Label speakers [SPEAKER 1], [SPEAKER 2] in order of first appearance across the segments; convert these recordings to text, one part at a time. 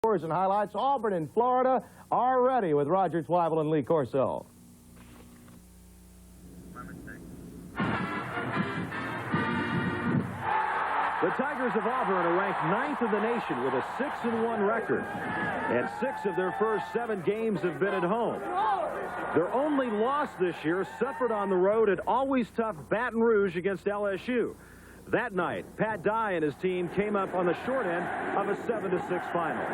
[SPEAKER 1] Scores and highlights. Auburn and Florida are ready with Roger Twyvel and Lee Corso.
[SPEAKER 2] The Tigers of Auburn are ranked 9th in the nation with a 6-1 record. And 6 of their first 7 games have been at home. Their only loss this year suffered on the road at always tough Baton Rouge against LSU. That night, Pat Dye and his team came up on the short end of a 7-6 final.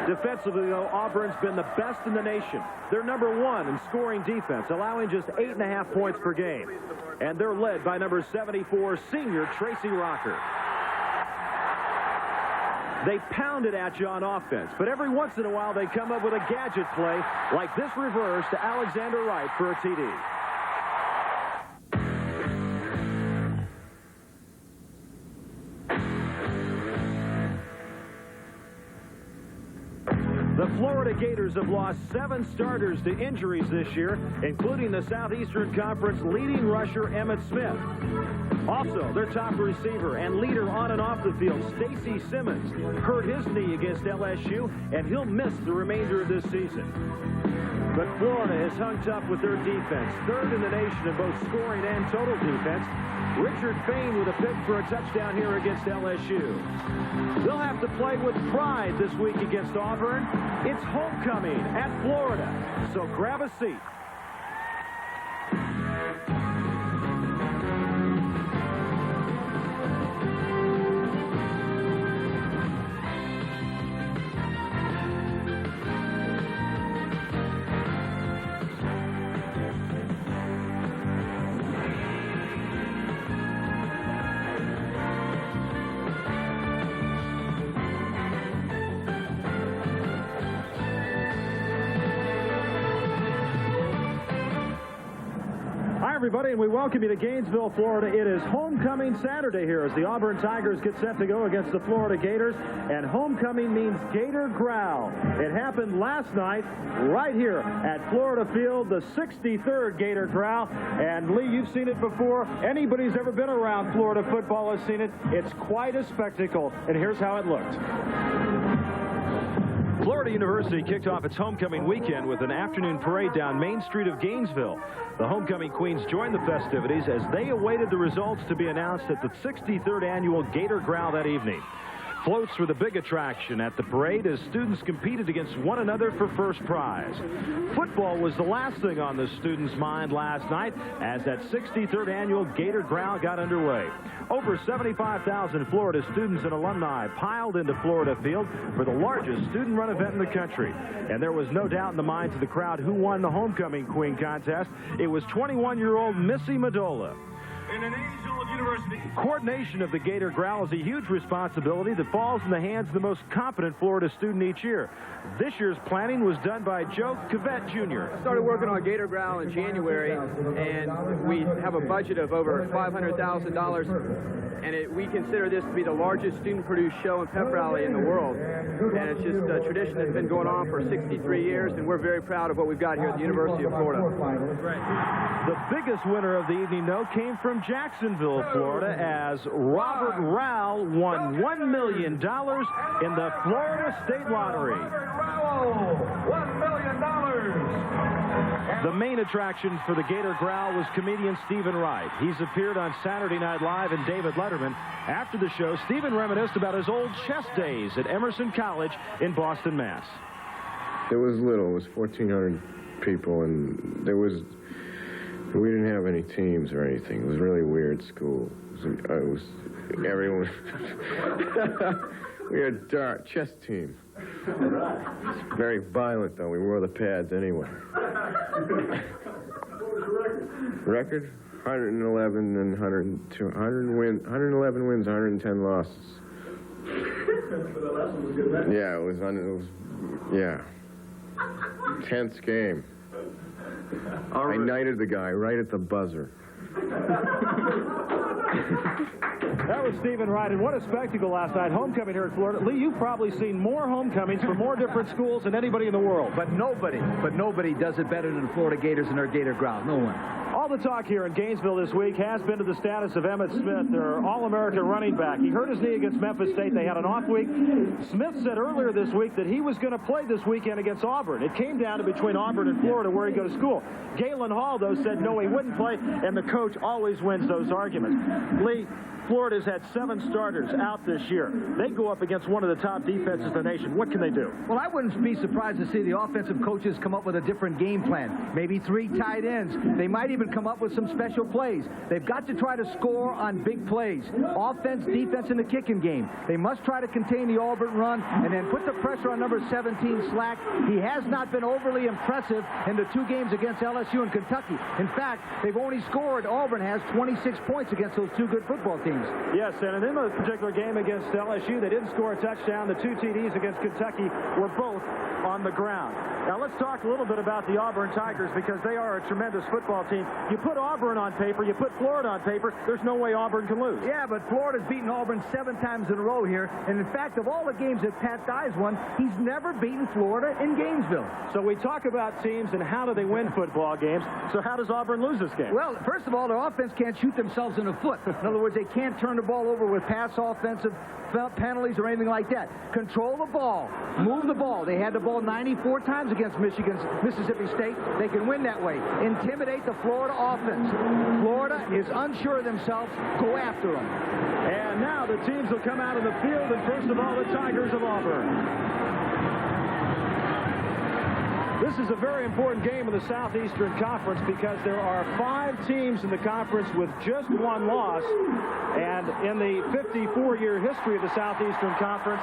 [SPEAKER 2] Defensively, though, Auburn's been the best in the nation. They're #1 in scoring defense, allowing just 8.5 points per game. And they're led by number 74 senior Tracy Rocker. They pound it at you on offense, but every once in a while they come up with a gadget play like this reverse to Alexander Wright for a TD. The Florida Gators have lost 7 starters to injuries this year, including the Southeastern Conference leading rusher Emmitt Smith. Also, their top receiver and leader on and off the field, Stacy Simmons, hurt his knee against LSU, and he'll miss the remainder of this season. But Florida has hung tough with their defense, 3rd in the nation in both scoring and total defense. Richard Fain with a pick for a touchdown here against LSU. They'll have to play with pride this week against Auburn. It's homecoming at Florida, so grab a seat. Everybody, and we welcome you to Gainesville, Florida. It is homecoming Saturday here as the Auburn Tigers get set to go against the Florida Gators, and homecoming means Gator growl. It happened last night right here at Florida Field, the 63rd Gator growl. And Lee, you've seen it before. Anybody who's ever been around Florida football has seen it. It's quite a spectacle, and here's how it looked. Florida University kicked off its homecoming weekend with an afternoon parade down Main Street of Gainesville. The homecoming queens joined the festivities as they awaited the results to be announced at the 63rd annual Gator Growl that evening. Floats were the big attraction at the parade as students competed against one another for first prize. Football was the last thing on the students' mind last night as that 63rd annual Gator Growl got underway. Over 75,000 Florida students and alumni piled into Florida Field for the largest student-run event in the country. And there was no doubt in the minds of the crowd who won the homecoming queen contest. It was 21-year-old Missy Madola. In an angel of university. Coordination of the Gator Growl is a huge responsibility that falls in the hands of the most competent Florida student each year. This year's planning was done by Joe Cavett Jr.
[SPEAKER 3] I started working on Gator Growl in January, and we have a budget of over $500,000, and we consider this to be the largest student-produced show and pep rally in the world. And it's just a tradition that's been going on for 63 years, and we're very proud of what we've got here at the University of Florida.
[SPEAKER 2] The biggest winner of the evening, though, came from Jacksonville, Florida, as Robert Rowell won $1 million in the Florida State Lottery. $1 million. The main attraction for the Gator Growl was comedian Stephen Wright. He's appeared on Saturday Night Live and David Letterman. After the show, Stephen reminisced about his old chess days at Emerson College in Boston, Mass.
[SPEAKER 4] It was little. It was 1,400 people, and we didn't have any teams or anything. It was a really weird school. Everyone. We had a chess team. It's very violent, though. We wore the pads anyway. What was the record? 111 and 102. 111 wins, 110 losses. Yeah, it was yeah. Tense game. I knighted the guy right at the buzzer.
[SPEAKER 2] That was Stephen Wright, and what a spectacle last night. Homecoming here in Florida. Lee, you've probably seen more homecomings from more different schools than anybody in the world.
[SPEAKER 5] But nobody does it better than the Florida Gators and their Gator Growl. No one.
[SPEAKER 2] All the talk here in Gainesville this week has been to the status of Emmitt Smith, their All-American running back. He hurt his knee against Memphis State. They had an off week. Smith said earlier this week that he was going to play this weekend against Auburn. It came down to between Auburn and Florida where he'd go to school. Galen Hall, though, said no, he wouldn't play, and the coach always wins those arguments. Lee, Florida's had 7 starters out this year. They go up against one of the top defenses in the nation. What can they do?
[SPEAKER 5] Well, I wouldn't be surprised to see the offensive coaches come up with a different game plan. Maybe 3 tight ends. They might even come up with some special plays. They've got to try to score on big plays. Offense, defense, and the kicking game. They must try to contain the Auburn run and then put the pressure on number 17, Slack. He has not been overly impressive in the 2 games against LSU and Kentucky. In fact, they've only scored, Auburn has 26 points against those 2 good football teams.
[SPEAKER 2] Yes, and in the particular game against LSU, they didn't score a touchdown. The 2 TDs against Kentucky were both on the ground. Now, let's talk a little bit about the Auburn Tigers because they are a tremendous football team. You put Auburn on paper, you put Florida on paper, there's no way Auburn can lose.
[SPEAKER 5] Yeah, but Florida's beaten Auburn 7 times in a row here. And, in fact, of all the games that Pat Dye's won, he's never beaten Florida in Gainesville.
[SPEAKER 2] So we talk about teams and how do they win football games. So how does Auburn lose this game?
[SPEAKER 5] Well, first of all, their offense can't shoot themselves in the foot. In other words, they can't turn the ball over with pass offensive penalties or anything like that. Control the ball. Move the ball. They had the ball 94 times against Mississippi State. They can win that way. Intimidate the Florida offense. Florida is unsure of themselves. Go after them.
[SPEAKER 2] And now the teams will come out of the field, and first of all, the Tigers of Auburn. This is a very important game in the Southeastern Conference because there are 5 teams in the conference with just 1 loss. And in the 54-year history of the Southeastern Conference,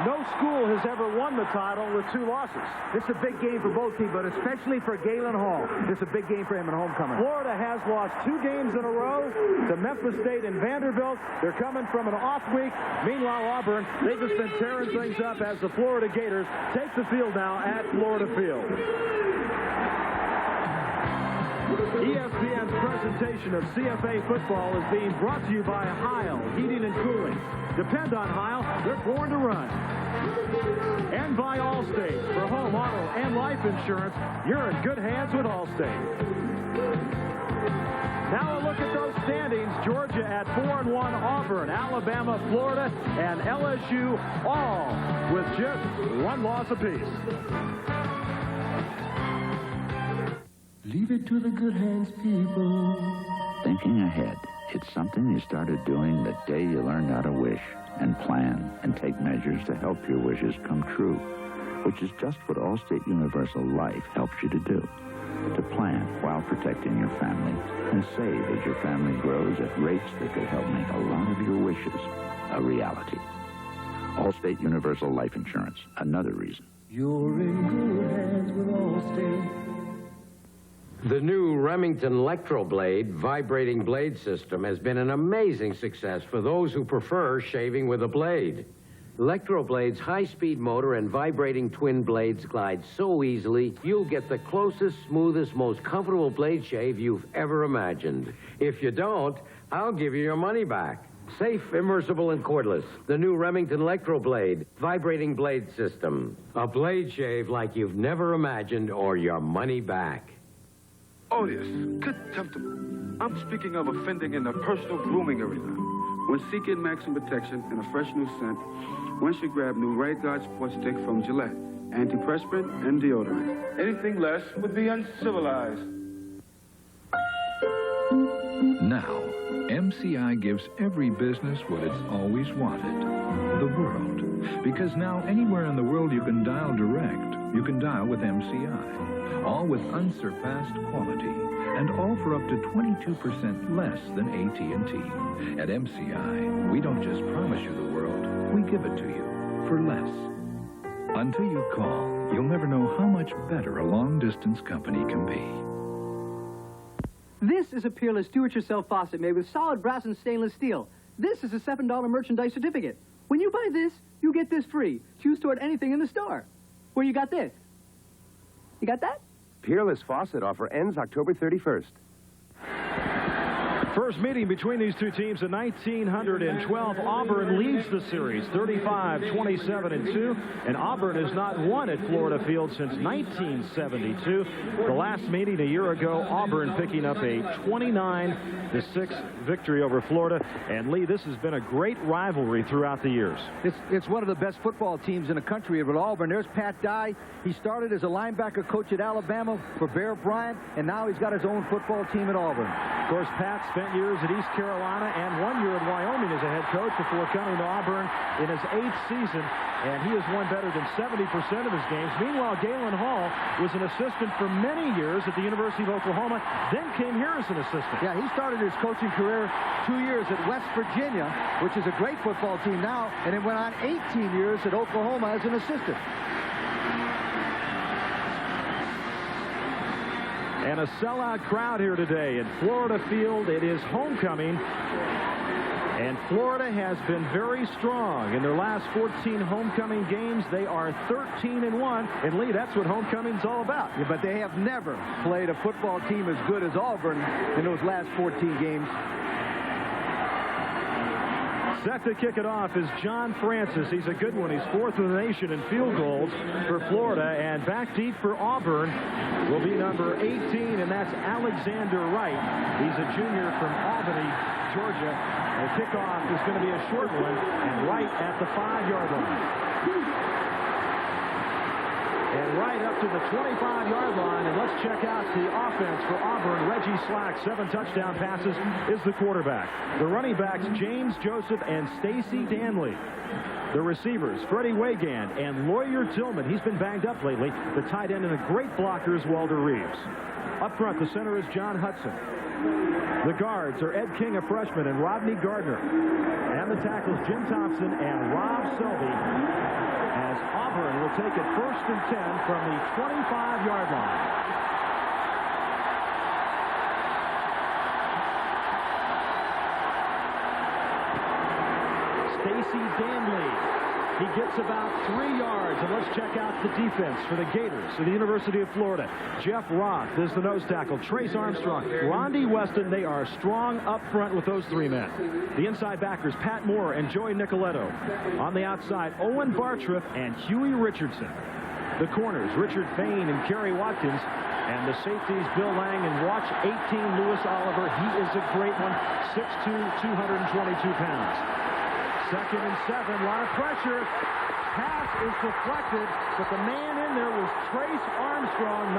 [SPEAKER 2] no school has ever won the title with 2 losses.
[SPEAKER 5] This is a big game for both teams, but especially for Galen Hall. This is a big game for him in homecoming.
[SPEAKER 2] Florida has lost 2 games in a row to Memphis State and Vanderbilt. They're coming from an off week. Meanwhile, Auburn, they've just been tearing things up as the Florida Gators take the field now at Florida Field. ESPN's presentation of CFA football is being brought to you by Heil Heating and Cooling. Depend on Heil, they're born to run. And by Allstate. For home, auto, and life insurance, you're in good hands with Allstate. Now a look at those standings. Georgia at 4-1, Auburn, Alabama, Florida, and LSU all with just 1 loss apiece.
[SPEAKER 6] Leave it to the good hands, people.
[SPEAKER 7] Thinking ahead. It's something you started doing the day you learned how to wish and plan and take measures to help your wishes come true, which is just what Allstate Universal Life helps you to do. To plan while protecting your family and save as your family grows at rates that could help make a lot of your wishes a reality. Allstate Universal Life Insurance. Another reason.
[SPEAKER 6] You're in good hands with Allstate.
[SPEAKER 8] The new Remington Electroblade vibrating blade system has been an amazing success for those who prefer shaving with a blade. Electroblade's high-speed motor and vibrating twin blades glide so easily, you'll get the closest, smoothest, most comfortable blade shave you've ever imagined. If you don't, I'll give you your money back. Safe, immersible, and cordless. The new Remington Electroblade vibrating blade system. A blade shave like you've never imagined or your money back.
[SPEAKER 9] Odious, contemptible. I'm speaking of offending in the personal grooming arena. When seeking maximum protection and a fresh new scent, one should grab new Right Guard Sports Stick from Gillette. Antiperspirant and deodorant. Anything less would be uncivilized.
[SPEAKER 10] Now, MCI gives every business what it's always wanted. The world. Because now anywhere in the world you can dial direct. You can dial with MCI. All with unsurpassed quality, and all for up to 22% less than AT&T. At MCI, we don't just promise you the world, we give it to you for less. Until you call, you'll never know how much better a long-distance company can be.
[SPEAKER 11] This is a peerless do-it-yourself faucet made with solid brass and stainless steel. This is a $7 merchandise certificate. When you buy this, you get this free. Choose toward anything in the store. Where you got this? You got that?
[SPEAKER 12] Peerless faucet offer ends October 31st.
[SPEAKER 2] First meeting between these two teams in 1912. Auburn leads the series 35-27-2, and Auburn has not won at Florida Field since 1972. The last meeting a year ago, Auburn picking up a 29-6 victory over Florida. And Lee, this has been a great rivalry throughout the years.
[SPEAKER 5] It's one of the best football teams in the country at Auburn. There's Pat Dye. He started as a linebacker coach at Alabama for Bear Bryant, and now he's got his own football team at Auburn.
[SPEAKER 2] Of course, Pat spent years at East Carolina and 1 year at Wyoming as a head coach before coming to Auburn in his 8th season, and he has won better than 70% of his games. Meanwhile, Galen Hall was an assistant for many years at the University of Oklahoma, then came here as an assistant.
[SPEAKER 5] Yeah, he started his coaching career 2 years at West Virginia, which is a great football team now, and then went on 18 years at Oklahoma as an assistant.
[SPEAKER 2] And a sellout crowd here today at Florida Field. It is homecoming. And Florida has been very strong in their last 14 homecoming games. They are 13-1. And Lee, that's what homecoming's all about.
[SPEAKER 5] Yeah, but they have never played a football team as good as Auburn in those last 14 games.
[SPEAKER 2] Set to kick it off is John Francis. He's a good one. He's 4th in the nation in field goals for Florida. And back deep for Auburn will be number 18, and that's Alexander Wright. He's a junior from Albany, Georgia. The kickoff is going to be a short one, and Wright at the 5-yard line. And right up to the 25-yard line, and let's check out the offense for Auburn. Reggie Slack, 7 touchdown passes, is the quarterback. The running backs, James Joseph and Stacy Danley. The receivers, Freddie Wagand and Lawyer Tillman. He's been banged up lately. The tight end and a great blocker is Walter Reeves. Up front, the center is John Hudson. The guards are Ed King, a freshman, and Rodney Gardner. And the tackles, Jim Thompson and Rob Selby, as Auburn will take it 1st and 10 from the 25-yard line. Stacy Danley. He gets about 3 yards, and let's check out the defense for the Gators of the University of Florida. Jeff Roth is the nose tackle. Trace Armstrong, Rondi Weston. They are strong up front with those 3 men. The inside backers, Pat Moore and Joey Nicoletto. On the outside, Owen Bartriff and Huey Richardson. The corners, Richard Fain and Kerry Watkins. And the safeties, Bill Lang and watch 18, Lewis Oliver. He is a great one, 6'2", 222 pounds. 2nd and 7, a lot of pressure. Pass is deflected, but the man in there was Trace Armstrong,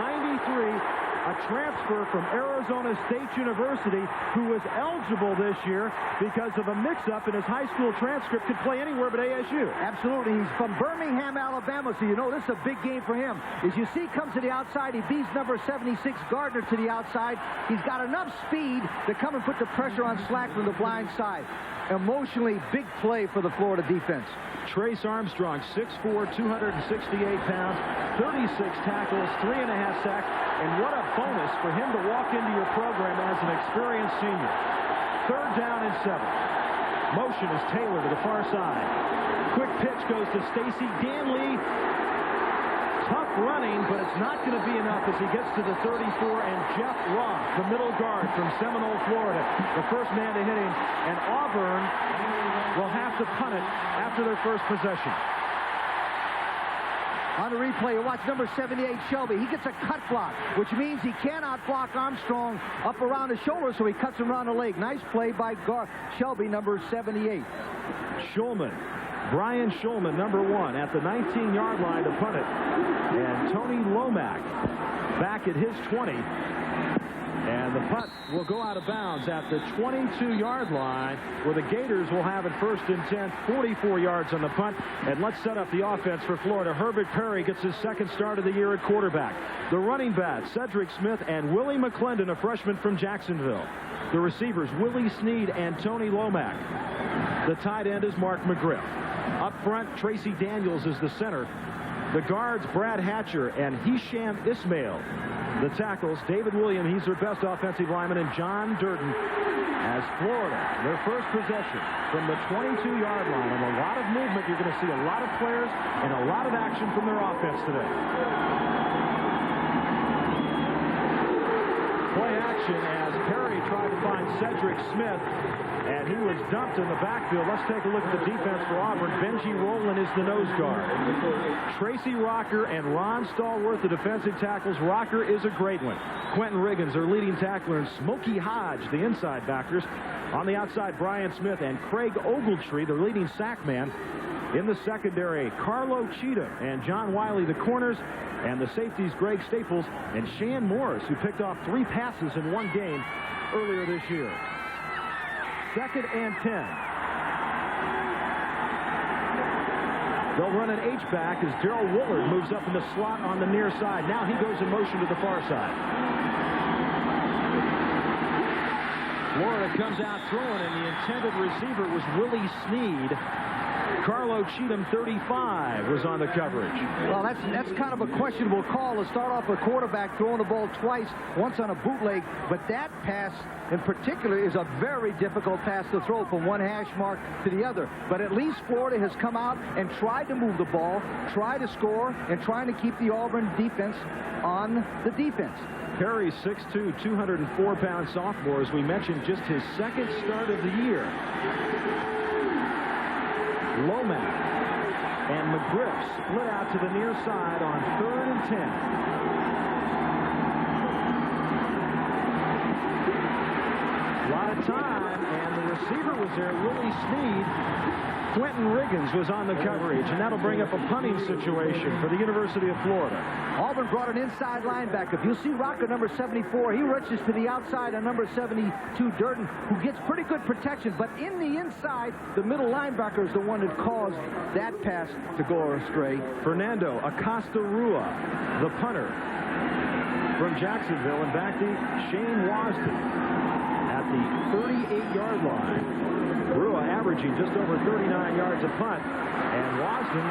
[SPEAKER 2] 93, a transfer from Arizona State University, who was eligible this year because of a mix-up in his high school transcript. Could play anywhere but ASU.
[SPEAKER 5] Absolutely. He's from Birmingham, Alabama, so you know this is a big game for him. As you see, comes to the outside. He beats number 76, Gardner, to the outside. He's got enough speed to come and put the pressure on Slack from the blind side. Emotionally big play for the Florida defense.
[SPEAKER 2] Trace Armstrong, 6'4", 268 pounds, 36 tackles, 3.5 sacks, and what a bonus for him to walk into your program as an experienced senior. 3rd down and 7. Motion is Taylor to the far side. Quick pitch goes to Stacy Danley. Tough running, but it's not going to be enough as he gets to the 34, and Jeff Roth, the middle guard from Seminole, Florida, the first man to hit him, and Auburn will have to punt it after their first possession.
[SPEAKER 5] On the replay, you watch number 78, Shelby. He gets a cut block, which means he cannot block Armstrong up around the shoulder, so he cuts him around the leg. Nice play by Shelby, number 78.
[SPEAKER 2] Schulman. Brian Schulman, number 1, at the 19-yard line to punt it. And Tony Lomack back at his 20. And the punt will go out of bounds at the 22-yard line, where the Gators will have it 1st and 10, 44 yards on the punt. And let's set up the offense for Florida. Herbert Perry gets his 2nd start of the year at quarterback. The running backs, Cedric Smith and Willie McClendon, a freshman from Jacksonville. The receivers, Willie Snead and Tony Lomack. The tight end is Mark McGriff. Up front, Tracy Daniels is the center. The guards, Brad Hatcher and Hisham Ismail. The tackles, David William, he's their best offensive lineman, and John Durden. As Florida, their first possession from the 22-yard line. And a lot of movement. You're going to see a lot of players and a lot of action from their offense today. Play action as Perry tried to find Cedric Smith, and he was dumped in the backfield. Let's take a look at the defense for Auburn. Benji Rowland is the nose guard. Tracy Rocker and Ron Stallworth, the defensive tackles. Rocker is a great one. Quentin Riggins, their leading tackler, and Smokey Hodge, the inside backers. On the outside, Brian Smith and Craig Ogletree, their leading sack man. In the secondary, Carlo Cheetah and John Wiley, the corners, and the safeties, Greg Staples and Shan Morris, who picked off 3 passes in one game earlier this year. 2nd and 10. They'll run an H-back as Darrell Woolard moves up in the slot on the near side. Now he goes in motion to the far side. Florida comes out throwing, and the intended receiver was Willie Snead. Carlo Cheatham, 35, was on the coverage.
[SPEAKER 5] Well, that's kind of a questionable call to start off a quarterback throwing the ball twice, once on a bootleg. But that pass in particular is a very difficult pass to throw from one hash mark to the other. But at least Florida has come out and tried to move the ball, tried to score, and trying to keep the Auburn defense on the defense.
[SPEAKER 2] Perry, 6'2", 204-pound sophomore, as we mentioned, just his 2nd start of the year. Lomax and McGriff split out to the near side on 3rd and 10. A lot of time, and the receiver was there, Willie Snead. Quentin Riggins was on the coverage, and that'll bring up a punting situation for the University of Florida.
[SPEAKER 5] Auburn brought an inside linebacker. If you see Rocker, number 74, he rushes to the outside on number 72, Durden, who gets pretty good protection. But in the inside, the middle linebacker is the one that caused that pass to go astray.
[SPEAKER 2] Fernando Acosta-Rua, the punter from Jacksonville, and back to Shane Wasden at the 38-yard line. Rua averaging just over 39 yards a punt, and Wasden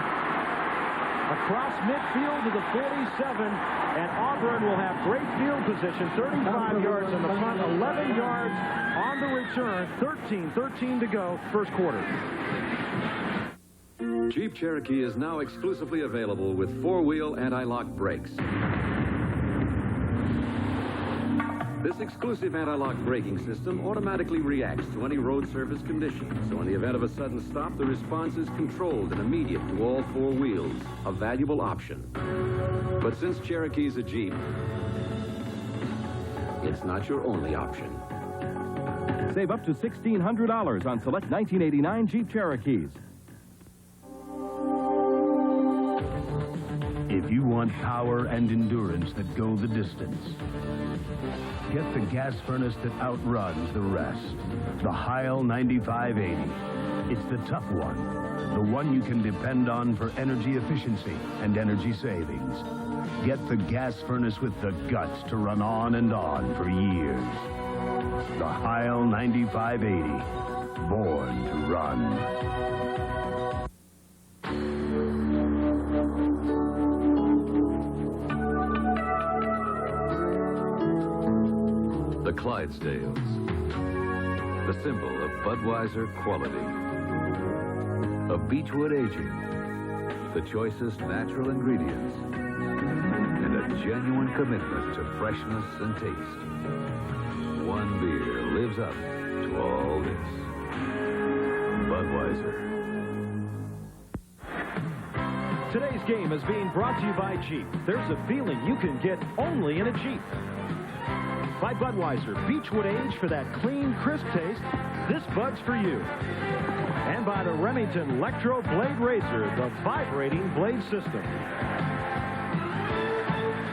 [SPEAKER 2] across midfield to the 47, and Auburn will have great field position, 35 yards on the punt, 11 yards on the return, 13 to go, first quarter.
[SPEAKER 12] Jeep Cherokee is now exclusively available with 4-wheel anti-lock brakes. This exclusive anti-lock braking system automatically reacts to any road surface conditions. So in the event of a sudden stop, the response is controlled and immediate to all 4 wheels, a valuable option. But since Cherokee's a Jeep, it's not your only option.
[SPEAKER 13] Save up to $1,600 on select 1989 Jeep Cherokees.
[SPEAKER 14] If you want power and endurance that go the distance, get the gas furnace that outruns the rest. The Heil 9580. It's the tough one. The one you can depend on for energy efficiency and energy savings. Get the gas furnace with the guts to run on and on for years. The Heil 9580. Born to run.
[SPEAKER 12] The Clydesdales, the symbol of Budweiser quality. Of Beechwood aging, the choicest natural ingredients, and a genuine commitment to freshness and taste. One beer lives up to all this. Budweiser.
[SPEAKER 2] Today's game is being brought to you by Jeep. There's a feeling you can get only in a Jeep. By Budweiser, Beechwood Age, for that clean, crisp taste. This Bud's for you. And by the Remington Electro Blade Razor, the vibrating blade system.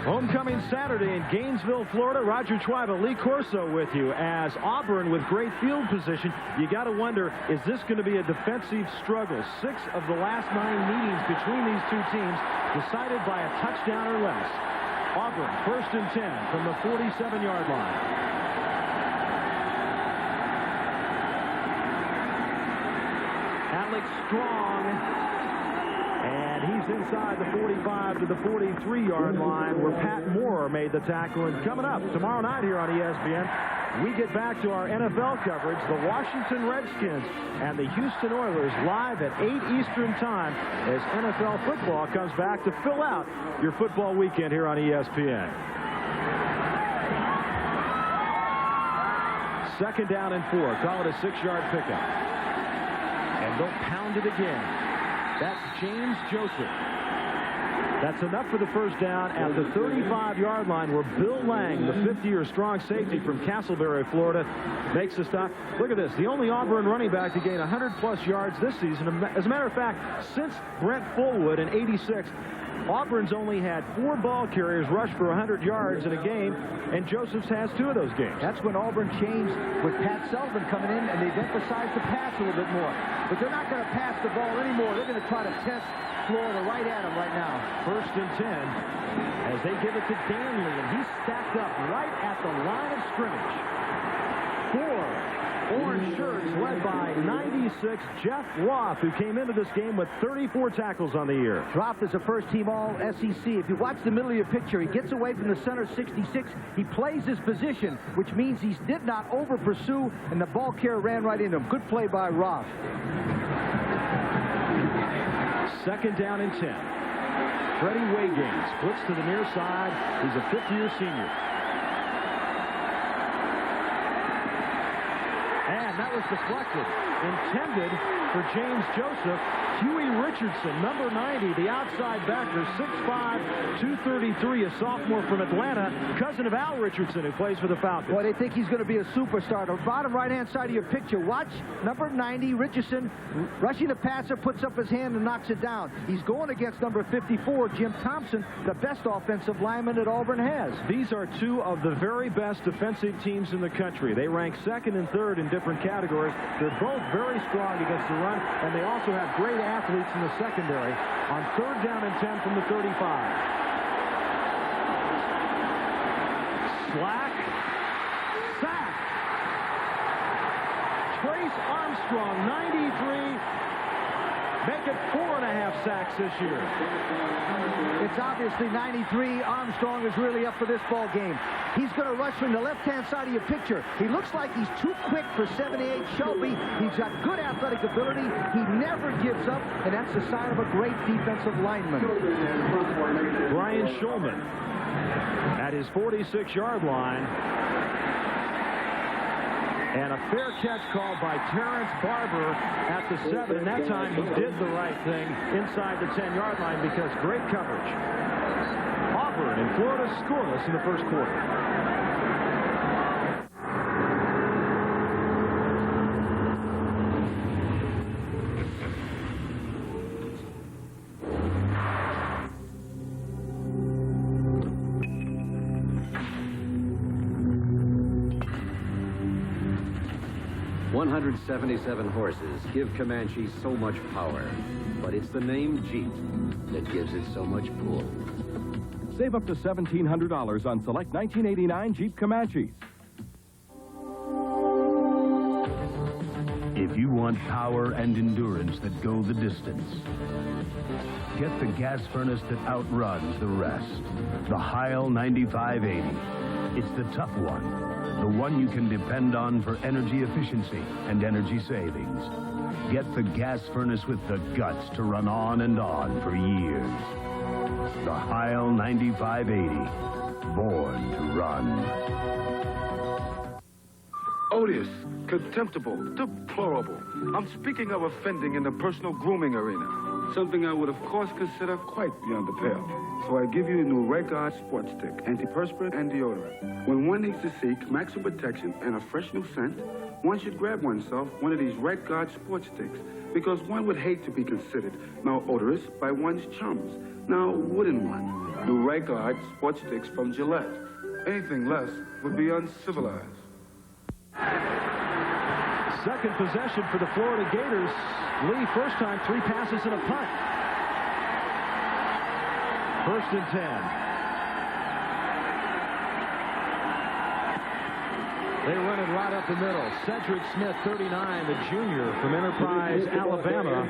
[SPEAKER 2] Homecoming Saturday in Gainesville, Florida. Roger Schweiber, Lee Corso with you. As Auburn with great field position, you got to wonder, is this going to be a defensive struggle? 6 of the last 9 meetings between these two teams decided by a touchdown or less. Auburn, 1st and 10 from the 47-yard line. Alex Strong, and he's inside the 45 to the 43-yard line, where Pat Moore made the tackle. And coming up tomorrow night here on ESPN, we get back to our NFL coverage. The Washington Redskins and the Houston Oilers live at 8 Eastern time as NFL football comes back to fill out your football weekend here on ESPN. 2nd down and 4. Call it a 6-yard pickup. And they'll pound it again. That's James Joseph. That's enough for the 1st down at the 35-yard line, where Bill Lang, the 50-year strong safety from Castleberry, Florida, makes a stop. Look at this. The only Auburn running back to gain 100-plus yards this season. As a matter of fact, since Brent Fullwood in '86, Auburn's only had 4 ball carriers rush for 100 yards in a game, and Joseph's has 2 of those games.
[SPEAKER 5] That's when Auburn changed with Pat Sullivan coming in, and they've emphasized the pass a little bit more. But they're not going to pass the ball anymore. They're going to try to test Florida right at him right now.
[SPEAKER 2] 1st and 10 as they give it to Danley, and he's stacked up right at the line of scrimmage. 4 orange shirts led by 96 Jeff Roth, who came into this game with 34 tackles on the year.
[SPEAKER 5] Roth is a first-team All-SEC. If you watch the middle of your picture, he gets away from the center 66. He plays his position, which means he did not over-pursue, and the ball carrier ran right into him. Good play by Roth.
[SPEAKER 2] 2nd down and 10. Freddie Waygain splits to the near side. He's a 5th-year senior. And that was deflected. Intended for James Joseph. Huey Richardson, number 90, the outside backer, 6'5", 233, a sophomore from Atlanta, cousin of Al Richardson, who plays for the Falcons.
[SPEAKER 5] Boy, they think he's going to be a superstar. The bottom right-hand side of your picture, watch number 90, Richardson, rushing the passer, puts up his hand and knocks it down. He's going against number 54, Jim Thompson, the best offensive lineman that Auburn has.
[SPEAKER 2] These are 2 of the very best defensive teams in the country. They rank 2nd and 3rd in different categories. They're both very strong against the run, and they also have great athletes in the secondary. On 3rd down and 10 from the 35. Slack. Sack. Trace Armstrong, 93. Make it 4.5 sacks this year.
[SPEAKER 5] It's obviously 93. Armstrong is really up for this ball game. He's going to rush from the left-hand side of your picture. He looks like he's too quick for 78 Shelby. He's got good athletic ability. He never gives up, and that's the sign of a great defensive lineman.
[SPEAKER 2] Brian Schulman at his 46-yard line. And a fair catch called by Terrence Barber at the 7. And that time he did the right thing inside the 10-yard line because great coverage. Auburn and Florida scoreless in the 1st quarter.
[SPEAKER 15] .177 horses give Comanche so much power, but it's the name Jeep that gives it so much pull.
[SPEAKER 13] Save up to $1,700 on select 1989 Jeep Comanches.
[SPEAKER 14] If you want power and endurance that go the distance, get the gas furnace that outruns the rest. The Heil 9580. It's the tough one. The one you can depend on for energy efficiency and energy savings. Get the gas furnace with the guts to run on and on for years. The Heil 9580. Born to run.
[SPEAKER 9] Odious, contemptible, deplorable. I'm speaking of offending in the personal grooming arena. Something I would, of course, consider quite beyond the pale. So I give you a new Red Guard Sports Stick, antiperspirant and deodorant. When one needs to seek maximum protection and a fresh new scent, one should grab oneself one of these Red Guard Sports Sticks, because one would hate to be considered malodorous by one's chums. Now, wouldn't one? New Red Guard Sports Sticks from Gillette. Anything less would be uncivilized.
[SPEAKER 2] Second possession for the Florida Gators. Lee, first time, 3 passes and a punt. 1st and 10. They run it right up the middle. Cedric Smith, 39, the junior from Enterprise, Alabama.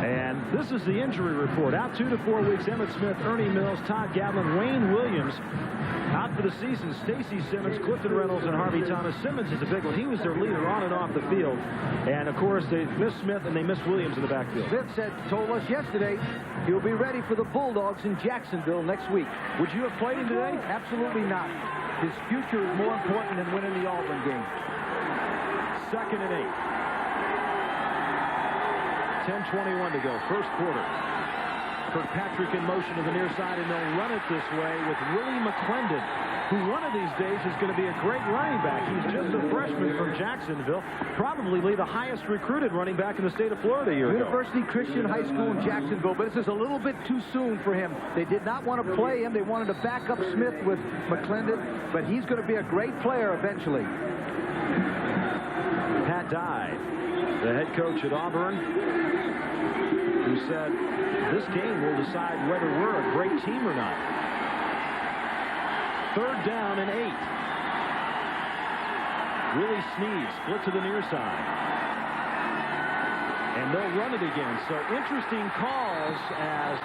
[SPEAKER 2] And this is the injury report. Out 2 to 4 weeks. Emmett Smith, Ernie Mills, Todd Gatlin, Wayne Williams. Out for the season, Stacy Simmons, Clifton Reynolds, and Harvey Thomas. Simmons is a big one. He was their leader on and off the field. And, of course, they missed Smith and they missed Williams in the backfield.
[SPEAKER 5] Smith told us yesterday he'll be ready for the Bulldogs in Jacksonville next week.
[SPEAKER 2] Would you have played him today?
[SPEAKER 5] Absolutely not. his future is more important than winning the Auburn game.
[SPEAKER 2] 2nd and 8. 10:21 to go. First quarter. Kirkpatrick in motion to the near side, and they'll run it this way with Willie McClendon, who one of these days is going to be a great running back. He's just a freshman from Jacksonville, probably the highest recruited running back in the state of Florida a year ago.
[SPEAKER 5] University Christian High School in Jacksonville, but this is a little bit too soon for him. They did not want to play him. They wanted to back up Smith with McClendon, but he's going to be a great player eventually.
[SPEAKER 2] Pat Dye, the head coach at Auburn, who said, this game will decide whether we're a great team or not. 3rd down and 8. Willie Snead split to the near side. And they'll run it again. So interesting calls as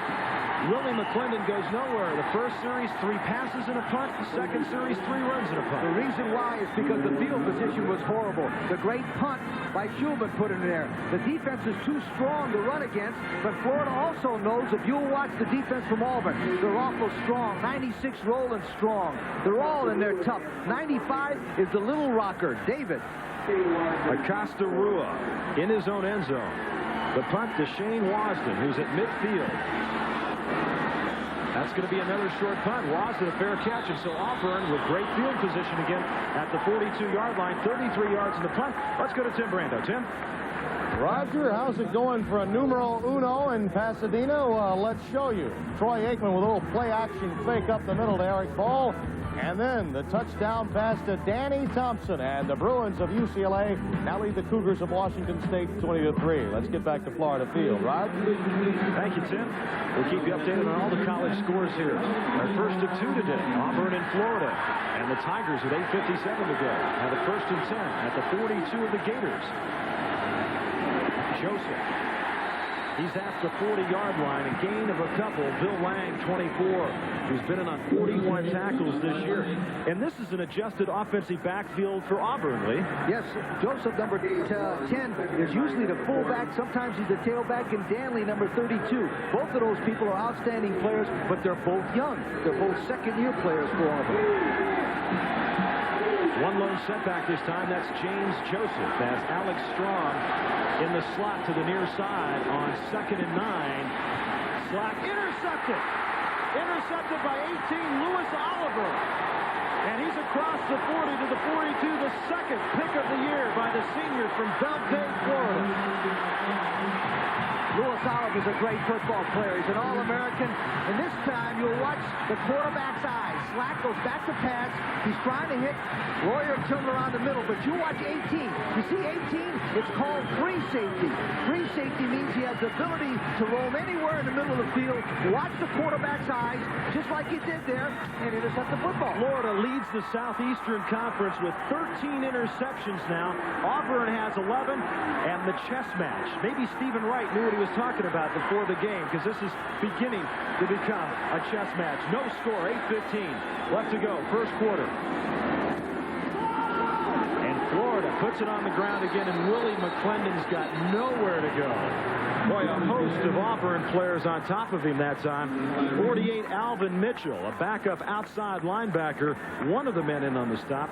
[SPEAKER 2] Willie McClendon goes nowhere. The first series, 3 passes and a punt. The second series, 3 runs and a punt.
[SPEAKER 5] The reason why is because the field position was horrible. The great punt by Schubert put in there. The defense is too strong to run against, but Florida also knows, if you'll watch the defense from Auburn, they're awful strong. 96 rolling strong. They're all in there tough. 95 is the little rocker, David.
[SPEAKER 2] Acosta Rua in his own end zone. The punt to Shane Wasden, who's at midfield. That's going to be another short punt. Wasden a fair catch, and so Auburn with great field position again at the 42-yard line. 33 yards in the punt. Let's go to Tim Brando. Tim?
[SPEAKER 1] Roger, how's it going for a numero uno in Pasadena? Well, let's show you. Troy Aikman with a little play-action fake up the middle to Eric Ball. And then the touchdown pass to Danny Thompson. And the Bruins of UCLA now lead the Cougars of Washington State 20-3. Let's get back to Florida Field. Rod?
[SPEAKER 2] Thank you, Tim. We'll keep you updated on all the college scores here. Our first of 2 today, Auburn in Florida. And the Tigers with 8:57 to go have a 1st and 10 at the 42 of the Gators. Joseph. He's at the 40-yard line, a gain of a couple. Bill Lang, 24, who's been in on 41 tackles this year. And this is an adjusted offensive backfield for Auburn, Lee.
[SPEAKER 5] Yes, Joseph, number 10, is usually the fullback. Sometimes he's the tailback, and Danley, number 32. Both of those people are outstanding players, but they're both young. They're both second-year players for Auburn.
[SPEAKER 2] One lone setback this time. That's James Joseph as Alex Strong in the slot to the near side on 2nd and 9. Slot intercepted. Intercepted by 18, Louis Oliver. And he's across the 40 to the 42, the second pick of the year by the senior from Beltane, Florida.
[SPEAKER 5] Louis Oliver is a great football player. He's an All-American. And this time, you'll watch the quarterback's eyes. Slack goes back to pass. He's trying to hit. Royer turned around the middle. But you watch 18. You see 18? It's called free safety. Free safety means he has the ability to roam anywhere in the middle of the field. Watch the quarterback's eyes, just like he did there, and intercept the football.
[SPEAKER 2] Florida leads the Southeastern Conference with 13 interceptions now. Auburn has 11, and the chess match. Maybe Stephen Wright knew what he was talking about before the game, because this is beginning to become a chess match. No score, 8:15 left to go, first quarter. And Florida puts it on the ground again, and Willie McClendon's got nowhere to go. Boy, a host of Auburn players on top of him that time. 48, Alvin Mitchell, a backup outside linebacker, one of the men in on the stop.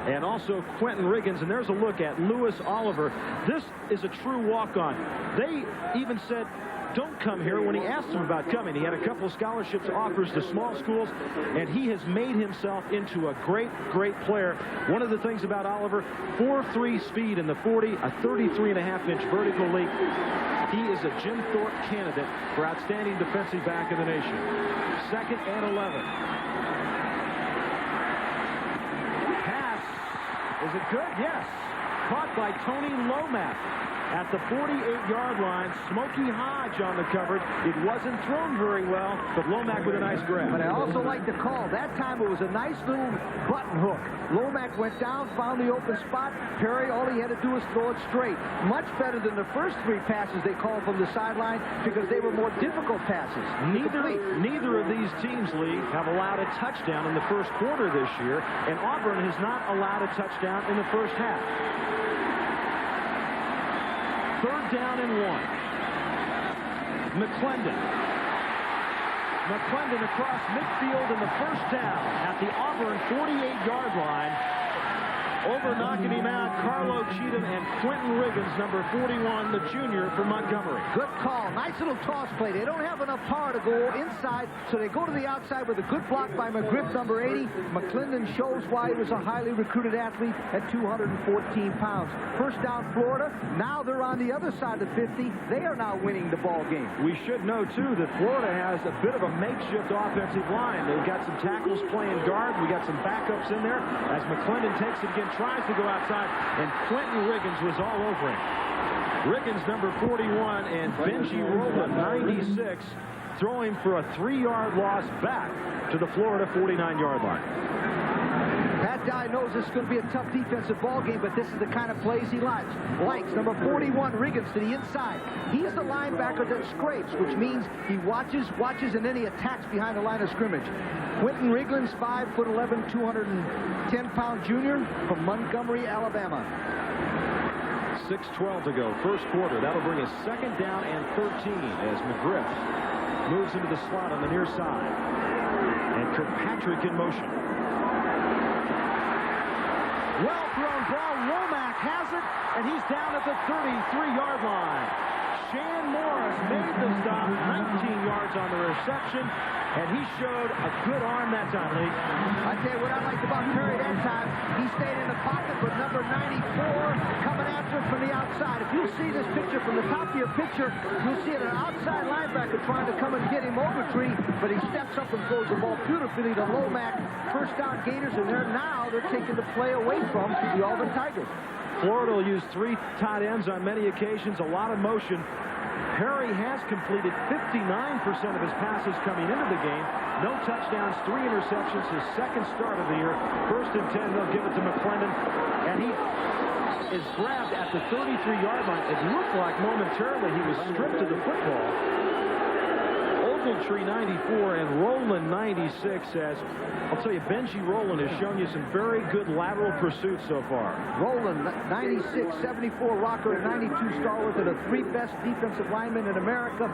[SPEAKER 2] And also Quentin Riggins, and there's a look at Louis Oliver. This is a true walk-on. They even said, don't come here when he asked him about coming. He had a couple of scholarships offers to small schools, and he has made himself into a great, great player. One of the things about Oliver, 4.3 speed in the 40, a 33.5-inch vertical leap. He is a Jim Thorpe candidate for outstanding defensive back in the nation. 2nd and 11. Pass. Is it good? Yes. Caught by Tony Lomack at the 48-yard line. Smokey Hodge on the coverage. It wasn't thrown very well, but Lomack with a nice grab.
[SPEAKER 5] But I also like the call. That time it was a nice little button hook. Lomack went down, found the open spot. Perry, all he had to do was throw it straight. Much better than the first 3 passes they called from the sideline, because they were more difficult passes.
[SPEAKER 2] Neither of these teams, Lee, have allowed a touchdown in the first quarter this year, and Auburn has not allowed a touchdown in the first half. 3rd down and 1. McClendon. McClendon across midfield in the first down at the Auburn 48-yard line. Over knocking him out, Carlo Cheatham and Quentin Riggins, number 41, the junior from Montgomery.
[SPEAKER 5] Good call. Nice little toss play. They don't have enough power to go inside, so they go to the outside with a good block by McGriff, number 80. McClendon shows why he was a highly recruited athlete at 214 pounds. First down, Florida. Now they're on the other side of the 50. They are now winning the ball game.
[SPEAKER 2] We should know, too, that Florida has a bit of a makeshift offensive line. They've got some tackles playing guard. We got some backups in there as McClendon takes it again, tries to go outside, and Quentin Riggins was all over him. Riggins, number 41, and Benji Rowland, 96, throwing for a 3-yard loss back to the Florida 49-yard line.
[SPEAKER 5] That guy knows this is going to be a tough defensive ball game, but this is the kind of plays he likes. Number 41, Riggins, to the inside. He's the linebacker that scrapes, which means he watches, and then he attacks behind the line of scrimmage. Quentin Riggins, 5'11", 210-pound junior from Montgomery, Alabama.
[SPEAKER 2] 6:12 to go, first quarter. That'll bring us second down and 13 as McGriff moves into the slot on the near side. And Kirkpatrick in motion. Well thrown ball. Womack has it, and he's down at the 33-yard line. Shan Morris made the stop, 19 yards on the reception, and he showed a good arm that time, Lee.
[SPEAKER 5] I tell you what I liked about Perry that time. He stayed in the pocket, but number 94 coming after him from the outside. If you see this picture from the top of your picture, you'll see an outside linebacker trying to come and get him Ogletree, but he steps up and throws the ball beautifully to Lomax. First down Gators, and they're taking the play away from the Auburn Tigers.
[SPEAKER 2] Florida will use 3 tight ends on many occasions, a lot of motion. Perry has completed 59% of his passes coming into the game. No touchdowns, 3 interceptions, his second start of the year. First and 10, they'll give it to McClendon, and he is grabbed at the 33-yard line. It looked like momentarily he was stripped of the football. Ogletree 94 and Rowland 96 as, I'll tell you, Benji Rowland has shown you some very good lateral pursuits so far.
[SPEAKER 5] Rowland 96, 74 Rocker, 92 Starworth, are the 3 best defensive linemen in America.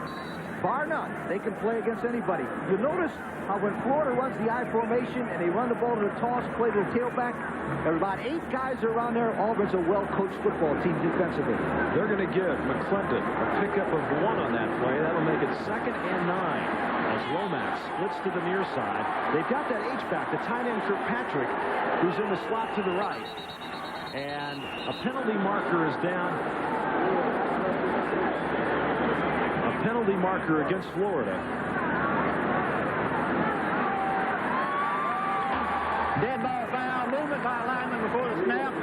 [SPEAKER 5] Bar none. They can play against anybody. You'll notice how when Florida runs the I formation and they run the ball to the toss, play to the tailback, there are about 8 guys around there. Auburn's a well-coached football team defensively.
[SPEAKER 2] They're going to give McClendon a pickup of 1 on that play. That'll make it second and 9 as Lomax splits to the near side. They've got that H-back, the tight end Kirkpatrick, who's in the slot to the right. And a penalty marker is down. A penalty marker against Florida.
[SPEAKER 16] Dead ball foul, movement by a lineman before the snap.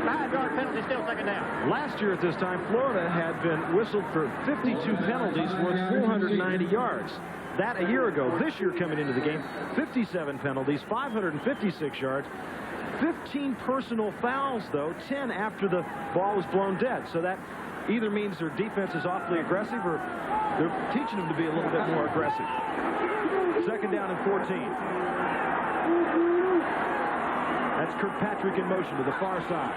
[SPEAKER 16] 5-yard penalty, still second down.
[SPEAKER 2] Last year at this time, Florida had been whistled for 52 penalties worth 490 yards. That a year ago. This year coming into the game, 57 penalties, 556 yards. 15 personal fouls, though, 10 after the ball was blown dead. So that either means their defense is awfully aggressive or they're teaching them to be a little bit more aggressive. Second down and 14. That's Kirkpatrick in motion to the far side.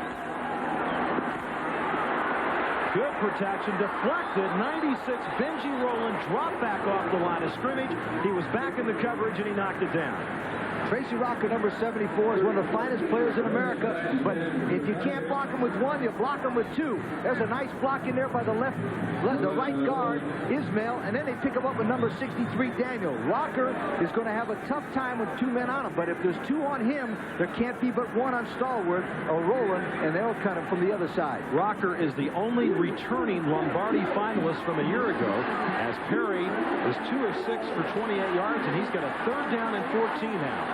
[SPEAKER 2] Good protection, deflected, 96. Benji Rowland dropped back off the line of scrimmage. He was back in the coverage, and he knocked it down.
[SPEAKER 5] Tracy Rocker, number 74, is one of the finest players in America, but if you can't block him with 1, you block him with 2. There's a nice block in there by the right guard, Ismail, and then they pick him up with number 63, Daniel. Rocker is going to have a tough time with 2 men on him, but if there's 2 on him, there can't be but 1 on Stallworth or Rowland, and they'll cut him from the other side.
[SPEAKER 2] Rocker is the only returning Lombardi finalist from a year ago, as Perry is 2 of 6 for 28 yards, and he's got a third down and 14 now.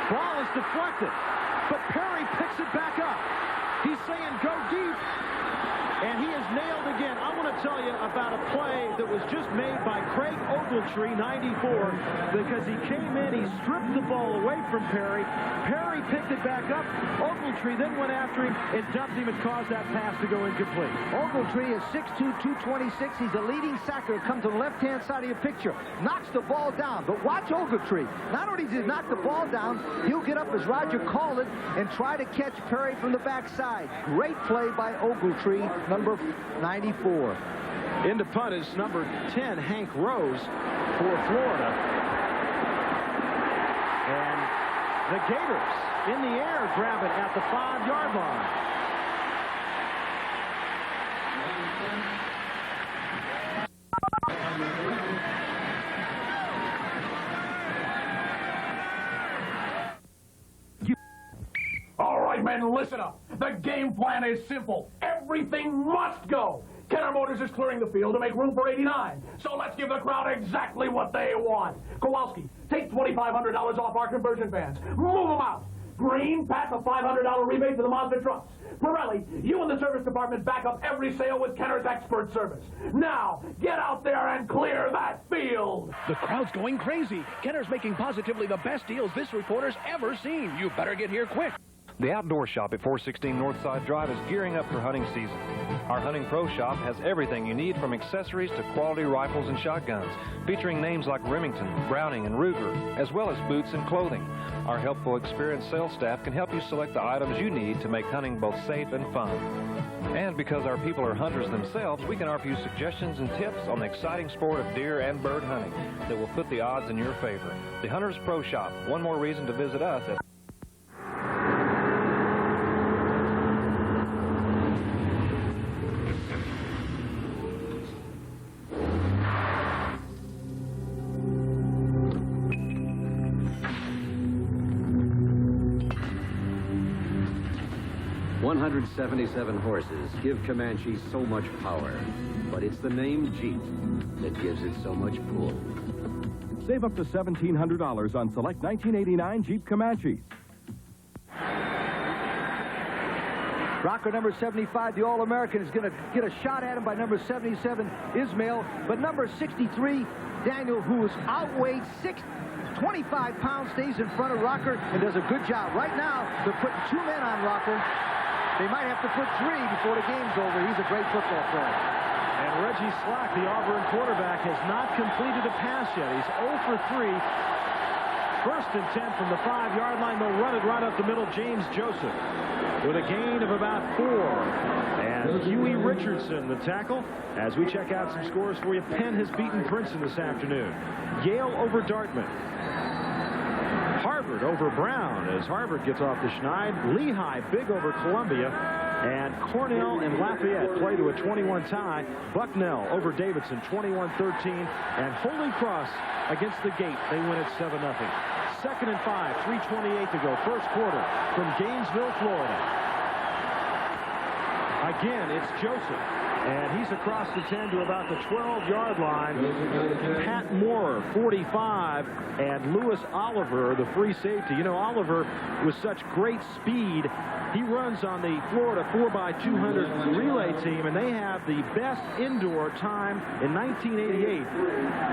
[SPEAKER 2] Ball is deflected, but Perry picks it back up. He's saying go deep, and he is nailed again. I want to tell you about a play that was just made by Craig Ogletree, 94, because he came in, he stripped the ball away from Perry. Perry picked it back up. Ogletree then went after him and dumped him and caused that pass to go incomplete.
[SPEAKER 5] Ogletree is 6'2", 226. He's a leading sacker. Comes on the left-hand side of your picture. Knocks the ball down. But watch Ogletree. Not only does he knock the ball down, he'll get up, as Roger called it, and try to catch Perry from the backside. Great play by Ogletree, number 94.
[SPEAKER 2] In to punt is number 10, Hank Rose, for Florida. And the Gators in the air grab it at the 5-yard line.
[SPEAKER 17] All right, men, listen up. The game plan is simple. Everything must go. Kenner Motors is clearing the field to make room for 89. So let's give the crowd exactly what they want. Kowalski, take $2,500 off our conversion fans. Move them out. Green, pass a $500 rebate to the monster trucks. Pirelli, you and the service department back up every sale with Kenner's expert service. Now, get out there and clear that field.
[SPEAKER 18] The crowd's going crazy. Kenner's making positively the best deals this reporter's ever seen. You better get here quick.
[SPEAKER 19] The Outdoor Shop at 416 Northside Drive is gearing up for hunting season. Our Hunting Pro Shop has everything you need, from accessories to quality rifles and shotguns, featuring names like Remington, Browning, and Ruger, as well as boots and clothing. Our helpful, experienced sales staff can help you select the items you need to make hunting both safe and fun. And because our people are hunters themselves, we can offer you suggestions and tips on the exciting sport of deer and bird hunting that will put the odds in your favor. The Hunter's Pro Shop. One more reason to visit us at
[SPEAKER 15] .177 horses give Comanche so much power, but it's the name Jeep that gives it so much pull.
[SPEAKER 13] Save up to $1,700 on select 1989 Jeep Comanches.
[SPEAKER 5] Rocker number 75, the All-American, is going to get a shot at him by number 77, Ismail. But number 63, Daniel, who is outweighed 25 pounds, stays in front of Rocker and does a good job. Right now, they're putting 2 men on Rocker. They might have to put 3 before the game's over. He's a great football player.
[SPEAKER 2] And Reggie Slack, the Auburn quarterback, has not completed a pass yet. He's 0 for 3. First and 10 from the 5-yard line. They'll run it right up the middle. James Joseph with a gain of about 4. And Huey Richardson, the tackle. As we check out some scores for you, Penn has beaten Princeton this afternoon. Yale over Dartmouth. Harvard over Brown as Harvard gets off the schneid. Lehigh big over Columbia. And Cornell and Lafayette play to a 21 tie. Bucknell over Davidson, 21-13. And Holy Cross against the Gate. They win it 7-0. 2nd and 5, 3:28 to go. First quarter from Gainesville, Florida. Again, it's Joseph. And he's across the 10 to about the 12-yard line. Pat Moore, 45, and Lewis Oliver, the free safety. You know, Oliver, with such great speed, he runs on the Florida 4x200 relay team, and they have the best indoor time in 1988.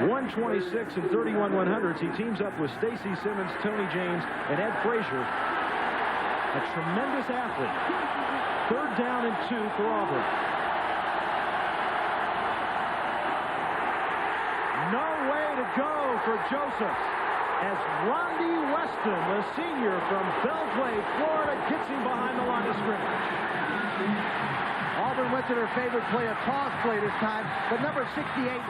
[SPEAKER 2] 1:26 and 31/100s. He teams up with Stacy Simmons, Tony James, and Ed Frazier. A tremendous athlete. 3rd down and 2 for Auburn. No way to go for Joseph as Rondi Weston, the senior from Belgrade, Florida, gets him behind the line of scrimmage.
[SPEAKER 5] Auburn went to their favorite play, a toss play this time, but number 68,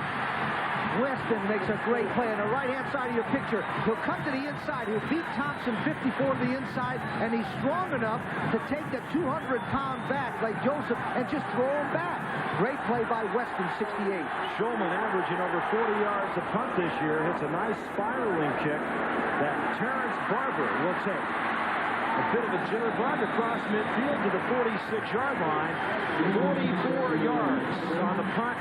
[SPEAKER 5] Weston, makes a great play on the right-hand side of your picture. He'll come to the inside. He'll beat Thompson 54 to the inside, and he's strong enough to take the 200-pound back like Joseph and just throw him back. Great play by Weston, 68.
[SPEAKER 2] Shulman averaging over 40 yards a punt this year. Hits a nice spiraling kick that Terrence Barber will take. A bit of a jitterbug across midfield to the 46-yard line. 44 yards on the punt,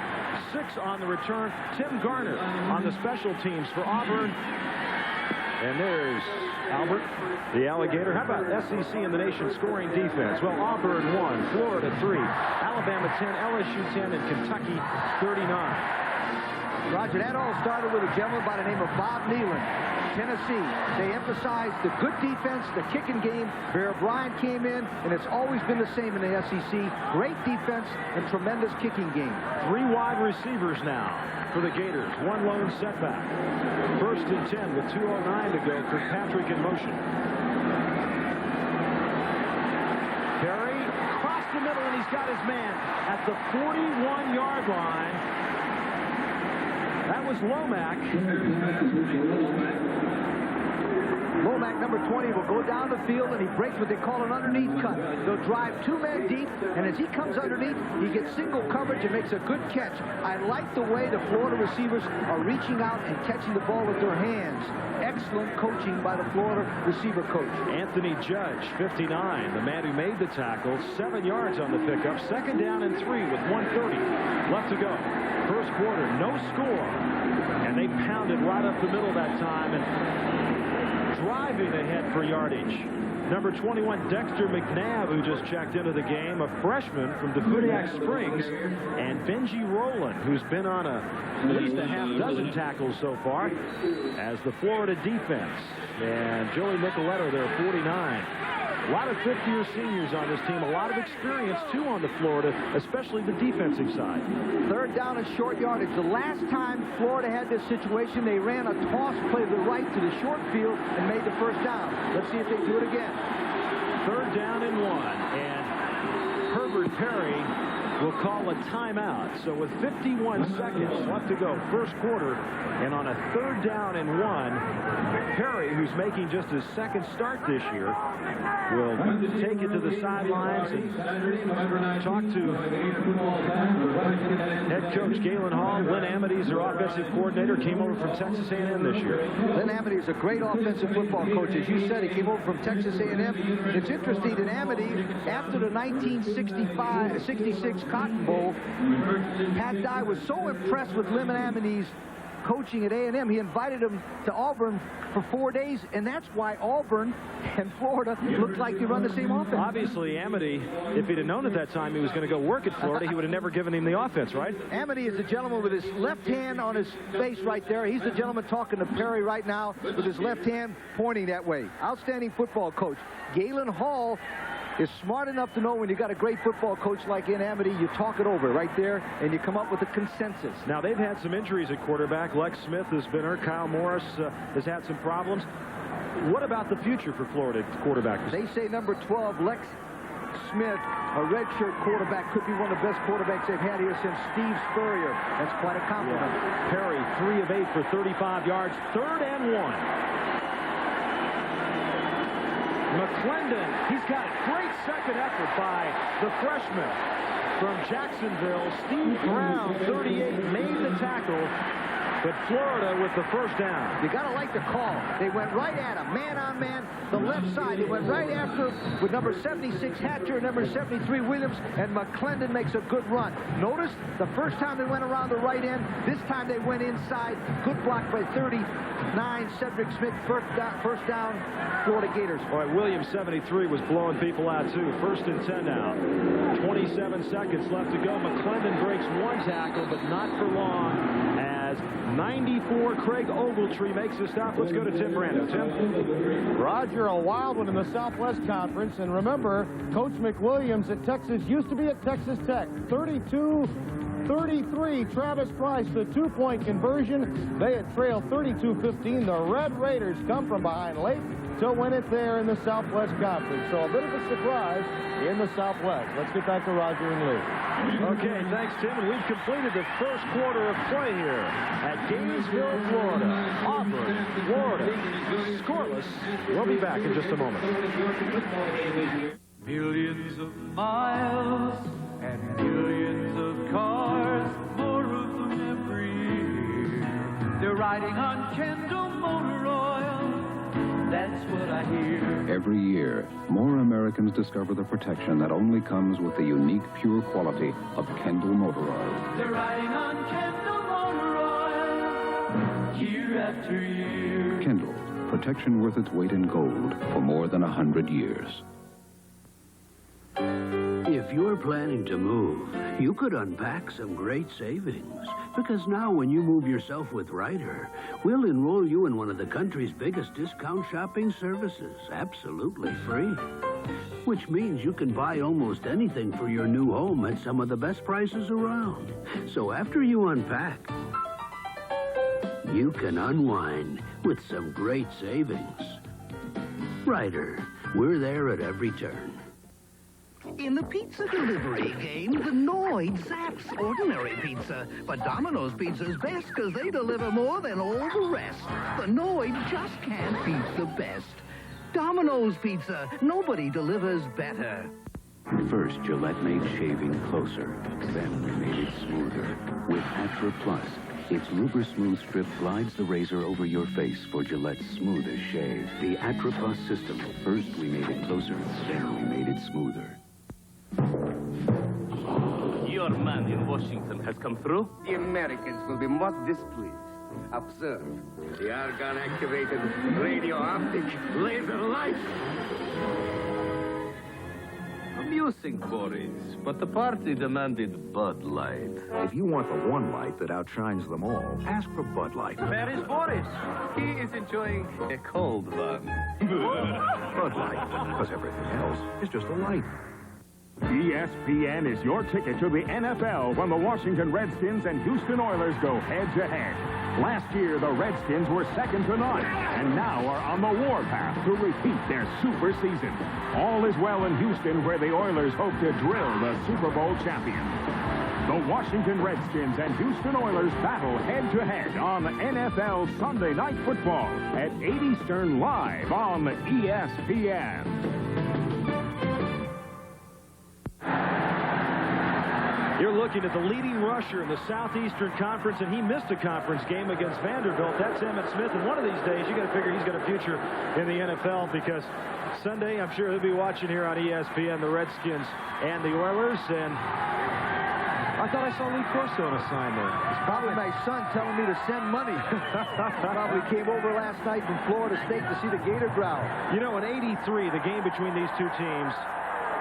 [SPEAKER 2] 6 on the return. Tim Garner on the special teams for Auburn. And there's Albert, the Alligator. How about SEC in the nation scoring defense? Well, Auburn 1, Florida 3, Alabama 10, LSU 10, and Kentucky 39.
[SPEAKER 5] Roger, that all started with a gentleman by the name of Bob Nealon, Tennessee. They emphasized the good defense, the kicking game. Bear Bryant came in, and it's always been the same in the SEC. Great defense and tremendous kicking game.
[SPEAKER 2] 3 wide receivers now for the Gators. 1 lone setback. 1st and 10 with 2:09 to go. Kirkpatrick in motion. Perry across the middle, and he's got his man at the 41-yard line. That was Lomack.
[SPEAKER 5] Lomack, number 20, will go down the field, and he breaks what they call an underneath cut. They'll drive 2 men deep, and as he comes underneath, he gets single coverage and makes a good catch. I like the way the Florida receivers are reaching out and catching the ball with their hands. Excellent coaching by the Florida receiver coach.
[SPEAKER 2] Anthony Judge, 59, the man who made the tackle, 7 yards on the pickup. 2nd down and 3 with 1:30 left to go. First quarter, no score. And they pounded right up the middle that time and driving ahead for yardage. Number 21, Dexter McNabb, who just checked into the game, a freshman from Defuniak Springs, and Benji Rowland, who's been on at least a half dozen tackles so far, as the Florida defense. And Joey Nicoletto there, 49. A lot of fifth-year seniors on this team. A lot of experience, too, on the Florida, especially the defensive side.
[SPEAKER 5] 3rd down and short yardage. The last time Florida had this situation, they ran a toss play to the right to the short field and made the 1st down. Let's see if they do it again.
[SPEAKER 2] 3rd down and 1. And Herbert Perry will call a timeout. So with 51 seconds left to go, first quarter, and on a 3rd down and 1, Perry, who's making just his 2nd start this year, will take it to the sidelines and talk to head coach Galen Hall. Lynn Amity is their offensive coordinator, came over from Texas A&M this year.
[SPEAKER 5] Lynn Amity is a great offensive football coach. As you said, he came over from Texas A&M. It's interesting that Amity, after the 1966 Cotton Bowl, Pat Dye was so impressed with Lynn Amity's coaching at A&M, he invited him to Auburn for 4 days, and that's why Auburn and Florida looked like they run the same offense.
[SPEAKER 2] Obviously, Amity, if he'd have known at that time he was going to go work at Florida, he would have never given him the offense, right?
[SPEAKER 5] Amity is the gentleman with his left hand on his face right there. He's the gentleman talking to Perry right now with his left hand pointing that way. Outstanding football coach. Galen Hall is smart enough to know when you got a great football coach like in Amity, you talk it over right there, and you come up with a consensus.
[SPEAKER 2] Now, they've had some injuries at quarterback. Lex Smith has been hurt. Kyle Morris has had some problems. What about the future for Florida quarterback?
[SPEAKER 5] They say number 12, Lex Smith, a redshirt quarterback, could be one of the best quarterbacks they've had here since Steve Spurrier. That's quite a compliment.
[SPEAKER 2] Yeah. Perry, 3 of 8 for 35 yards. 3rd and 1. McClendon, he's got a great second effort by the freshman from Jacksonville. Steve Brown, 38, made the tackle, but Florida with the 1st down.
[SPEAKER 5] You got to like the call. They went right at him, man on man, the left side. They went right after him with number 76 Hatcher, number 73 Williams, and McClendon makes a good run. Notice the first time they went around the right end, this time they went inside. Good block by 39 Cedric Smith, first down, Florida Gators.
[SPEAKER 2] All right, Williams, 73, was blowing people out, too. 1st and 10 now. 27 seconds left to go. McClendon breaks 1 tackle, but not for long, as 94 Craig Ogletree makes the stop. Let's go to Tim Brando. Tim?
[SPEAKER 1] Roger, a wild one in the Southwest Conference. And remember, Coach McWilliams at Texas used to be at Texas Tech. 32-33, Travis Price, the 2-point conversion. They had trailed 32-15. The Red Raiders come from behind late to win it there in the Southwest Conference. So a bit of a surprise in the Southwest. Let's get back to Roger and Lou.
[SPEAKER 2] Okay, thanks, Tim. And we've completed the first quarter of play here at Gainesville, Florida. Auburn, Florida, scoreless. We'll be back in just a moment.
[SPEAKER 20] Millions of miles and millions of cars, more of them every year. They're riding on Kendall Motor Oil. That's what I hear.
[SPEAKER 21] Every year, more Americans discover the protection that only comes with the unique, pure quality of Kendall Motor Oil.
[SPEAKER 20] They're riding on Kendall Motor Oil, year after year.
[SPEAKER 21] Kendall, protection worth its weight in gold for more than 100 years.
[SPEAKER 22] If you're planning to move, you could unpack some great savings. Because now when you move yourself with Ryder, we'll enroll you in one of the country's biggest discount shopping services, absolutely free. Which means you can buy almost anything for your new home at some of the best prices around. So after you unpack, you can unwind with some great savings. Ryder, we're there at every turn.
[SPEAKER 3] In the pizza delivery game, the Noid zaps ordinary pizza. But Domino's Pizza's best because they deliver more than all the rest. The Noid just can't beat the best. Domino's Pizza. Nobody delivers better.
[SPEAKER 21] First, Gillette made shaving closer. Then we made it smoother. With Atra Plus, its Luber Smooth Strip glides the razor over your face for Gillette's smoothest shave. The Atra Plus system. First, we made it closer. Then we made it smoother.
[SPEAKER 4] Your man in Washington has come through?
[SPEAKER 23] The Americans will be most displeased. Observe. The argon-activated radio-optic laser light.
[SPEAKER 4] Amusing, Boris, but the party demanded Bud Light.
[SPEAKER 24] If you want the one light that outshines them all, ask for Bud Light.
[SPEAKER 4] Where is Boris? He is enjoying a cold one.
[SPEAKER 24] Bud Light, because everything else is just a light.
[SPEAKER 25] ESPN is your ticket to the NFL when the Washington Redskins and Houston Oilers go head-to-head. Last year, the Redskins were second to none, and now are on the warpath to repeat their super season. All is well in Houston, where the Oilers hope to drill the Super Bowl champion. The Washington Redskins and Houston Oilers battle head-to-head on NFL Sunday Night Football at 8 Eastern live on ESPN.
[SPEAKER 2] You're looking at the leading rusher in the Southeastern Conference, and he missed a conference game against Vanderbilt. That's Emmitt Smith, and one of these days, you got to figure he's got a future in the NFL, because Sunday, I'm sure he'll be watching here on ESPN, the Redskins and the Oilers, and I thought I saw Lee Corso on a sign there.
[SPEAKER 5] It's probably my son telling me to send money. Probably came over last night from Florida State to see the Gator growl.
[SPEAKER 2] You know, in '83, the game between these two teams,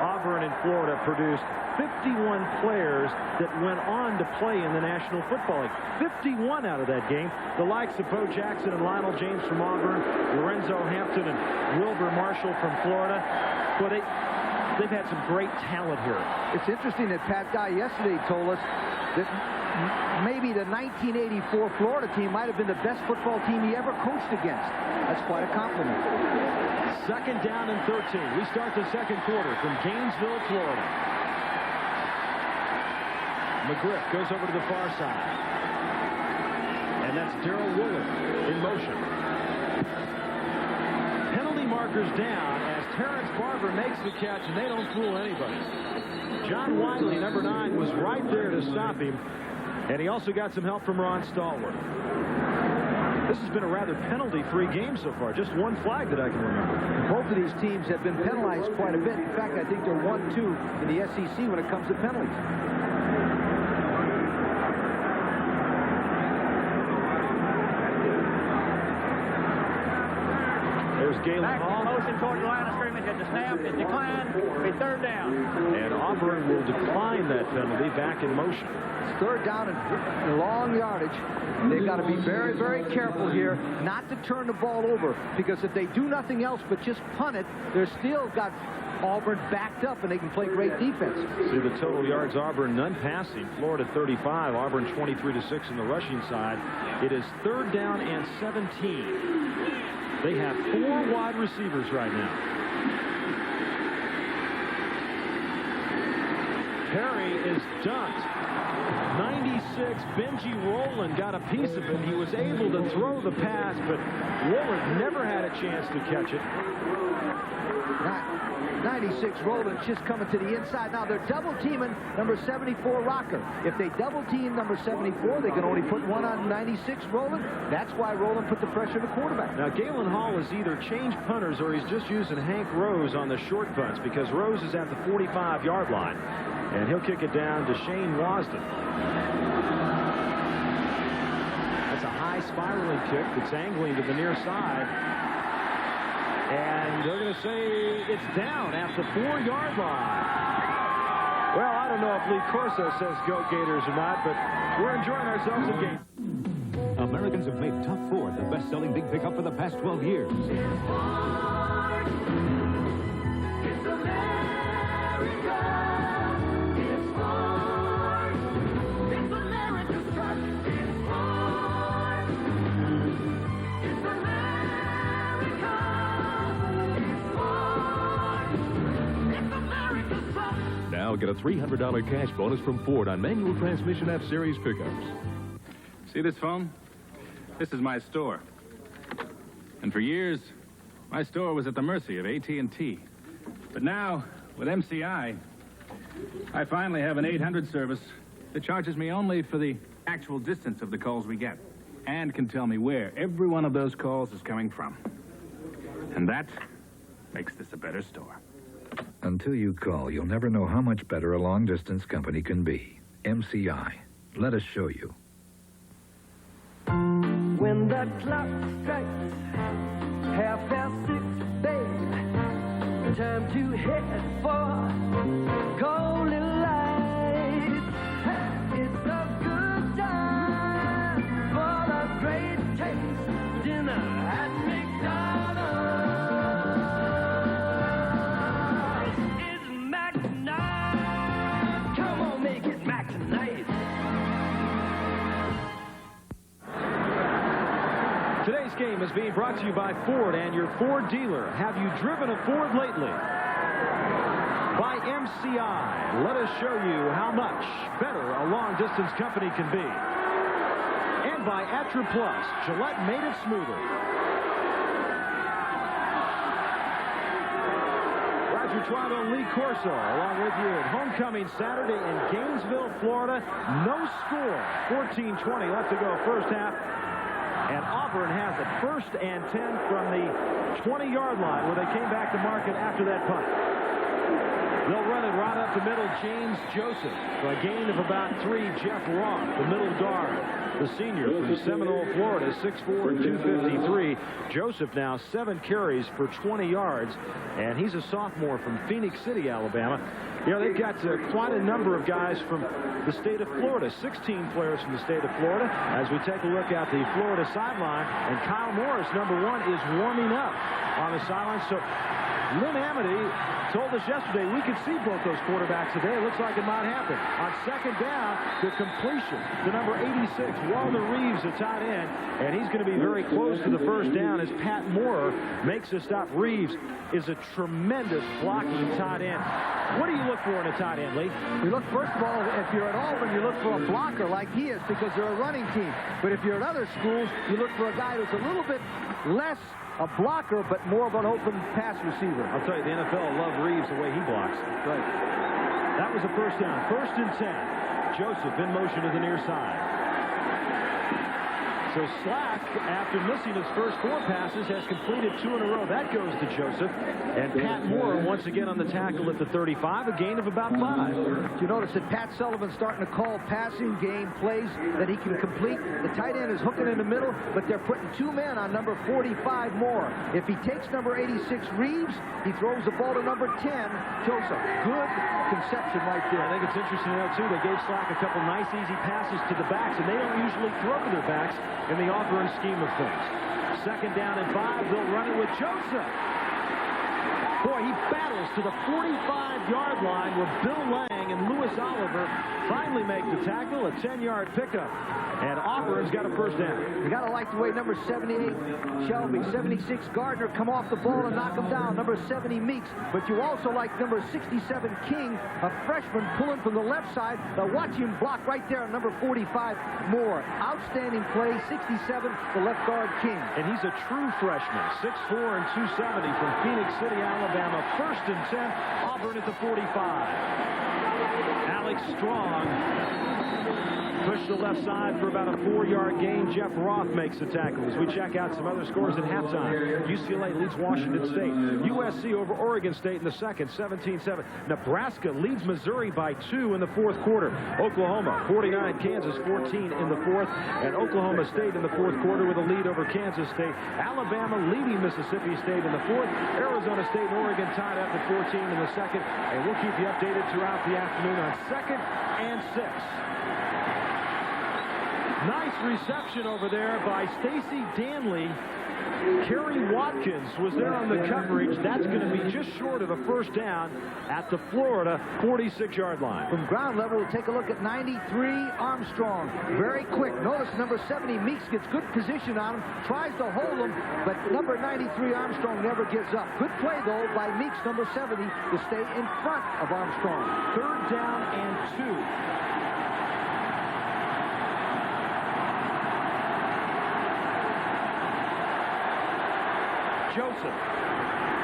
[SPEAKER 2] Auburn and Florida, produced 51 players that went on to play in the National Football League. 51 out of that game. The likes of Bo Jackson and Lionel James from Auburn, Lorenzo Hampton and Wilbur Marshall from Florida. Well, they've had some great talent here.
[SPEAKER 5] It's interesting that Pat Dye yesterday told us that maybe the 1984 Florida team might have been the best football team he ever coached against. That's quite a compliment.
[SPEAKER 2] Second down and 13. We start the second quarter from Gainesville, Florida. McGriff goes over to the far side. And that's Darrell Willard in motion. Penalty markers down as Terrence Barber makes the catch, and they don't fool anybody. John Wiley, number 9, was right there to stop him, and he also got some help from Ron Stallworth. This has been a rather penalty-free game so far. Just one flag that I can remember.
[SPEAKER 5] Both of these teams have been penalized quite a bit. In fact, I think they're 1-2 in the SEC when it comes to penalties.
[SPEAKER 2] There's Galen
[SPEAKER 16] Back
[SPEAKER 2] Hall.
[SPEAKER 16] motion toward the line of scrimmage at the snap. It's declined. It's third down.
[SPEAKER 2] And Auburn will decline that penalty back in motion.
[SPEAKER 5] It's third down and long yardage. They've got to be very, very careful here not to turn the ball over, because if they do nothing else but just punt it, they're still got Auburn backed up, and they can play great defense.
[SPEAKER 2] See the total yards. Auburn, none passing. Florida 35. Auburn 23-6 in the rushing side. It is third down and 17. They have 4 wide receivers right now. Perry is dunked. 96, Benji Rowland got a piece of it. He was able to throw the pass, but Rowland never had a chance to catch it.
[SPEAKER 5] 96, Rowland's just coming to the inside. Now they're double teaming number 74, Rocker. If they double team number 74, they can only put one on 96, Rowland. That's why Rowland put the pressure on the quarterback.
[SPEAKER 2] Now Galen Hall has either changed punters or he's just using Hank Rose on the short punts, because Rose is at the 45-yard line. And he'll kick it down to Shane Wasden. That's a high spiraling kick that's angling to the near side. And they're going to say it's down at the 4-yard line. Well, I don't know if Lee Corso says go Gators or not, but we're enjoying ourselves a game.
[SPEAKER 26] Americans have made Top Ford the best-selling big pickup for the past 12 years. get a $300 cash bonus from Ford on manual transmission F-Series pickups.
[SPEAKER 6] See this phone? This is my store. And for years, my store was at the mercy of AT&T. But now, with MCI, I finally have an 800 service that charges me only for the actual distance of the calls we get, and can tell me where every one of those calls is coming from. And that makes this a better store.
[SPEAKER 7] Until you call, you'll never know how much better a long-distance company can be. MCI. Let us show you.
[SPEAKER 20] When the clock strikes 6:30, babe, time to head for Golden Light. It's a good time for a great taste dinner at McDonald's. It's Mac tonight. Come on, make it Mac tonight.
[SPEAKER 2] Today's game is being brought to you by Ford and your Ford dealer. Have you driven a Ford lately? By MCI. Let us show you how much better a long-distance company can be. And by Atra Plus. Gillette made it smoother. Roger Trotto, Lee Corso, along with you at homecoming Saturday in Gainesville, Florida. No score. 14-20 left to go first half. And Auburn has it 1st and 10 from the 20-yard line where they came back to mark it after that punt. They'll run it right up the middle. James Joseph for a gain of about 3. Jeff Roth, the middle guard, the senior from Seminole, Florida, 6'4" and 253. Joseph now 7 carries for 20 yards, and he's a sophomore from Phoenix City, Alabama. You know, they've got quite a number of guys from the state of Florida, 16 players from the state of Florida. As we take a look at the Florida sideline, and Kyle Morris, number 1, is warming up on the sideline. So Lynn Amity told us yesterday we could see both those quarterbacks today. It looks like it might happen. On 2nd down, the completion to number 86, Walter Reeves, the tight end, and he's going to be very close to the first down as Pat Moore makes a stop. Reeves is a tremendous blocking tight end. What do you look for in a tight end, Lee?
[SPEAKER 5] You look, first of all, if you're at Auburn, you look for a blocker like he is because they're a running team. But if you're at other schools, you look for a guy who's a little bit less a blocker, but more of an open pass receiver.
[SPEAKER 2] I'll tell you, the NFL will love Reeves the way he blocks.
[SPEAKER 5] Right.
[SPEAKER 2] That was a first down. 1st and 10. Joseph in motion to the near side. So Slack, after missing his first 4 passes, has completed 2 in a row. That goes to Joseph. And Pat Moore once again on the tackle at the 35, a gain of about 5.
[SPEAKER 5] You notice that Pat Sullivan's starting to call passing game plays that he can complete. The tight end is hooking in the middle, but they're putting 2 men on number 45 Moore. If he takes number 86 Reeves, he throws the ball to number 10 Joseph. Good conception right there.
[SPEAKER 2] I think it's interesting to know, too, they gave Slack a couple nice, easy passes to the backs, and they don't usually throw to their backs in the Auburn scheme of things. 2nd down and 5. They'll run it with Joseph. Boy, he battles to the 45-yard line where Bill Lang and Lewis Oliver finally make the tackle, a 10-yard pickup. And Auburn's got a first down.
[SPEAKER 5] You got to like the way number 78 Shelby, 76 Gardner come off the ball and knock him down. Number 70 Meeks. But you also like number 67 King, a freshman pulling from the left side. Now watch him block right there on number 45 Moore. Outstanding play, 67, the left guard King.
[SPEAKER 2] And he's a true freshman, 6'4" and 270 from Phoenix City, Alabama. 1st and 10, Auburn at the 45. Alex Strong pushed the left side for about a 4-yard gain. Jeff Roth makes the tackle. As we check out some other scores at halftime. UCLA leads Washington State. USC over Oregon State in the second, 17-7. Nebraska leads Missouri by 2 in the 4th quarter. Oklahoma, 49, Kansas 14 in the 4th. And Oklahoma State in the 4th quarter with a lead over Kansas State. Alabama leading Mississippi State in the 4th. Arizona State and Oregon tied up at 14 in the 2nd. And we'll keep you updated throughout the afternoon on 2nd and 6. Nice reception over there by Stacy Danley Kerry Watkins was there on the coverage. That's going to be just short of a first down at the Florida 46-yard line.
[SPEAKER 5] From ground level, we'll take a look at 93 Armstrong. Very quick. Notice number 70 Meeks gets good position on him, tries to hold him, but number 93 Armstrong never gives up. Good play, though, by Meeks, number 70, to stay in front of Armstrong.
[SPEAKER 2] Third down and 2. Joseph.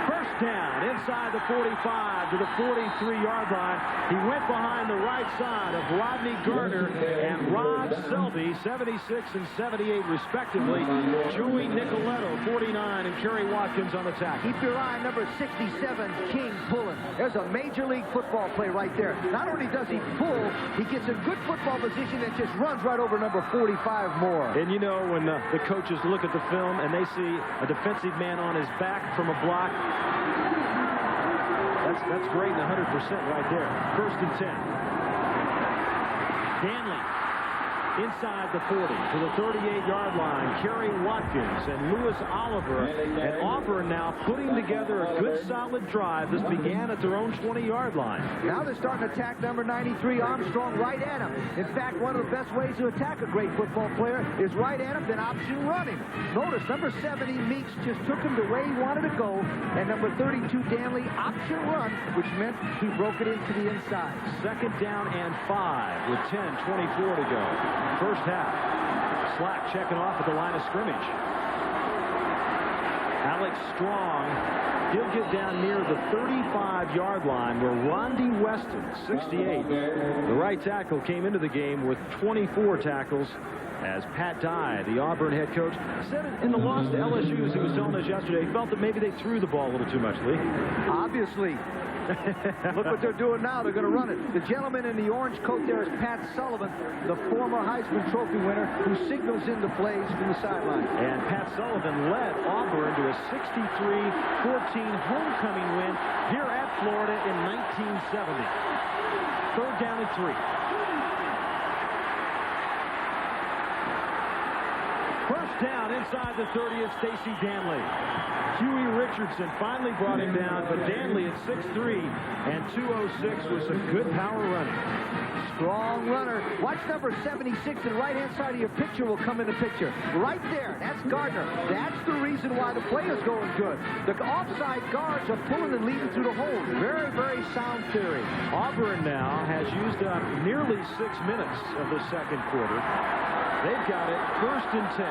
[SPEAKER 2] First down inside the 45 to the 43-yard line. He went behind the right side of Rodney Garner and Rob Selby, 76 and 78 respectively. Joey Nicoletto, 49, and Kerry Watkins on the tackle.
[SPEAKER 5] Keep your eye on number 67, King, pulling. There's a Major League Football play right there. Not only does he pull, he gets in good football position and just runs right over number 45 more.
[SPEAKER 2] And you know, when the coaches look at the film and they see a defensive man on his back from a block, that's great and 100% right there. First and 10. Danley inside the 40 to the 38-yard line. Kerry Watkins and Lewis Oliver, and Auburn now putting together a good solid drive. This began at their own 20-yard line.
[SPEAKER 5] Now they're starting to attack number 93 Armstrong right at him. In fact, one of the best ways to attack a great football player is right at him, then option running. Notice number 70 Meeks just took him the way he wanted to go, and number 32 Danley option run, which meant he broke it into the inside.
[SPEAKER 2] Second down and 5 with 10:24 to go. First half. Slack checking off at the line of scrimmage. Alex Strong, he'll get down near the 35-yard line where Rondi Weston, 68, the right tackle, came into the game with 24 tackles, as Pat Dye, the Auburn head coach, said it in the loss to LSU, as he was telling us yesterday. He felt that maybe they threw the ball a little too much, Lee.
[SPEAKER 5] Obviously. Look what they're doing now. They're going to run it. The gentleman in the orange coat there is Pat Sullivan, the former Heisman Trophy winner, who signals in the plays from the sideline.
[SPEAKER 2] And Pat Sullivan led Auburn to a 63-14 homecoming win here at Florida in 1970. Third down and 3. First down inside the 30 of Stacy Danley. Huey Richardson finally brought him down, but Danley at 6'3" and 206 was some good power running.
[SPEAKER 5] Strong runner. Watch number 76, the right-hand side of your picture will come in the picture. Right there, that's Gardner. That's the reason why the play is going good. The offside guards are pulling and leading through the hole. Very, very sound theory.
[SPEAKER 2] Auburn now has used up nearly 6 minutes of the second quarter. They've got it first and 10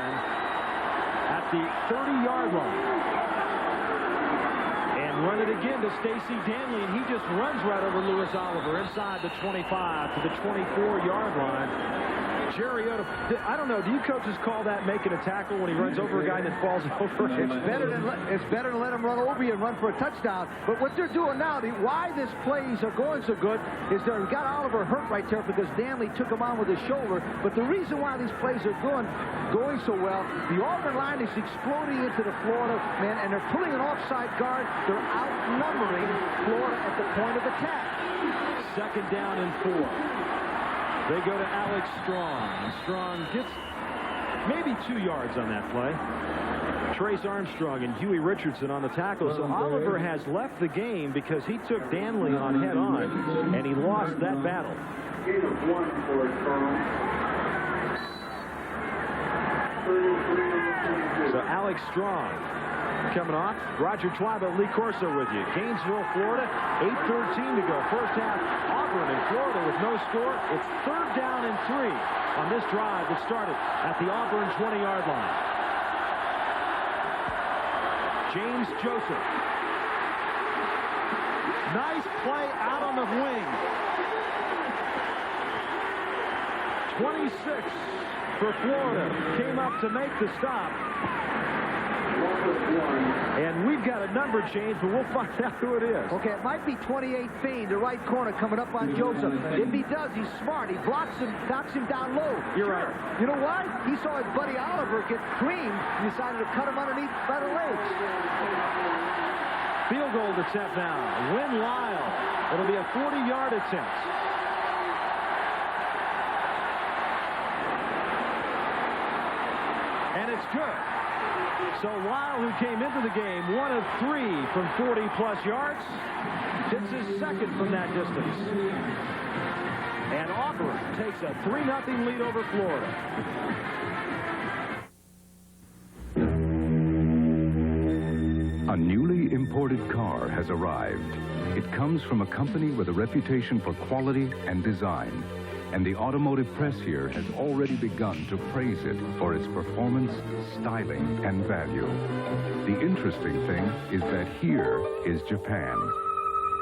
[SPEAKER 2] at the 30-yard line. And run it again to Stacy Danley, and he just runs right over Lewis Oliver inside the 25 to the 24-yard line. Jerry Oda, I don't know, do you coaches call that making a tackle when he runs over a guy that falls over?
[SPEAKER 5] It's better than let him run over you and run for a touchdown. But what they're doing now, why these plays are going so good is they've got Oliver hurt right there because Danley took him on with his shoulder. But the reason why these plays are going so well, the Auburn line is exploding into the Florida man, and they're pulling an offside guard. They're outnumbering Florida at the point of attack.
[SPEAKER 2] Second down and 4. They go to Alex Strong. And Strong gets maybe 2 yards on that play. Trace Armstrong and Huey Richardson on the tackle. So Oliver has left the game because he took Danley on head-on, and he lost that battle. So Alex Strong coming off. Roger Twyba, Lee Corso with you. Gainesville, Florida, 8:13 to go. First half, Auburn in Florida with no score. It's third down and 3 on this drive that started at the Auburn 20-yard line. James Joseph. Nice play out on the wing. 26 for Florida. Came up to make the stop. And we've got a number change, but we'll find out who it is.
[SPEAKER 5] Okay, it might be 28 Fain, the right corner, coming up on Joseph. If he does, he's smart. He blocks him, knocks him down low.
[SPEAKER 2] You're right.
[SPEAKER 5] You know why? He saw his buddy Oliver get creamed and decided to cut him underneath by the legs.
[SPEAKER 2] Field goal attempt now. Win Lyle. It'll be a 40-yard attempt. And it's good. So Lyle, who came into the game 1 of 3 from 40-plus yards, hits his second from that distance. And Auburn takes a 3-0 lead over Florida.
[SPEAKER 21] A newly imported car has arrived. It comes from a company with a reputation for quality and design. And the automotive press here has already begun to praise it for its performance, styling, and value. The interesting thing is that here is Japan.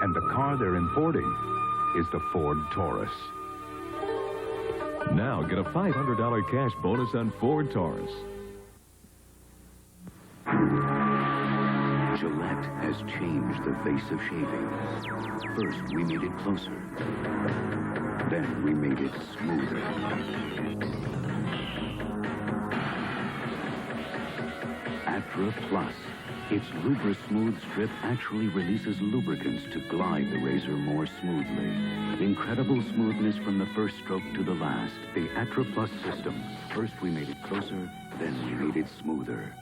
[SPEAKER 21] And the car they're importing is the Ford Taurus.
[SPEAKER 8] Now get a $500 cash bonus on Ford Taurus.
[SPEAKER 21] Gillette has changed the face of shaving. First, we made it closer. Then we made it smoother. Atra Plus. Its Lubra Smooth Strip actually releases lubricants to glide the razor more smoothly. Incredible smoothness from the first stroke to the last. The Atra Plus system. First we made it closer, then we made it smoother.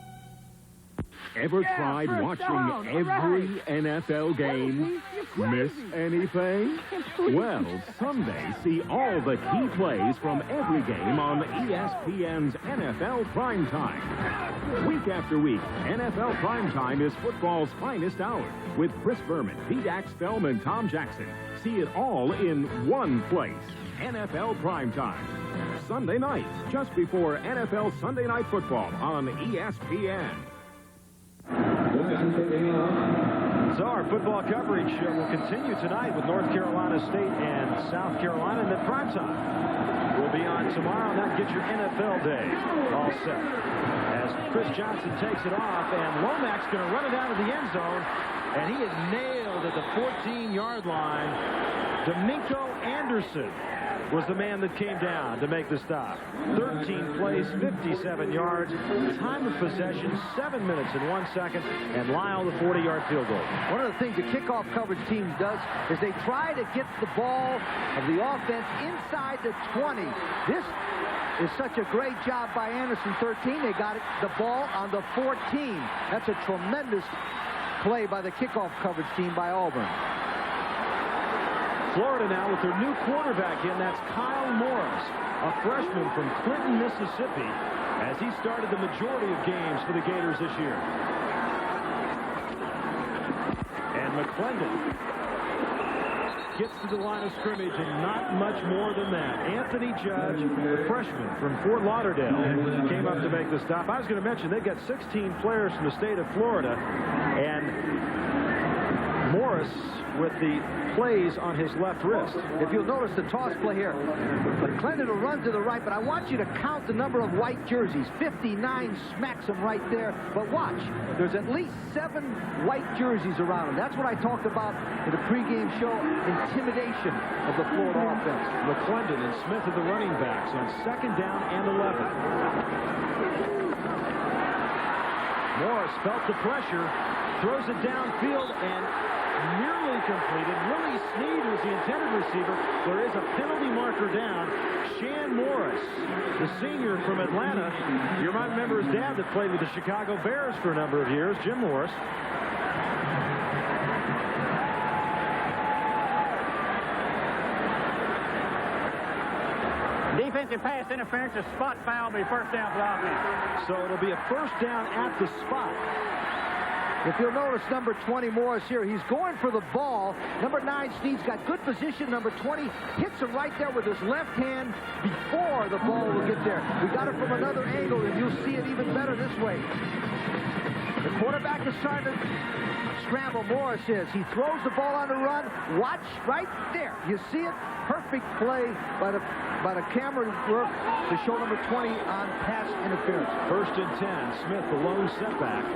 [SPEAKER 25] Ever tried watching every NFL game? Miss anything? Well, Sunday, see all the key plays from every game on ESPN's NFL Primetime. Week after week, NFL Primetime is football's finest hour with Chris Berman, Pete Axtell, and Tom Jackson. See it all in one place. NFL Primetime. Sunday night, just before NFL Sunday Night Football on ESPN.
[SPEAKER 2] So our football coverage will continue tonight with North Carolina State and South Carolina. And the primetime will be on tomorrow, and that gets your NFL day all set. As Chris Johnson takes it off, and Lomax's going to run it down to the end zone, and he is nailed at the 14-yard line. D'Amico Anderson was the man that came down to make the stop. 13 plays, 57 yards, time of possession, 7 minutes and 1 second, and Lyle the 40-yard field goal.
[SPEAKER 5] One of the things the kickoff coverage team does is they try to get the ball of the offense inside the 20. This is such a great job by Anderson, 13. They got the ball on the 14. That's a tremendous play by the kickoff coverage team by Auburn.
[SPEAKER 2] Florida now with their new quarterback in. That's Kyle Morris, a freshman from Clinton, Mississippi, as he started the majority of games for the Gators this year. And McClendon gets to the line of scrimmage, and not much more than that. Anthony Judge, the freshman from Fort Lauderdale, came up to make the stop. I was going to mention they've got 16 players from the state of Florida, and Morris with the plays on his left wrist.
[SPEAKER 5] If you'll notice the toss play here, McClendon will run to the right, but I want you to count the number of white jerseys. 59 smacks him right there. But watch, there's at least 7 white jerseys around him. That's what I talked about in the pregame show, intimidation of the Florida offense.
[SPEAKER 2] McClendon and Smith are the running backs on 2nd down and 11. Morris felt the pressure, throws it downfield, and nearly completed. Willie Snead was the intended receiver. There is a penalty marker down. Shan Morris, the senior from Atlanta. You might remember his dad that played with the Chicago Bears for a number of years, Jim Morris.
[SPEAKER 16] Defensive pass interference, a spot foul, will be first down for the offense.
[SPEAKER 2] So it'll be a first down at the spot.
[SPEAKER 5] If you'll notice number 20 Morris here, he's going for the ball. Number 9 Snead's got good position. Number 20 hits him right there with his left hand before the ball will get there. We got it from another angle, and you'll see it even better this way. The quarterback is trying to scramble. Morris is. He throws the ball on the run. Watch right there. You see it? Perfect play by the camera work to show number 20 on pass interference.
[SPEAKER 2] 1st and 10. Smith, the lone setback.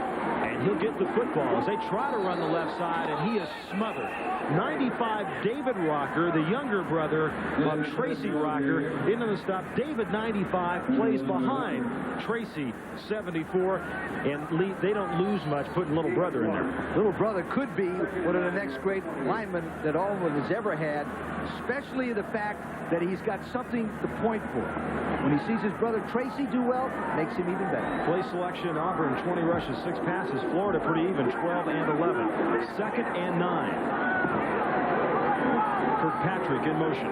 [SPEAKER 2] And he'll get the football as they try to run the left side, and he is smothered. 95, David Rocker, the younger brother of Tracy Rocker, into the stop. David, 95, plays behind Tracy, 74, and they don't lose much putting little brother in there.
[SPEAKER 5] Little brother could be one of the next great linemen that Auburn has ever had, especially you the fact that he's got something to point for. When he sees his brother Tracy do well, makes him even better.
[SPEAKER 2] Play selection, Auburn, 20 rushes, 6 passes. Florida pretty even, 12 and 11. 2nd and 9. Kirkpatrick in motion.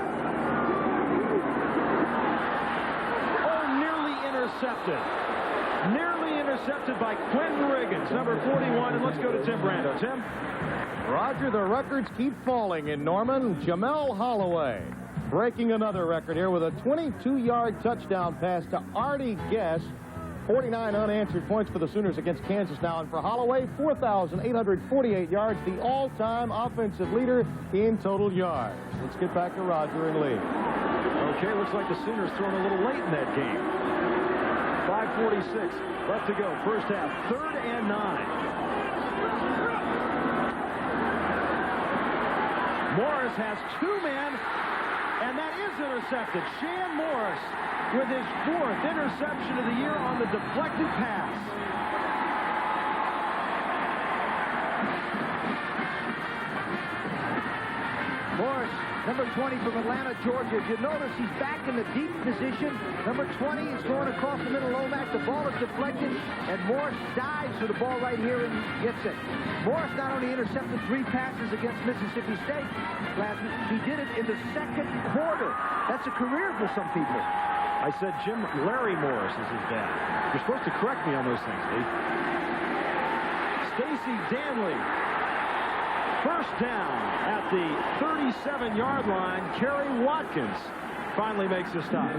[SPEAKER 2] Oh, nearly intercepted. Nearly intercepted by Quentin Riggins, number 41. And let's go to Tim Brando. Tim?
[SPEAKER 1] Roger, the records keep falling in Norman. Jamel Holloway breaking another record here with a 22-yard touchdown pass to Artie Guess. 49 unanswered points for the Sooners against Kansas now. And for Holloway, 4,848 yards, the all-time offensive leader in total yards. Let's get back to Roger and Lee.
[SPEAKER 2] Okay, looks like the Sooners thrown a little late in that game. 5:46 left to go. First half, 3rd and 9. Morris has 2 men, and that is intercepted. Shan Morris with his 4th interception of the year on the deflected pass.
[SPEAKER 5] Morris, number 20 from Atlanta, Georgia. As you notice, he's back in the deep position. Number 20 is throwing across the middle Lomax. The ball is deflected, and Morris dives for the ball right here and gets it. Morris not only intercepted 3 passes against Mississippi State last week, he did it in the 2nd quarter. That's a career for some people.
[SPEAKER 2] I said Larry Morris is his dad. You're supposed to correct me on those things, Lee. Stacy Danley. First down at the 37-yard line. Kerry Watkins finally makes a stop.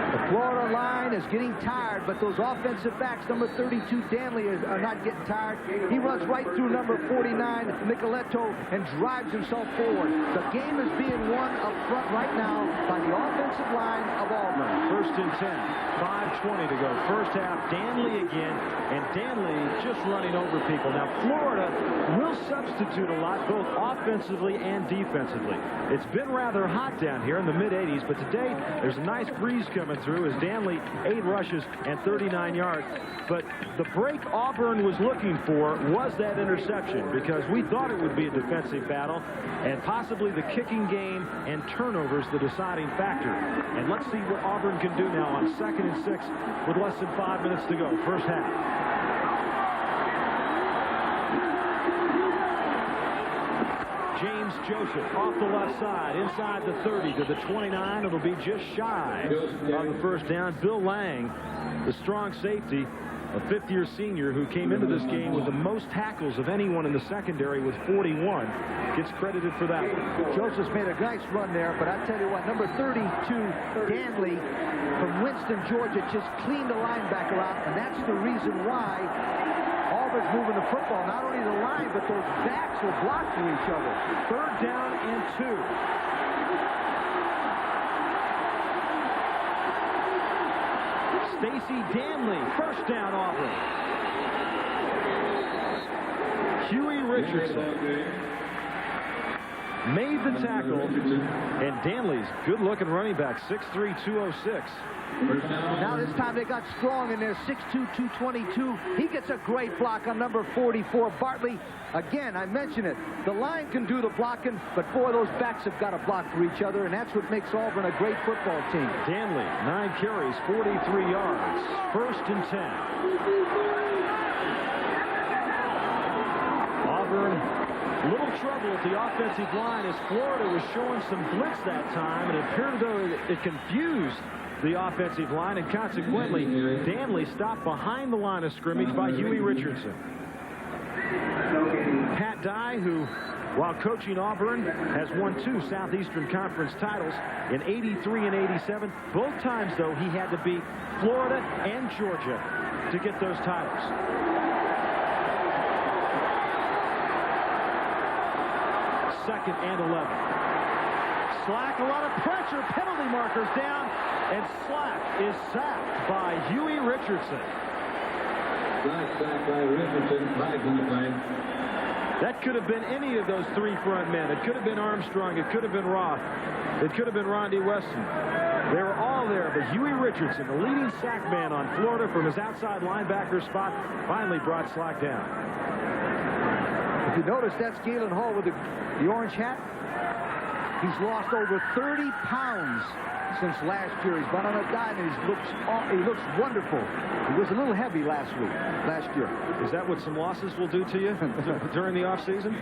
[SPEAKER 5] The Florida line is getting tired, but those offensive backs, number 32, Danley, are not getting tired. He runs right through number 49, Nicoletto, and drives himself forward. The game is being won up front right now by the offensive line of Auburn.
[SPEAKER 2] 1st and 10, 5:20 to go. First half, Danley again, and Danley just running over people. Now, Florida will substitute a lot, both offensively and defensively. It's been rather hot down here in the mid-80s, but today there's a nice breeze coming through as Danley 8 rushes and 39 yards. But the break Auburn was looking for was that interception, because we thought it would be a defensive battle and possibly the kicking game and turnovers the deciding factor. And let's see what Auburn can do now on 2nd and 6 with less than 5 minutes to go. First half. James Joseph off the left side, inside the 30 to the 29. It'll be just shy of the first down. Bill Lang, the strong safety, a 5th-year senior who came into this game with the most tackles of anyone in the secondary with 41, gets credited for that one.
[SPEAKER 5] Joseph's made a nice run there, but I tell you what, number 32, Danley from Winston, Georgia, just cleaned the linebacker out, and that's the reason why Auburn's moving the football. Not only the line, but those backs will block for each other.
[SPEAKER 2] 3rd down and 2. Stacy Danley, first down Auburn. Huey Richardson made the tackle, and Danley's good-looking running back, 6'3", 206.
[SPEAKER 5] Now this time they got strong in there, 6'2", 222. He gets a great block on number 44, Bartley. Again, I mention it. The line can do the blocking, but boy, those backs have got to block for each other, and that's what makes Auburn a great football team.
[SPEAKER 2] Danley, 9 carries, 43 yards. 1st and 10. Auburn, little trouble at the offensive line as Florida was showing some blitz that time, and it appeared as though it confused the offensive line, and consequently, Danley stopped behind the line of scrimmage by Huey Richardson. Pat Dye, who, while coaching Auburn, has won 2 Southeastern Conference titles in 83 and 87. Both times, though, he had to beat Florida and Georgia to get those titles. Second and 11. Slack, a lot of pressure, penalty markers down, and Slack is sacked by Huey Richardson.
[SPEAKER 9] Sacked by Richardson, flags on the play.
[SPEAKER 2] That could have been any of those 3 front men. It could have been Armstrong. It could have been Roth. It could have been Rondy Weston. They were all there, but Huey Richardson, the leading sack man on Florida from his outside linebacker spot, finally brought Slack down.
[SPEAKER 5] If you notice, that's Galen Hall with the orange hat. He's lost over 30 pounds since last year. He's been on a diet, and he looks wonderful. He was a little heavy last year.
[SPEAKER 2] Is that what some losses will do to you during the offseason?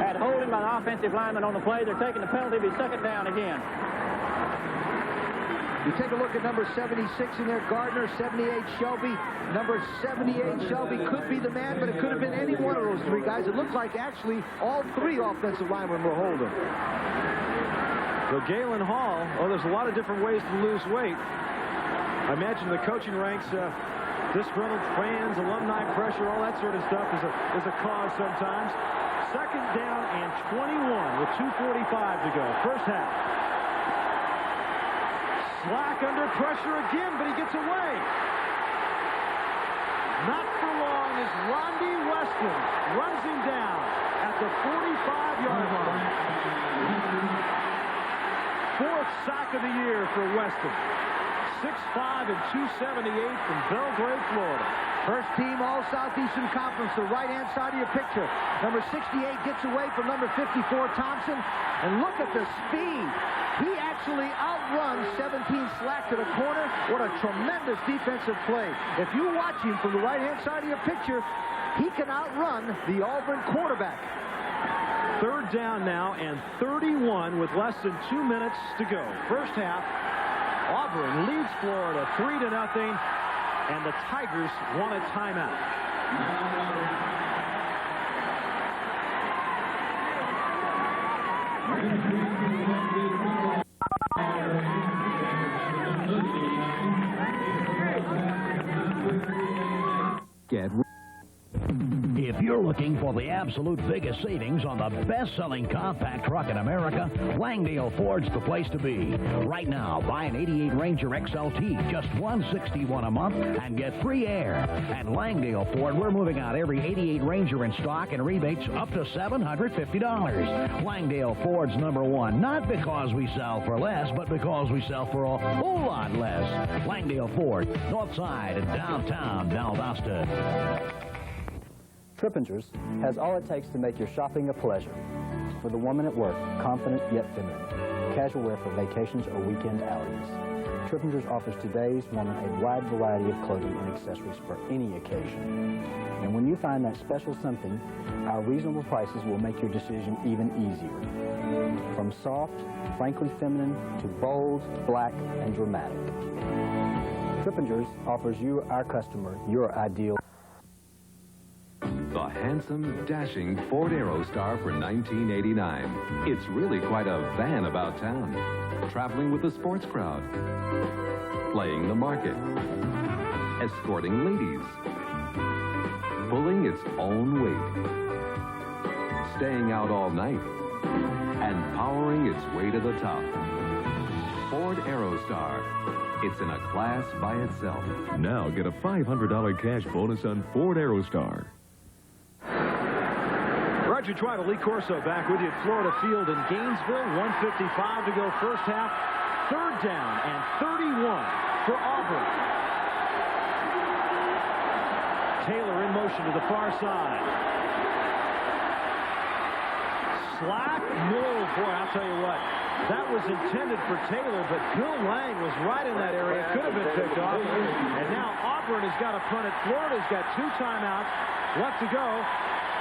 [SPEAKER 16] At holding by the offensive lineman on the play, they're taking the penalty. Be second down again.
[SPEAKER 5] You take a look at number 76 in there, Gardner, 78 Shelby. Number 78 Shelby could be the man, but it could have been any one of those three guys. It looks like actually all three offensive linemen were holding.
[SPEAKER 2] So Galen Hall, there's a lot of different ways to lose weight. I imagine the coaching ranks, disgruntled fans, alumni pressure, all that sort of stuff is a cause sometimes. Second down and 21 with 2:45 to go. First half. Slack under pressure again, but he gets away. Not for long as Rondi Weston runs him down at the 45-yard line. Fourth sack of the year for Weston. 6'5" and 278 from Belgrade, Florida.
[SPEAKER 5] First team All-Southeastern Conference, the right-hand side of your picture. Number 68 gets away from number 54, Thompson. And look at the speed. He actually outruns 17 Slack to the corner. What a tremendous defensive play. If you watch him from the right-hand side of your picture, he can outrun the Auburn quarterback.
[SPEAKER 2] Third down now and 31 with less than 2 minutes to go. First half, Auburn leads Florida 3-0, and the Tigers want a timeout.
[SPEAKER 10] If you're looking for the absolute biggest savings on the best-selling compact truck in America, Langdale Ford's the place to be. Right now, buy an 88 Ranger XLT, just $161 a month, and get free air. At Langdale Ford, we're moving out every 88 Ranger in stock and rebates up to $750. Langdale Ford's #1, not because we sell for less, but because we sell for a whole lot less. Langdale Ford, North Side and downtown Valdosta.
[SPEAKER 11] Trippingers has all it takes to make your shopping a pleasure. For the woman at work, confident yet feminine. Casual wear for vacations or weekend outings. Trippingers offers today's woman a wide variety of clothing and accessories for any occasion. And when you find that special something, our reasonable prices will make your decision even easier. From soft, frankly feminine, to bold, black, and dramatic. Trippingers offers you, our customer, your ideal.
[SPEAKER 12] The handsome, dashing Ford Aerostar for $1989. It's really quite a van about town. Traveling with the sports crowd. Playing the market. Escorting ladies. Pulling its own weight. Staying out all night. And powering its way to the top. Ford Aerostar. It's in a class by itself.
[SPEAKER 8] Now get a $500 cash bonus on Ford Aerostar.
[SPEAKER 2] Roger Tribal, Lee Corso back with you at Florida Field in Gainesville. 1:55 to go first half. Third down and 31 for Auburn. Taylor in motion to the far side. Slack? No, boy, I'll tell you what. That was intended for Taylor, but Bill Lang was right in that area. Could have been picked off. And now Auburn has got to punt it. Florida's got 2 timeouts left to go.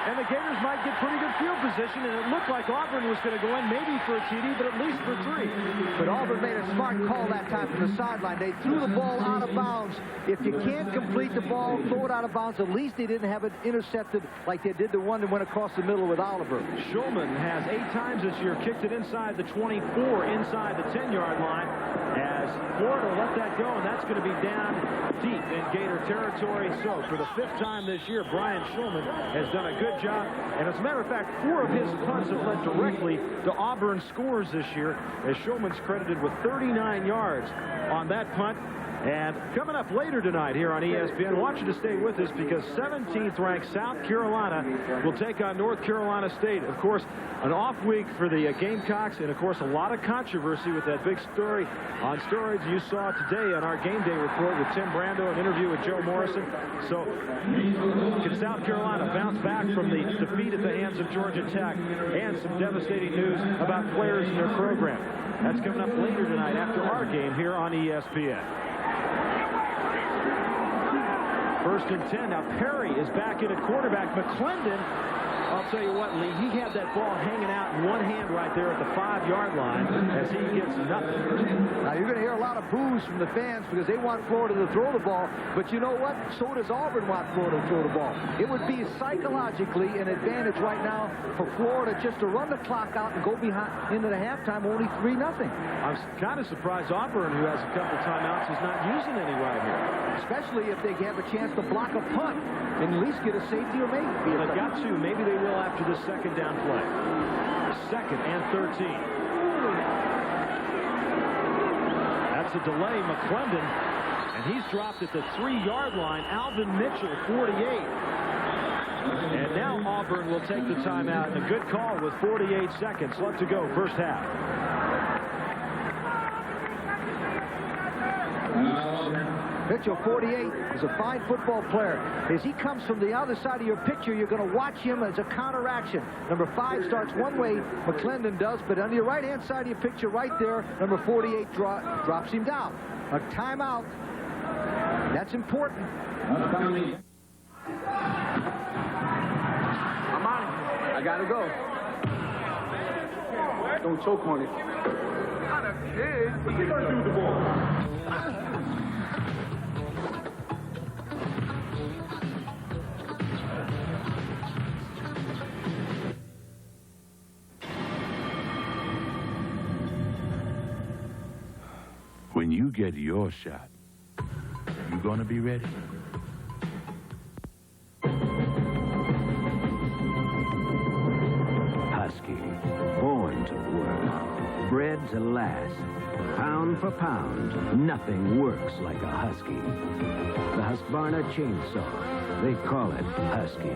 [SPEAKER 2] And the Gators might get pretty good field position, and it looked like Auburn was going to go in maybe for a TD, but at least for 3.
[SPEAKER 5] But Auburn made a smart call that time from the sideline. They threw the ball out of bounds. If you can't complete the ball, throw it out of bounds. At least they didn't have it intercepted like they did the one that went across the middle with Oliver.
[SPEAKER 2] Shulman has 8 times this year kicked it inside the 24, inside the 10-yard line, as Florida let that go, and that's going to be down deep in Gator territory. So for the 5th time this year, Brian Shulman has done a good job. And as a matter of fact, 4 of his punts have led directly to Auburn scores this year, as Shulman's credited with 39 yards on that punt. And coming up later tonight here on ESPN, I want you to stay with us because 17th-ranked South Carolina will take on North Carolina State. Of course, an off week for the Gamecocks, and of course, a lot of controversy with that big story on steroids you saw today on our Game Day report with Tim Brando, an interview with Joe Morrison. So, can South Carolina bounce back from the defeat at the hands of Georgia Tech and some devastating news about players in their program? That's coming up later tonight after our game here on ESPN. First and 10. Now Perry is back in at quarterback. McClendon, I'll tell you what, Lee, he had that ball hanging out in one hand right there at the 5-yard line as he gets nothing.
[SPEAKER 5] Now you're going to hear a lot of boos from the fans because they want Florida to throw the ball, but you know what? So does Auburn want Florida to throw the ball. It would be psychologically an advantage right now for Florida just to run the clock out and go behind into the halftime only 3-0.
[SPEAKER 2] I'm kind of surprised Auburn, who has a couple timeouts, is not using any right here.
[SPEAKER 5] Especially if they have a chance to block a punt and at least get a safety or maybe.
[SPEAKER 2] Well, they got to. Maybe they will after the second down play. 2nd and 13. That's a delay. McClendon, and he's dropped at the 3-yard line. Alvin Mitchell, 48. And now Auburn will take the timeout. And a good call with 48 seconds left to go, first half.
[SPEAKER 5] Mitchell, 48, is a fine football player. As he comes from the other side of your picture, you're going to watch him as a counteraction. Number 5 starts one way, McClendon does, but on your right-hand side of your picture right there, number 48 drops him down. A timeout. That's important.
[SPEAKER 23] I'm on it. I got to go. Don't choke on it. Not a kid. What you going to do with the ball?
[SPEAKER 13] When you get your shot, you gonna be ready?
[SPEAKER 22] Husky, born to work, bred to last. Pound for pound, nothing works like a Husky. The Husqvarna chainsaw, they call it Husky.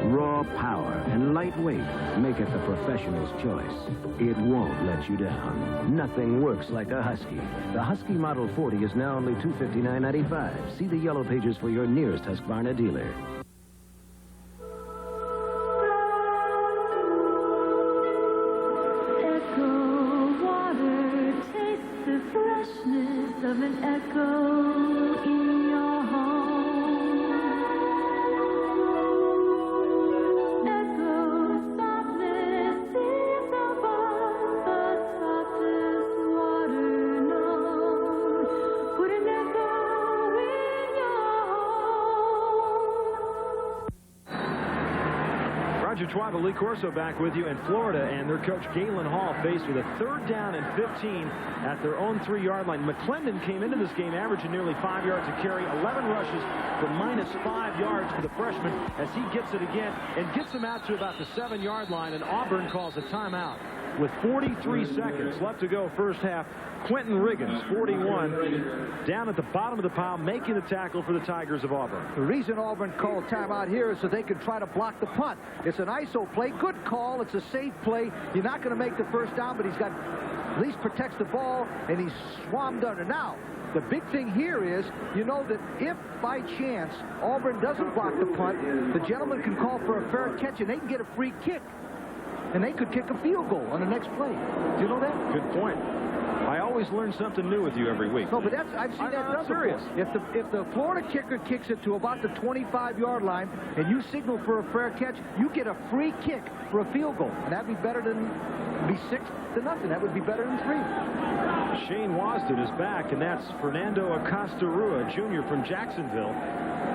[SPEAKER 22] Raw power and lightweight make it the professional's choice. It won't let you down. Nothing works like a Husky. The Husky Model 40 is now only $259.95. See the yellow pages for your nearest Husqvarna dealer.
[SPEAKER 14] Of an echo in your home. Echo softness is above the softest water known. Put an echo in your home.
[SPEAKER 2] Roger Schwab, Lee Corso back with you in Florida, and their coach Galen Hall faced with a 3rd down and 15 at their own 3-yard line. McClendon came into this game averaging nearly 5 yards a carry, 11 rushes for -5 yards for the freshman as he gets it again and gets him out to about the 7-yard line, and Auburn calls a timeout. With 43 seconds left to go first half, Quentin Riggins, 41, down at the bottom of the pile, making the tackle for the Tigers of Auburn.
[SPEAKER 5] The reason Auburn called timeout here is so they can try to block the punt. It's an ISO play. Good call. It's a safe play. You're not going to make the first down, but he's got at least protects the ball, and he's swarmed under. Now, the big thing here is, you know that if by chance Auburn doesn't block the punt, the gentleman can call for a fair catch, and they can get a free kick. And they could kick a field goal on the next play. Do you know that?
[SPEAKER 2] Good point. I always learn something new with you every week.
[SPEAKER 5] No, but that's I've seen that done
[SPEAKER 2] serious.
[SPEAKER 5] If the Florida kicker kicks it to about the 25-yard line and you signal for a fair catch, you get a free kick for a field goal. And that'd be better than be 6-0. That would be better than 3.
[SPEAKER 2] Shane Wasden is back, and that's Fernando Acosta-Rua, junior from Jacksonville,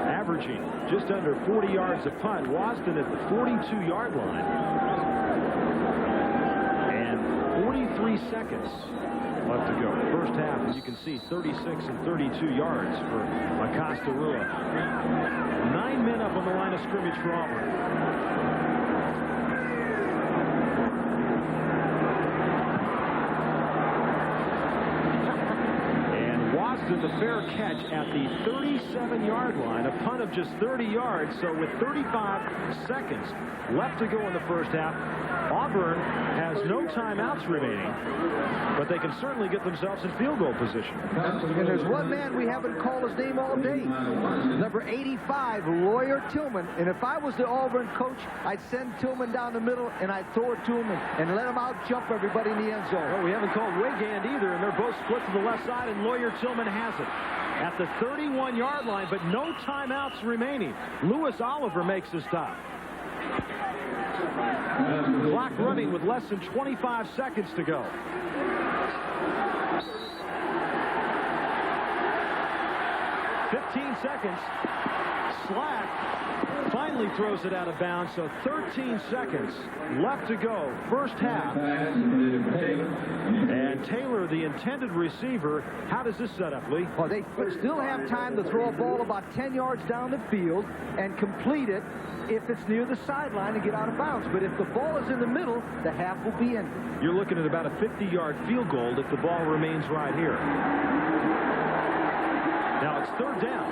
[SPEAKER 2] averaging just under 40 yards a punt. Wasden at the 42-yard line. And 43 seconds left to go. First half, as you can see, 36 and 32 yards for Acosta-Rua. 9 men up on the line of scrimmage for Auburn. in the fair catch at the 37-yard line, a punt of just 30 yards. So with 35 seconds left to go in the first half, Auburn has no timeouts remaining, but they can certainly get themselves in field goal position.
[SPEAKER 5] And there's one man we haven't called his name all day, number 85, Lawyer Tillman. And if I was the Auburn coach, I'd send Tillman down the middle and I'd throw it to him and let him out-jump everybody in the end zone.
[SPEAKER 2] Well, we haven't called Wigand either, and they're both split to the left side, and Lawyer Tillman has it at the 31-yard line, but no timeouts remaining. Lewis Oliver makes the stop. Clock running with less than 25 seconds to go. 15 seconds. Slack finally throws it out of bounds, so 13 seconds left to go. First half. And Taylor, the intended receiver, how does this set up, Lee?
[SPEAKER 5] Well, they still have time to throw a ball about 10 yards down the field and complete it if it's near the sideline and get out of bounds. But if the ball is in the middle, the half will be in.
[SPEAKER 2] You're looking at about a 50-yard field goal if the ball remains right here. Now it's third down.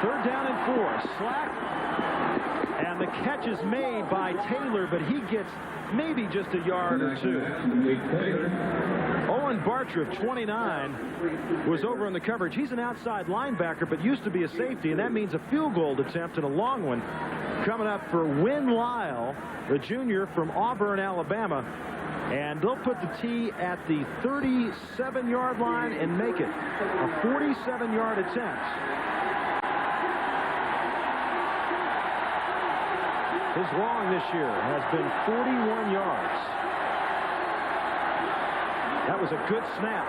[SPEAKER 2] Third down and 4. Slack. And the catch is made by Taylor, but he gets maybe just a yard or two. Owen Bartriff, 29, was over in the coverage. He's an outside linebacker, but used to be a safety, and that means a field goal attempt and a long one coming up for Win Lyle, the junior from Auburn, Alabama. And they'll put the tee at the 37-yard line and make it a 47-yard attempt. His long this year has been 41 yards. That was a good snap.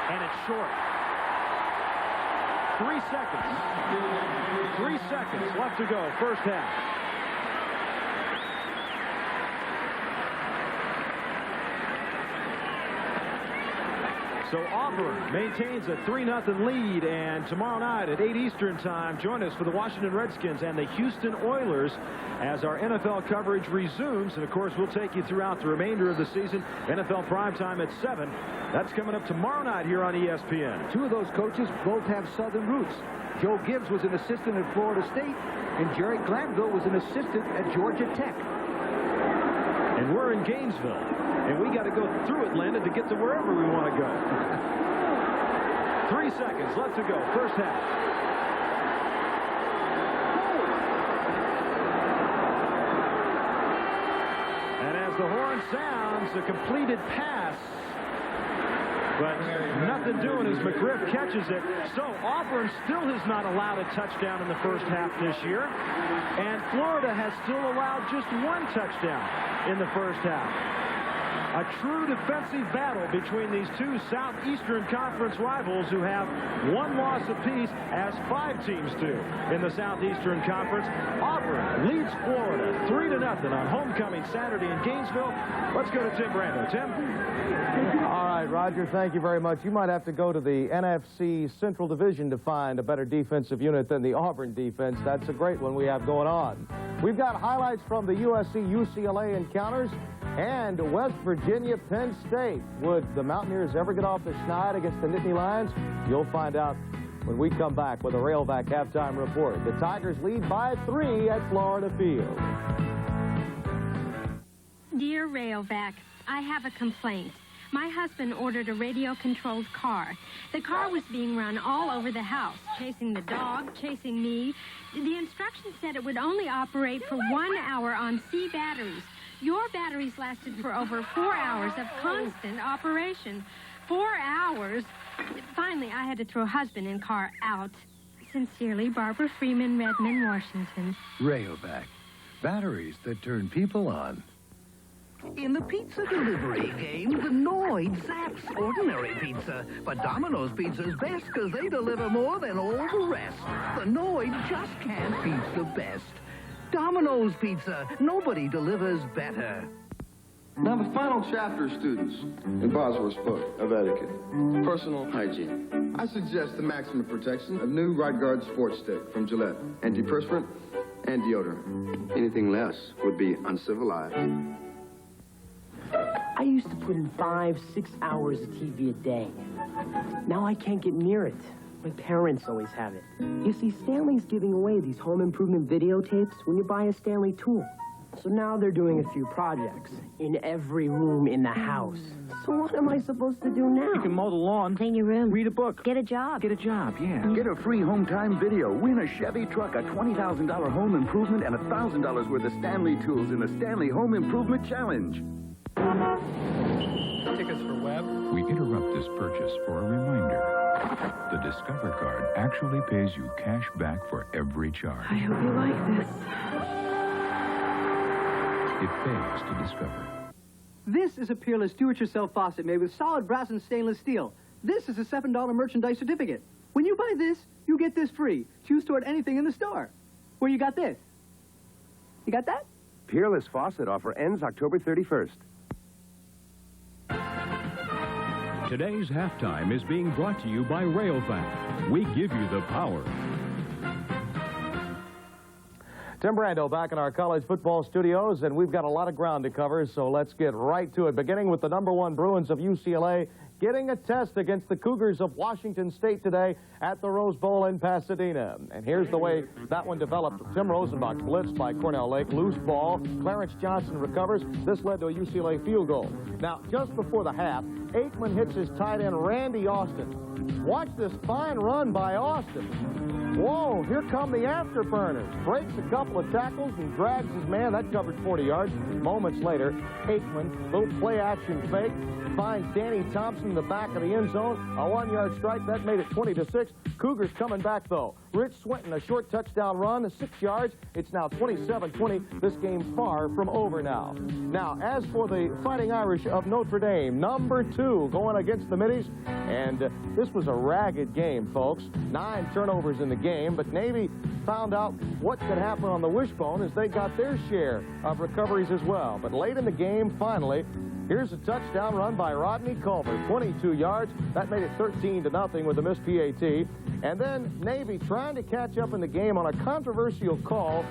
[SPEAKER 2] And it's short. 3 seconds. 3 seconds left to go, first half. So Auburn maintains a 3-0 lead, and tomorrow night at 8 Eastern time, join us for the Washington Redskins and the Houston Oilers as our NFL coverage resumes. And, of course, we'll take you throughout the remainder of the season. NFL primetime at 7. That's coming up tomorrow night here on ESPN.
[SPEAKER 5] Two of those coaches both have Southern roots. Joe Gibbs was an assistant at Florida State, and Jerry Glanville was an assistant at Georgia Tech.
[SPEAKER 2] And we're in Gainesville. And we got to go through Atlanta to get to wherever we want to go. 3 seconds left to go. First half. And as the horn sounds, a completed pass. But nothing doing as McGriff catches it. So Auburn still has not allowed a touchdown in the first half this year. And Florida has still allowed just 1 touchdown in the first half. A true defensive battle between these two Southeastern Conference rivals who have 1 loss apiece, as 5 teams do in the Southeastern Conference. Auburn leads Florida 3-0 on homecoming Saturday in Gainesville. Let's go to Tim Brando. Tim?
[SPEAKER 1] All right, Roger, thank you very much. You might have to go to the NFC Central Division to find a better defensive unit than the Auburn defense. That's a great one we have going on. We've got highlights from the USC-UCLA encounters and West Virginia, Penn State. Would the Mountaineers ever get off the schneid against the Nittany Lions? You'll find out when we come back with a Railback halftime report. The Tigers lead by 3 at Florida Field.
[SPEAKER 3] Dear Railback, I have a complaint. My husband ordered a radio-controlled car. The car was being run all over the house, chasing the dog, chasing me. The instructions said it would only operate for 1 hour on C batteries. Your batteries lasted for over 4 hours of constant operation. 4 hours? Finally, I had to throw husband and car out. Sincerely, Barbara Freeman, Redmond, Washington.
[SPEAKER 4] Railback. Batteries that turn people on.
[SPEAKER 15] In the pizza delivery game, the Noid zaps ordinary pizza. But Domino's Pizza's best because they deliver more than all the rest. The Noid just can't beat the best. Domino's Pizza. Nobody delivers better.
[SPEAKER 17] Now, the final chapter, students, in Bosworth's book of etiquette, personal hygiene. I suggest the maximum protection of new Right Guard Sports Stick from Gillette. Antiperspirant and deodorant. Anything less would be uncivilized.
[SPEAKER 6] I used to put in 5-6 hours of TV a day. Now I can't get near it. My parents always have it. You see, Stanley's giving away these home improvement videotapes when you buy a Stanley tool. So now they're doing a few projects in every room in the house. So what am I supposed to do now?
[SPEAKER 7] You can mow the lawn.
[SPEAKER 18] Clean your room.
[SPEAKER 7] Read a book.
[SPEAKER 18] Get a job.
[SPEAKER 7] Get a job, yeah.
[SPEAKER 19] Get a free home time video. Win a Chevy truck, a $20,000 home improvement, and $1,000 worth of Stanley tools in the Stanley Home Improvement Challenge.
[SPEAKER 24] Tickets for Webb.
[SPEAKER 13] We interrupt this purchase for a reminder. The Discover card actually pays you cash back for every charge.
[SPEAKER 18] I hope you like this.
[SPEAKER 13] It pays to Discover.
[SPEAKER 26] This is a peerless do-it-yourself faucet made with solid brass and stainless steel. This is a $7 merchandise certificate. When you buy this, you get this free. Choose toward anything in the store. Well, you got this. You got that?
[SPEAKER 19] Peerless faucet offer ends October 31st.
[SPEAKER 8] Today's halftime is being brought to you by Railvac. We give you the power.
[SPEAKER 1] Tim Brando back in our college football studios, and we've got a lot of ground to cover, so let's get right to it. Beginning with the #1 Bruins of UCLA getting a test against the Cougars of Washington State today at the Rose Bowl in Pasadena. And here's the way that one developed. Tim Rosenbach blitzed by Cornell Lake, loose ball. Clarence Johnson recovers. This led to a UCLA field goal. Now, just before the half, Aikman hits his tight end, Randy Austin. Watch this fine run by Austin. Whoa, here come the afterburners. Breaks a couple of tackles and drags his man. That covered 40 yards. Moments later, Aikman, little play-action fake, finds Danny Thompson in the back of the end zone. A 1-yard strike. That made it 20-6. Cougars coming back, though. Rich Swinton, a short touchdown run, 6 yards. It's now 27-20. This game far from over now. Now, as for the Fighting Irish of Notre Dame, #2 going against the Middies. And this was a ragged game, folks. 9 turnovers in the game, but Navy found out what could happen on the wishbone as they got their share of recoveries as well. But late in the game, finally, here's a touchdown run by Rodney Culver, 22 yards. That made it 13-0 with a missed PAT. And then Navy trying to catch up in the game on a controversial call.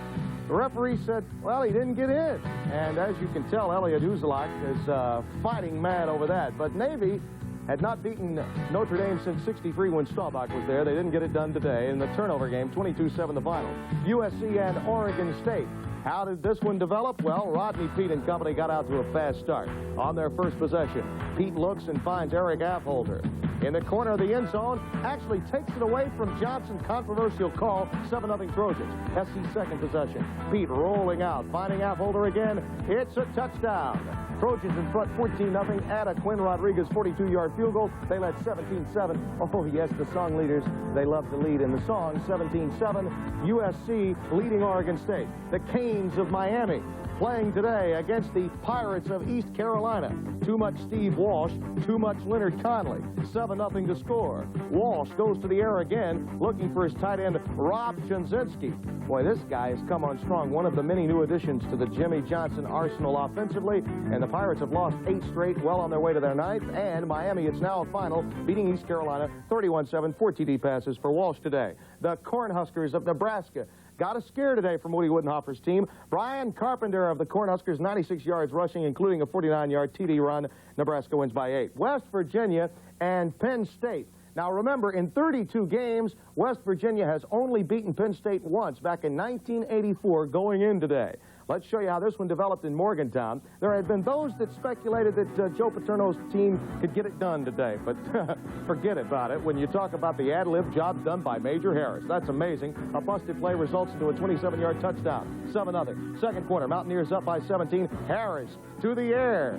[SPEAKER 1] The referee said, well, he didn't get in. And as you can tell, Elliot Uzelac is fighting mad over that. But Navy had not beaten Notre Dame since '63 when Staubach was there. They didn't get it done today. In the turnover game, 22-7 the final. USC and Oregon State. How did this one develop? Well, Rodney Peete and company got out to a fast start. On their first possession, Peete looks and finds Eric Affolter in the corner of the end zone, actually takes it away from Johnson. Controversial call, 7-0 Trojans. SC second possession. Peete rolling out, finding Affolter again. It's a touchdown. Trojans in front 14-0. Add a Quinn Rodriguez 42-yard field goal. They led 17-7. Oh, yes, the song leaders, they love to lead in the song. 17-7. USC leading Oregon State. The Canes of Miami playing today against the Pirates of East Carolina. Too much Steve Walsh, too much Leonard Conley. 7-0 to score. Walsh goes to the air again, looking for his tight end, Rob Chunzinski. Boy, this guy has come on strong. One of the many new additions to the Jimmy Johnson arsenal offensively. And the Pirates have lost 8 straight, well on their way to their 9th. And Miami, it's now a final, beating East Carolina 31-7. 4 TD passes for Walsh today. The Cornhuskers of Nebraska got a scare today from Woody Woodenhofer's team. Brian Carpenter of the Cornhuskers, 96 yards rushing, including a 49-yard TD run. Nebraska wins by 8. West Virginia and Penn State. Now, remember, in 32 games, West Virginia has only beaten Penn State once, back in 1984, going in today. Let's show you how this one developed in Morgantown. There had been those that speculated that Joe Paterno's team could get it done today, but forget about it when you talk about the ad-lib job done by Major Harris. That's amazing. A busted play results into a 27-yard touchdown. 7-0. Second quarter, Mountaineers up by 17. Harris to the air.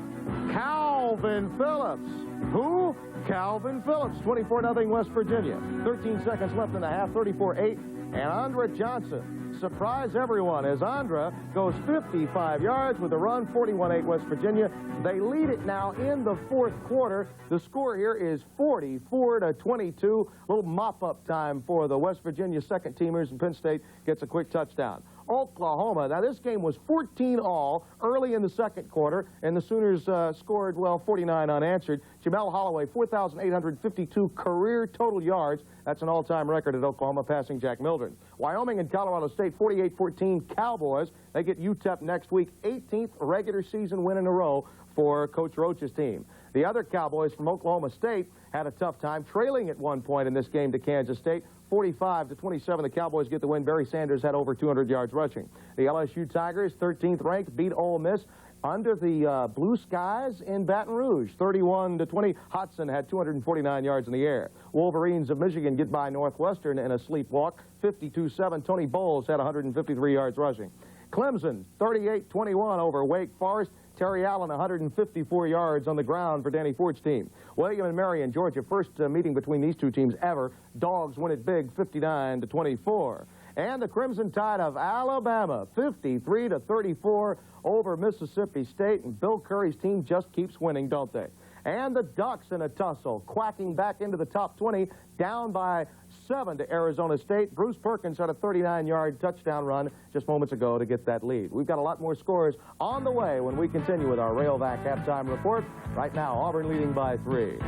[SPEAKER 1] Calvin Phillips. Who? Calvin Phillips. 24-0 West Virginia. 13 seconds left in the half. 34-8. And Andra Johnson. Surprise everyone as Andra goes 55 yards with a run, 41-8 West Virginia. They lead it now in the fourth quarter. The score here is 44-22. A little mop-up time for the West Virginia second-teamers, and Penn State gets a quick touchdown. Oklahoma. Now, this game was 14-all early in the second quarter, and the Sooners scored, well, 49 unanswered. Jamel Holloway, 4,852 career total yards. That's an all-time record at Oklahoma, passing Jack Mildren. Wyoming and Colorado State, 48-14 Cowboys. They get UTEP next week, 18th regular season win in a row for Coach Roach's team. The other Cowboys from Oklahoma State had a tough time, trailing at one point in this game to Kansas State. 45-27, the Cowboys get the win. Barry Sanders had over 200 yards rushing. The LSU Tigers, 13th ranked, beat Ole Miss under the blue skies in Baton Rouge, 31-20. Hudson had 249 yards in the air. Wolverines of Michigan get by Northwestern in a sleepwalk, 52-7. Tony Bowles had 153 yards rushing. Clemson, 38-21 over Wake Forest. Terry Allen, 154 yards on the ground for Danny Ford's team. William and Marion, Georgia, first meeting between these two teams ever. Dogs win it big, 59-24. And the Crimson Tide of Alabama, 53-34 over Mississippi State. And Bill Curry's team just keeps winning, don't they? And the Ducks in a tussle, quacking back into the top 20, down by 7 to Arizona State. Bruce Perkins had a 39-yard touchdown run just moments ago to get that lead. We've got a lot more scores on the way when we continue with our Railvac halftime report. Right now, Auburn leading by 3.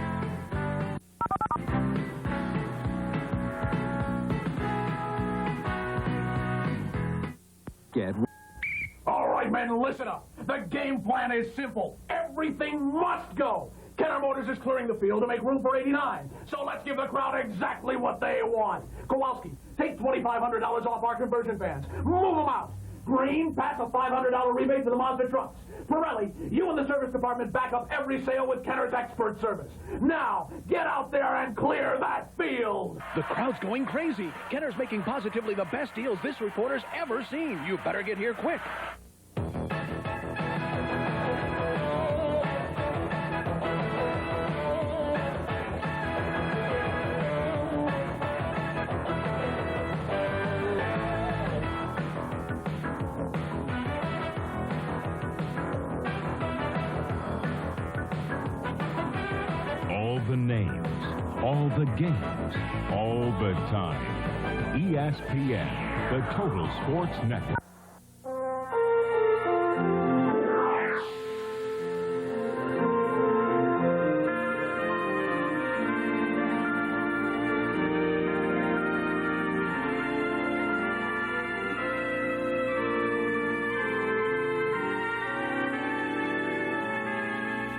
[SPEAKER 7] All right, men, listen up. The game plan is simple. Everything must go. Kenner Motors is clearing the field to make room for 89. So let's give the crowd exactly what they want. Kowalski, take $2,500 off our conversion fans. Move them out. Green, pass a $500 rebate to the Mazda trucks. Pirelli, you and the service department back up every sale with Kenner's expert service. Now, get out there and clear that field.
[SPEAKER 18] The crowd's going crazy. Kenner's making positively the best deals this reporter's ever seen. You better get here quick.
[SPEAKER 8] All the names, all the games, all the time. ESPN, the Total Sports Network.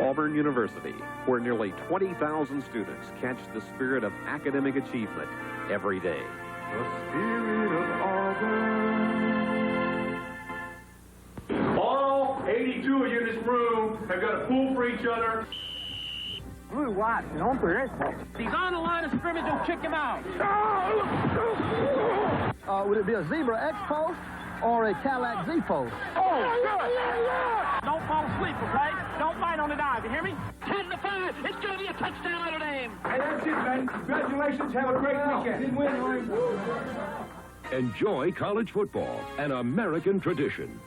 [SPEAKER 12] Auburn University, where nearly 20,000 students catch the spirit of academic achievement every day.
[SPEAKER 14] The spirit of Auburn.
[SPEAKER 7] All 82 of you in this room have got a pool for each other.
[SPEAKER 16] Blue, white, and on for this one. If he's on the line of scrimmage, we'll kick him out.
[SPEAKER 5] Would it be a Zebra X post or a Cadillac Z post?
[SPEAKER 16] Oh, good. Don't fall asleep, okay? Don't bite on the dive, you hear me? 10-5. It's going to be a touchdown, Notre Dame.
[SPEAKER 7] Hey, that's it, man. Congratulations. Have a great weekend.
[SPEAKER 8] Enjoy college football, an American tradition.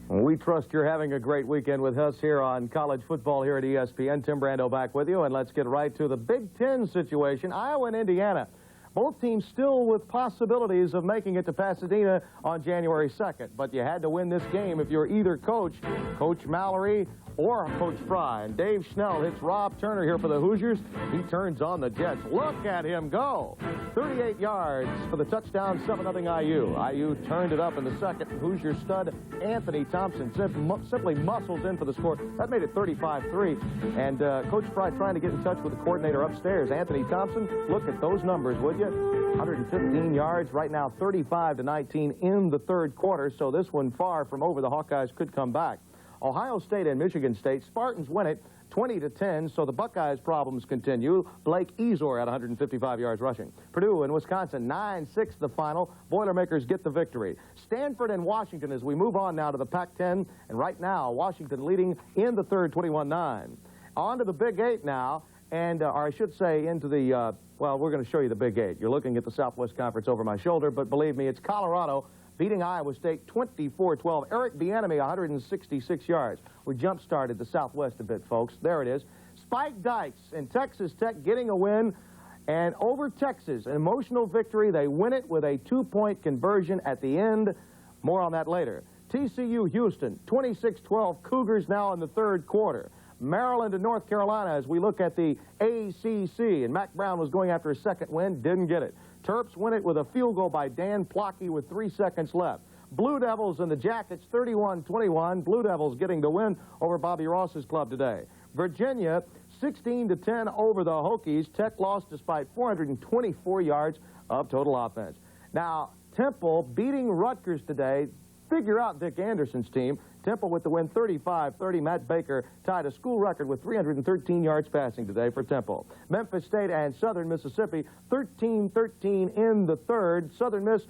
[SPEAKER 1] We trust you're having a great weekend with us here on college football here at ESPN. Tim Brando back with you, and let's get right to the Big Ten situation. Iowa and Indiana, both teams still with possibilities of making it to Pasadena on January 2nd. But you had to win this game if you're either Coach Mallory or Coach Fry. And Dave Schnell hits Rob Turner here for the Hoosiers. He turns on the Jets. Look at him go. 38 yards for the touchdown, 7-0 IU. IU turned it up in the second. Hoosier stud Anthony Thompson simply muscles in for the score. That made it 35-3. And Coach Fry trying to get in touch with the coordinator upstairs. Anthony Thompson, look at those numbers, would you? 115 yards, right now 35-19 in the third quarter. So this one far from over. The Hawkeyes could come back. Ohio State and Michigan State, Spartans win it 20-10, so the Buckeyes' problems continue. Blake Ezor at 155 yards rushing. Purdue and Wisconsin, 9-6 the final. Boilermakers get the victory. Stanford and Washington as we move on now to the Pac-10, and right now, Washington leading in the third, 21-9. On to the Big 8 now, and, or I should say, into the, well, we're going to show you the Big 8. You're looking at the Southwest Conference over my shoulder, but believe me, it's Colorado beating Iowa State 24-12. Eric Bieniemy, 166 yards. We jump-started the Southwest a bit, folks. There it is. Spike Dykes and Texas Tech getting a win And over Texas, an emotional victory. They win it with a 2-point conversion at the end. More on that later. TCU Houston, 26-12 Cougars now in the third quarter. Maryland and North Carolina as we look at the ACC. And Mac Brown was going after a second win, didn't get it. Terps win it with a field goal by Dan Plocky with 3 seconds left. Blue Devils and the Jackets, 31-21. Blue Devils getting the win over Bobby Ross's club today. Virginia, 16-10 over the Hokies. Tech lost despite 424 yards of total offense. Now, Temple beating Rutgers today. Figure out Dick Anderson's team. Temple with the win 35-30. Matt Baker tied a school record with 313 yards passing today for Temple. Memphis State and Southern Mississippi, 13-13 in the third. Southern Miss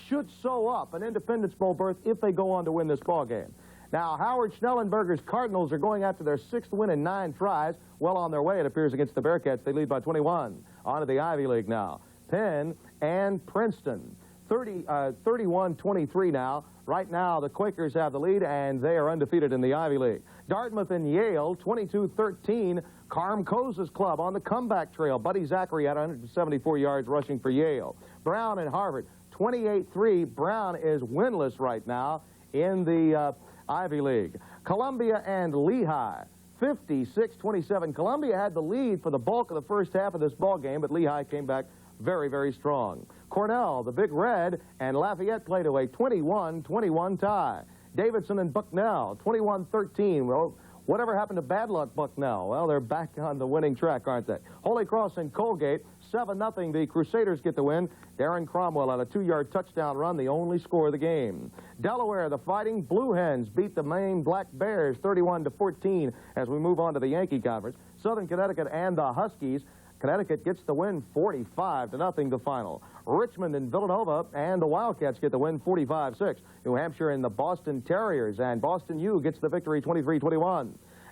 [SPEAKER 1] should sew up an Independence Bowl berth if they go on to win this ball game. Now, Howard Schnellenberger's Cardinals are going after their 6th win in 9 tries. Well on their way, it appears, against the Bearcats. They lead by 21. On to the Ivy League now. Penn and Princeton, 31-23 now. Right now, the Quakers have the lead, and they are undefeated in the Ivy League. Dartmouth and Yale, 22-13. Carm Koza's club on the comeback trail. Buddy Zachary had 174 yards rushing for Yale. Brown and Harvard, 28-3. Brown is winless right now in the Ivy League. Columbia and Lehigh, 56-27. Columbia had the lead for the bulk of the first half of this ball game, but Lehigh came back very, very strong. Cornell, the Big Red, and Lafayette played to a 21-21 tie. Davidson and Bucknell, 21-13. Well, whatever happened to bad luck Bucknell? Well, they're back on the winning track, aren't they? Holy Cross and Colgate, 7-0. The Crusaders get the win. Darren Cromwell on a 2-yard touchdown run, the only score of the game. Delaware, the Fighting Blue Hens, beat the Maine Black Bears 31-14 as we move on to the Yankee Conference. Southern Connecticut and the Huskies. Connecticut gets the win 45-0 the final. Richmond and Villanova and the Wildcats get the win 45-6. New Hampshire and the Boston Terriers, and Boston U gets the victory 23-21.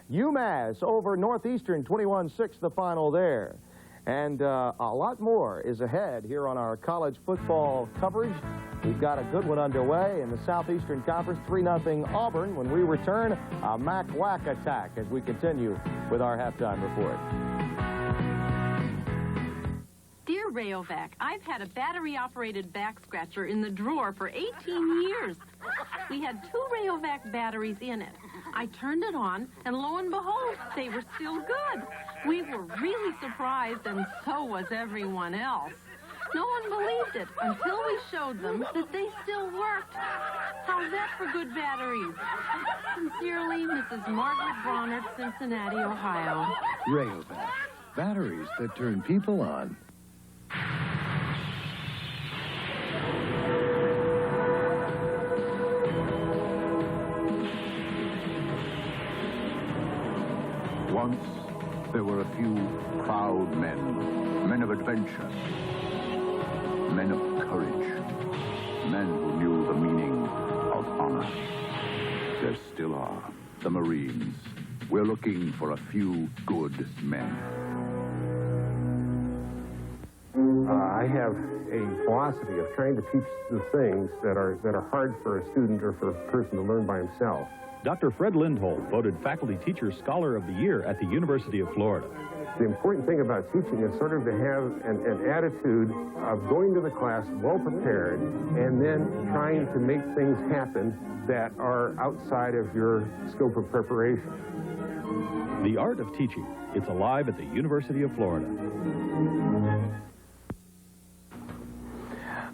[SPEAKER 1] UMass over Northeastern 21-6 the final there. And a lot more is ahead here on our college football coverage. We've got a good one underway in the Southeastern Conference, 3-0 Auburn. When we return, a Mac-Wack attack as we continue with our halftime report.
[SPEAKER 9] Dear Rayovac, I've had a battery-operated back scratcher in the drawer for 18 years. We had 2 Rayovac batteries in it. I turned it on, and lo and behold, they were still good. We were really surprised, and so was everyone else. No one believed it until we showed them that they still worked. How's that for good batteries? Sincerely, Mrs. Margaret Bronner, Cincinnati, Ohio.
[SPEAKER 4] Rayovac, batteries that turn people on.
[SPEAKER 13] Once, there were a few proud men of adventure, men of courage, men who knew the meaning of honor. There still are, the Marines. We're looking for a few good men.
[SPEAKER 10] I have a philosophy of trying to teach the things that are hard for a student or for a person to learn by himself.
[SPEAKER 20] Dr. Fred Lindholm, voted Faculty Teacher Scholar of the Year at the University of Florida.
[SPEAKER 10] The important thing about teaching is sort of to have an attitude of going to the class well prepared and then trying to make things happen that are outside of your scope of preparation.
[SPEAKER 20] The Art of Teaching. It's alive at the University of Florida.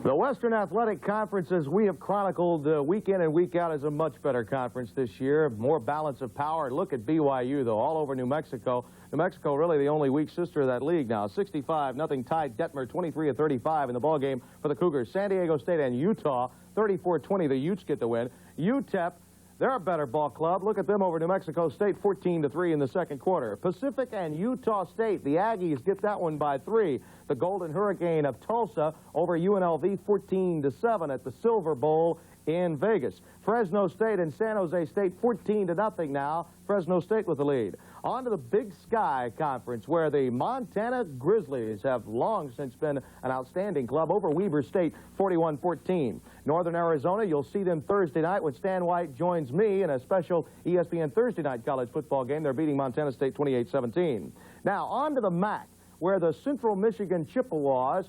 [SPEAKER 1] The Western Athletic Conference, as we have chronicled week in and week out, is a much better conference this year. More balance of power. Look at BYU, though, all over New Mexico. New Mexico really the only weak sister of that league now. 65-0 tied Detmer, 23-35 in the ballgame for the Cougars. San Diego State and Utah, 34-20. The Utes get the win. UTEP, they're a better ball club. Look at them over New Mexico State, 14-3 in the second quarter. Pacific and Utah State, the Aggies get that one by 3. The Golden Hurricane of Tulsa over UNLV, 14-7 at the Silver Bowl in Vegas. Fresno State and San Jose State, 14-0 now. Fresno State with the lead. On to the Big Sky Conference, where the Montana Grizzlies have long since been an outstanding club over Weber State, 41-14. Northern Arizona, you'll see them Thursday night when Stan White joins me in a special ESPN Thursday night college football game. They're beating Montana State 28-17. Now, on to the MAC. where the Central Michigan Chippewas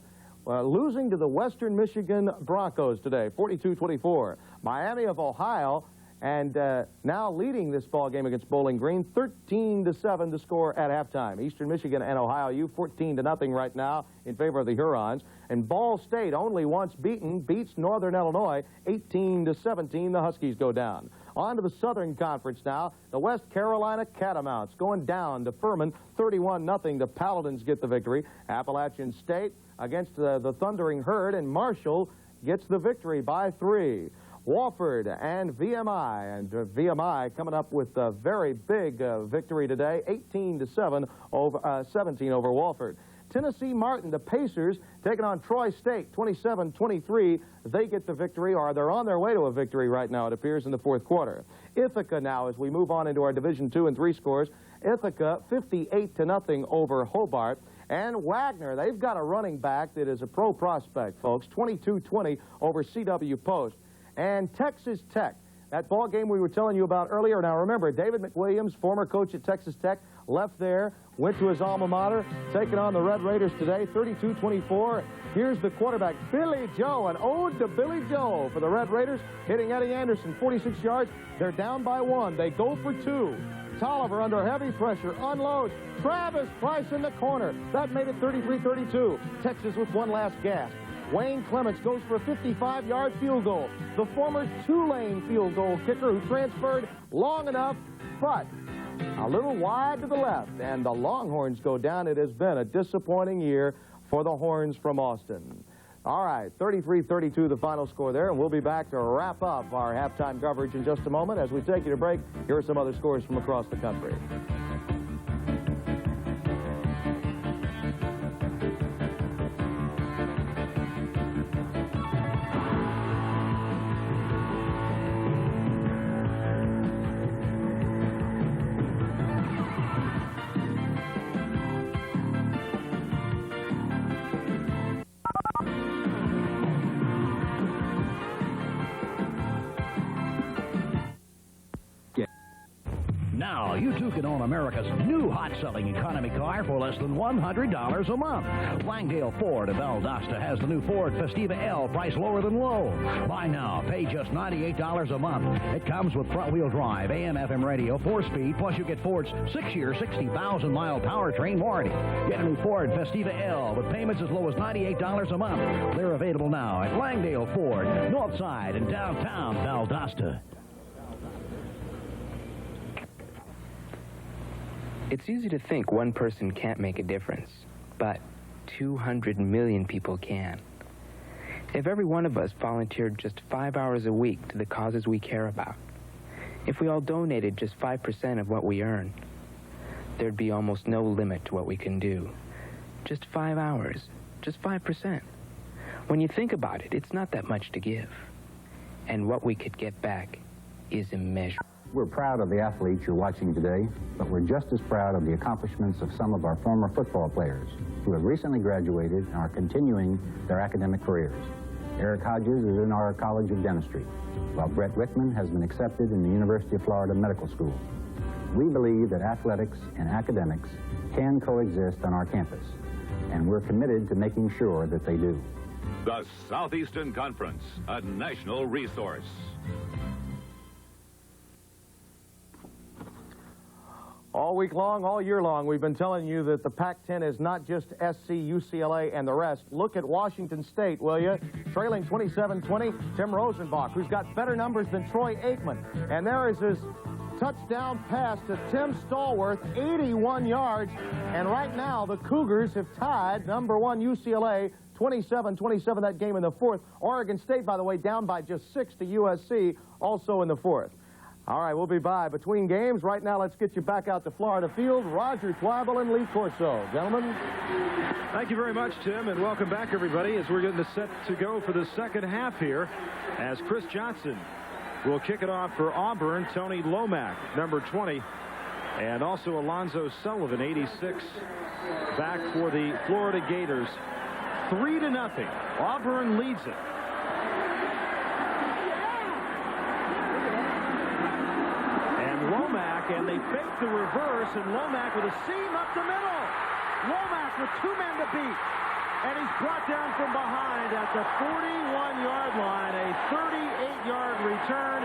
[SPEAKER 1] losing to the Western Michigan Broncos today, 42-24. Miami of Ohio, and now leading this ball game against Bowling Green, 13-7 to score at halftime. Eastern Michigan and Ohio U 14-0 right now in favor of the Hurons. And Ball State, only once beaten, beats Northern Illinois 18-17. The Huskies go down. On to the Southern Conference now. The West Carolina Catamounts going down to Furman, 31-0. The Paladins get the victory. Appalachian State against the Thundering Herd, and Marshall gets the victory by 3. Wofford and VMI, and VMI coming up with a very big victory today, 18-17 over Wofford. Tennessee Martin, the Pacers, taking on Troy State, 27-23. They get the victory, or they're on their way to a victory right now, it appears, in the fourth quarter. Ithaca now, as we move on into our Division II and 3 scores. Ithaca, 58-0 over Hobart. And Wagner, they've got a running back that is a pro prospect, folks, 22-20 over CW Post. And Texas Tech, that ball game we were telling you about earlier. Now, remember, David McWilliams, former coach at Texas Tech, left there, went to his alma mater, taking on the Red Raiders today, 32-24. Here's the quarterback, Billy Joe, an ode to Billy Joe for the Red Raiders, hitting Eddie Anderson, 46 yards. They're down by 1. They go for 2. Tolliver under heavy pressure, unloads. Travis Price in the corner. That made it 33-32. Texas with one last gasp. Wayne Clements goes for a 55-yard field goal. The former Tulane field goal kicker who transferred long enough, but a little wide to the left. And the Longhorns go down. It has been a disappointing year for the Horns from Austin. All right, 33-32 the final score there, and we'll be back to wrap up our halftime coverage in just a moment. As we take you to break, here are some other scores from across the country.
[SPEAKER 18] Now, you too can own America's new hot-selling economy car for less than $100 a month. Langdale Ford of Valdosta has the new Ford Festiva L, priced lower than low. Buy now, pay just $98 a month. It comes with front-wheel drive, AM/FM radio, 4-speed, plus you get Ford's 6-year, 60,000-mile powertrain warranty. Get a new Ford Festiva L with payments as low as $98 a month. They're available now at Langdale Ford, Northside and downtown Valdosta.
[SPEAKER 11] It's easy to think one person can't make a difference, but 200 million people can. If every one of us volunteered just 5 hours a week to the causes we care about, if we all donated just 5% of what we earn, there'd be almost no limit to what we can do. Just 5 hours, just 5%. When you think about it, it's not that much to give. And what we could get back is immeasurable.
[SPEAKER 21] We're proud of the athletes you're watching today, but we're just as proud of the accomplishments of some of our former football players who have recently graduated and are continuing their academic careers. Eric Hodges is in our College of Dentistry, while Brett Wickman has been accepted in the University of Florida Medical School. We believe that athletics and academics can coexist on our campus, and we're committed to making sure that they do.
[SPEAKER 22] The Southeastern Conference, a national resource.
[SPEAKER 1] All week long, all year long, we've been telling you that the Pac-10 is not just SC, UCLA, and the rest. Look at Washington State, will you? Trailing 27-20, Tim Rosenbach, who's got better numbers than Troy Aikman. And there is his touchdown pass to Tim Stallworth, 81 yards. And right now, the Cougars have tied number 1 UCLA, 27-27 that game in the fourth. Oregon State, by the way, down by just 6 to USC, also in the fourth. All right, we'll be by between games. Right now, let's get you back out to Florida Field. Roger Twyble and Lee Corso. Gentlemen.
[SPEAKER 2] Thank you very much, Tim, and welcome back, everybody, as we're getting set to go for the second half here, as Chris Johnson will kick it off for Auburn. Tony Lomack, number 20, and also Alonzo Sullivan, 86, back for the Florida Gators. 3-0. Auburn leads it. And Lomack, and they fake the reverse, and Lomack with a seam up the middle. Womack with 2 men to beat. And he's brought down from behind at the 41-yard line. A 38-yard return.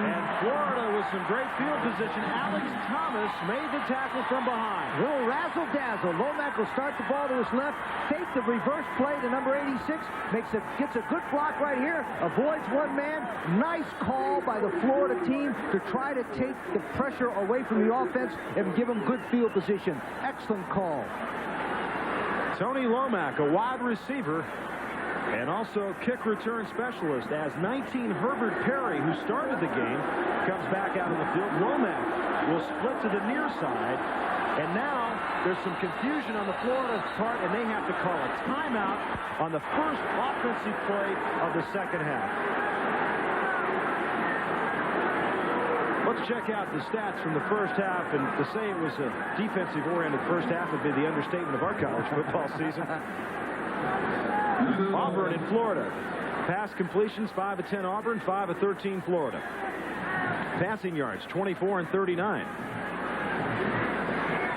[SPEAKER 2] And Florida with some great field position. Alex Thomas made the tackle from behind.
[SPEAKER 5] Little razzle-dazzle. Womack will start the ball to his left, fake the reverse play to number 86, gets a good block right here, avoids 1 man. Nice call by the Florida team to try to take the pressure away from the offense and give them good field position. Excellent call.
[SPEAKER 2] Tony Womack, a wide receiver, and also kick return specialist, as 19 Herbert Perry, who started the game, comes back out on the field. Womack will split to the near side, and now there's some confusion on the Florida part, and they have to call a timeout on the first offensive play of the second half. Let's check out the stats from the first half, and to say it was a defensive-oriented first half would be the understatement of our college football season. Auburn in Florida. Pass completions, 5 of 10 Auburn, 5 of 13 Florida. Passing yards, 24 and 39.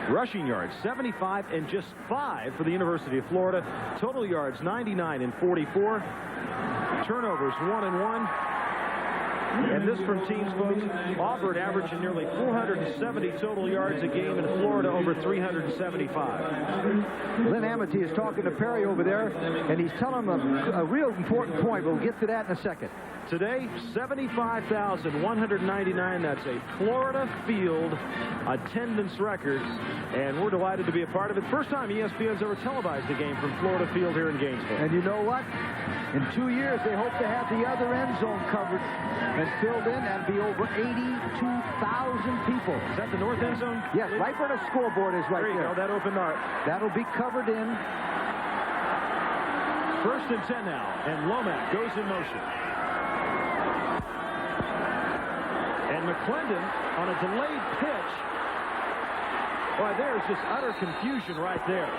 [SPEAKER 2] Rushing yards, 75 and just 5 for the University of Florida. Total yards, 99 and 44. Turnovers, 1 and 1. And this from teams, folks. Auburn averaging nearly 470 total yards a game, in Florida over 375.
[SPEAKER 5] Lynn Amity is talking to Perry over there, and he's telling him a real important point. We'll get to that in a second.
[SPEAKER 2] Today, 75,199. That's a Florida field attendance record, and we're delighted to be a part of it. First time ESPN's ever televised a game from Florida Field here in Gainesville.
[SPEAKER 5] And you know what? In 2 years, they hope to have the other end zone covered and filled in. That'll be over 82,000 people.
[SPEAKER 2] Is that the north end zone?
[SPEAKER 5] Yes, right where the scoreboard is right there.
[SPEAKER 2] There you go, that opened art.
[SPEAKER 5] That'll be covered in.
[SPEAKER 2] First and 10 now, and Womack goes in motion. And McClendon on a delayed pitch. Boy, there's just utter confusion right there.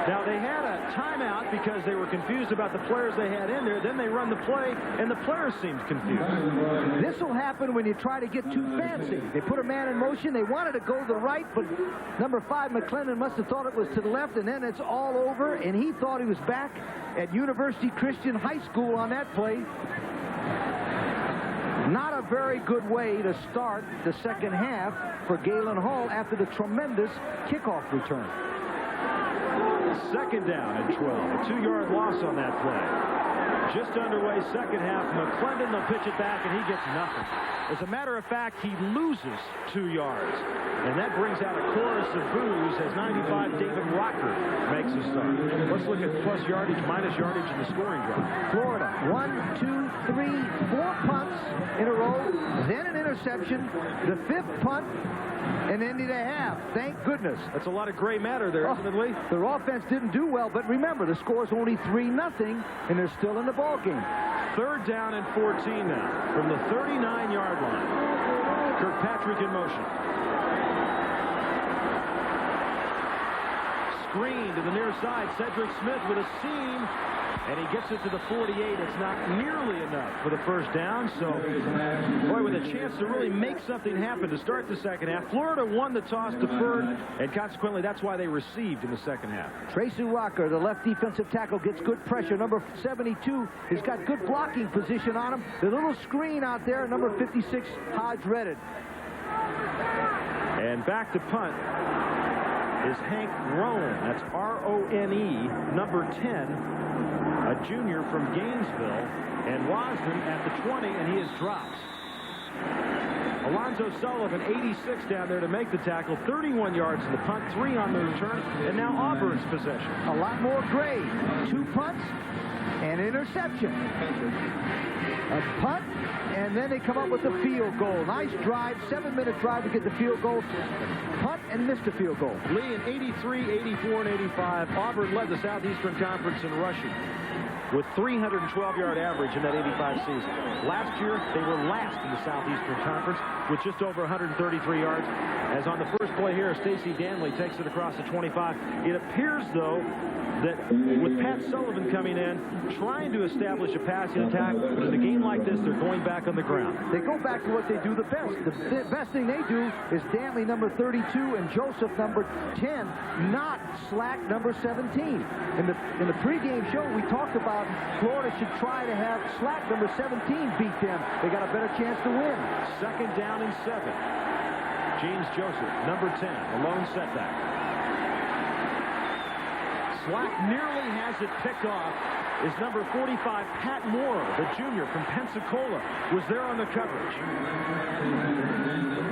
[SPEAKER 2] Now, they had a timeout because they were confused about the players they had in there. Then they run the play, and the players seemed confused.
[SPEAKER 5] This will happen when you try to get too fancy. They put a man in motion. They wanted to go to the right, but number 5, McClendon, must have thought it was to the left, and then it's all over, and he thought he was back at University Christian High School on that play. Not a very good way to start the second half for Galen Hall after the tremendous kickoff return.
[SPEAKER 2] Second down and 12. A 2-yard loss on that play. Just underway second half. McClendon will pitch it back, and he gets nothing. As a matter of fact, he loses 2 yards. And that brings out a chorus of boos as 95 David Rocker makes a start. Let's look at plus yardage, minus yardage, and the scoring drive.
[SPEAKER 5] Florida, 1, 2, 3, 4 punts in a row, then an interception, the 5th punt, and ended a half. Thank goodness.
[SPEAKER 2] That's a lot of gray matter there, isn't it, Lee?
[SPEAKER 5] Their offense didn't do well, but remember, the score's only 3-0, and they're still in the ball game.
[SPEAKER 2] Third down and 14 now from the 39-yard line. Kirkpatrick in motion. Screen to the near side. Cedric Smith with a seam. And he gets it to the 48. It's not nearly enough for the first down. So, boy, with a chance to really make something happen to start the second half. Florida won the toss, deferred, and consequently that's why they received in the second half.
[SPEAKER 5] Tracy Rocker, the left defensive tackle, gets good pressure. Number 72 has got good blocking position on him. The little screen out there, number 56, Hodge read it.
[SPEAKER 2] And back to punt is Hank Roane. That's R-O-N-E, number 10. A junior from Gainesville, and Wasden at the 20, and he is dropped. Alonzo Sullivan, 86 down there to make the tackle, 31 yards in the punt, 3 on the return, and now Auburn's possession.
[SPEAKER 5] A lot more grade. 2 punts and interception. A punt, and then they come up with the field goal. Nice drive, 7-minute drive to get the field goal. Punt and missed a field goal.
[SPEAKER 2] Lee in 83, 84, and 85. Auburn led the Southeastern Conference in rushing. with 312-yard average in that 85 season. Last year, they were last in the Southeastern Conference with just over 133 yards. As on the first play here, Stacey Danley takes it across the 25. It appears, though, that with Pat Sullivan coming in, trying to establish a passing attack, but in a game like this, they're going back on the ground.
[SPEAKER 5] They go back to what they do the best. The best thing they do is Danley, number 32, and Joseph, number 10, not Slack, number 17. In the pregame show, we talked about Florida should try to have Slack, number 17, beat them. They got a better chance to win.
[SPEAKER 2] Second down and 7. James Joseph, number 10, a lone setback. Slack nearly has it picked off. Is number 45, Pat Moore, the junior from Pensacola, was there on the coverage.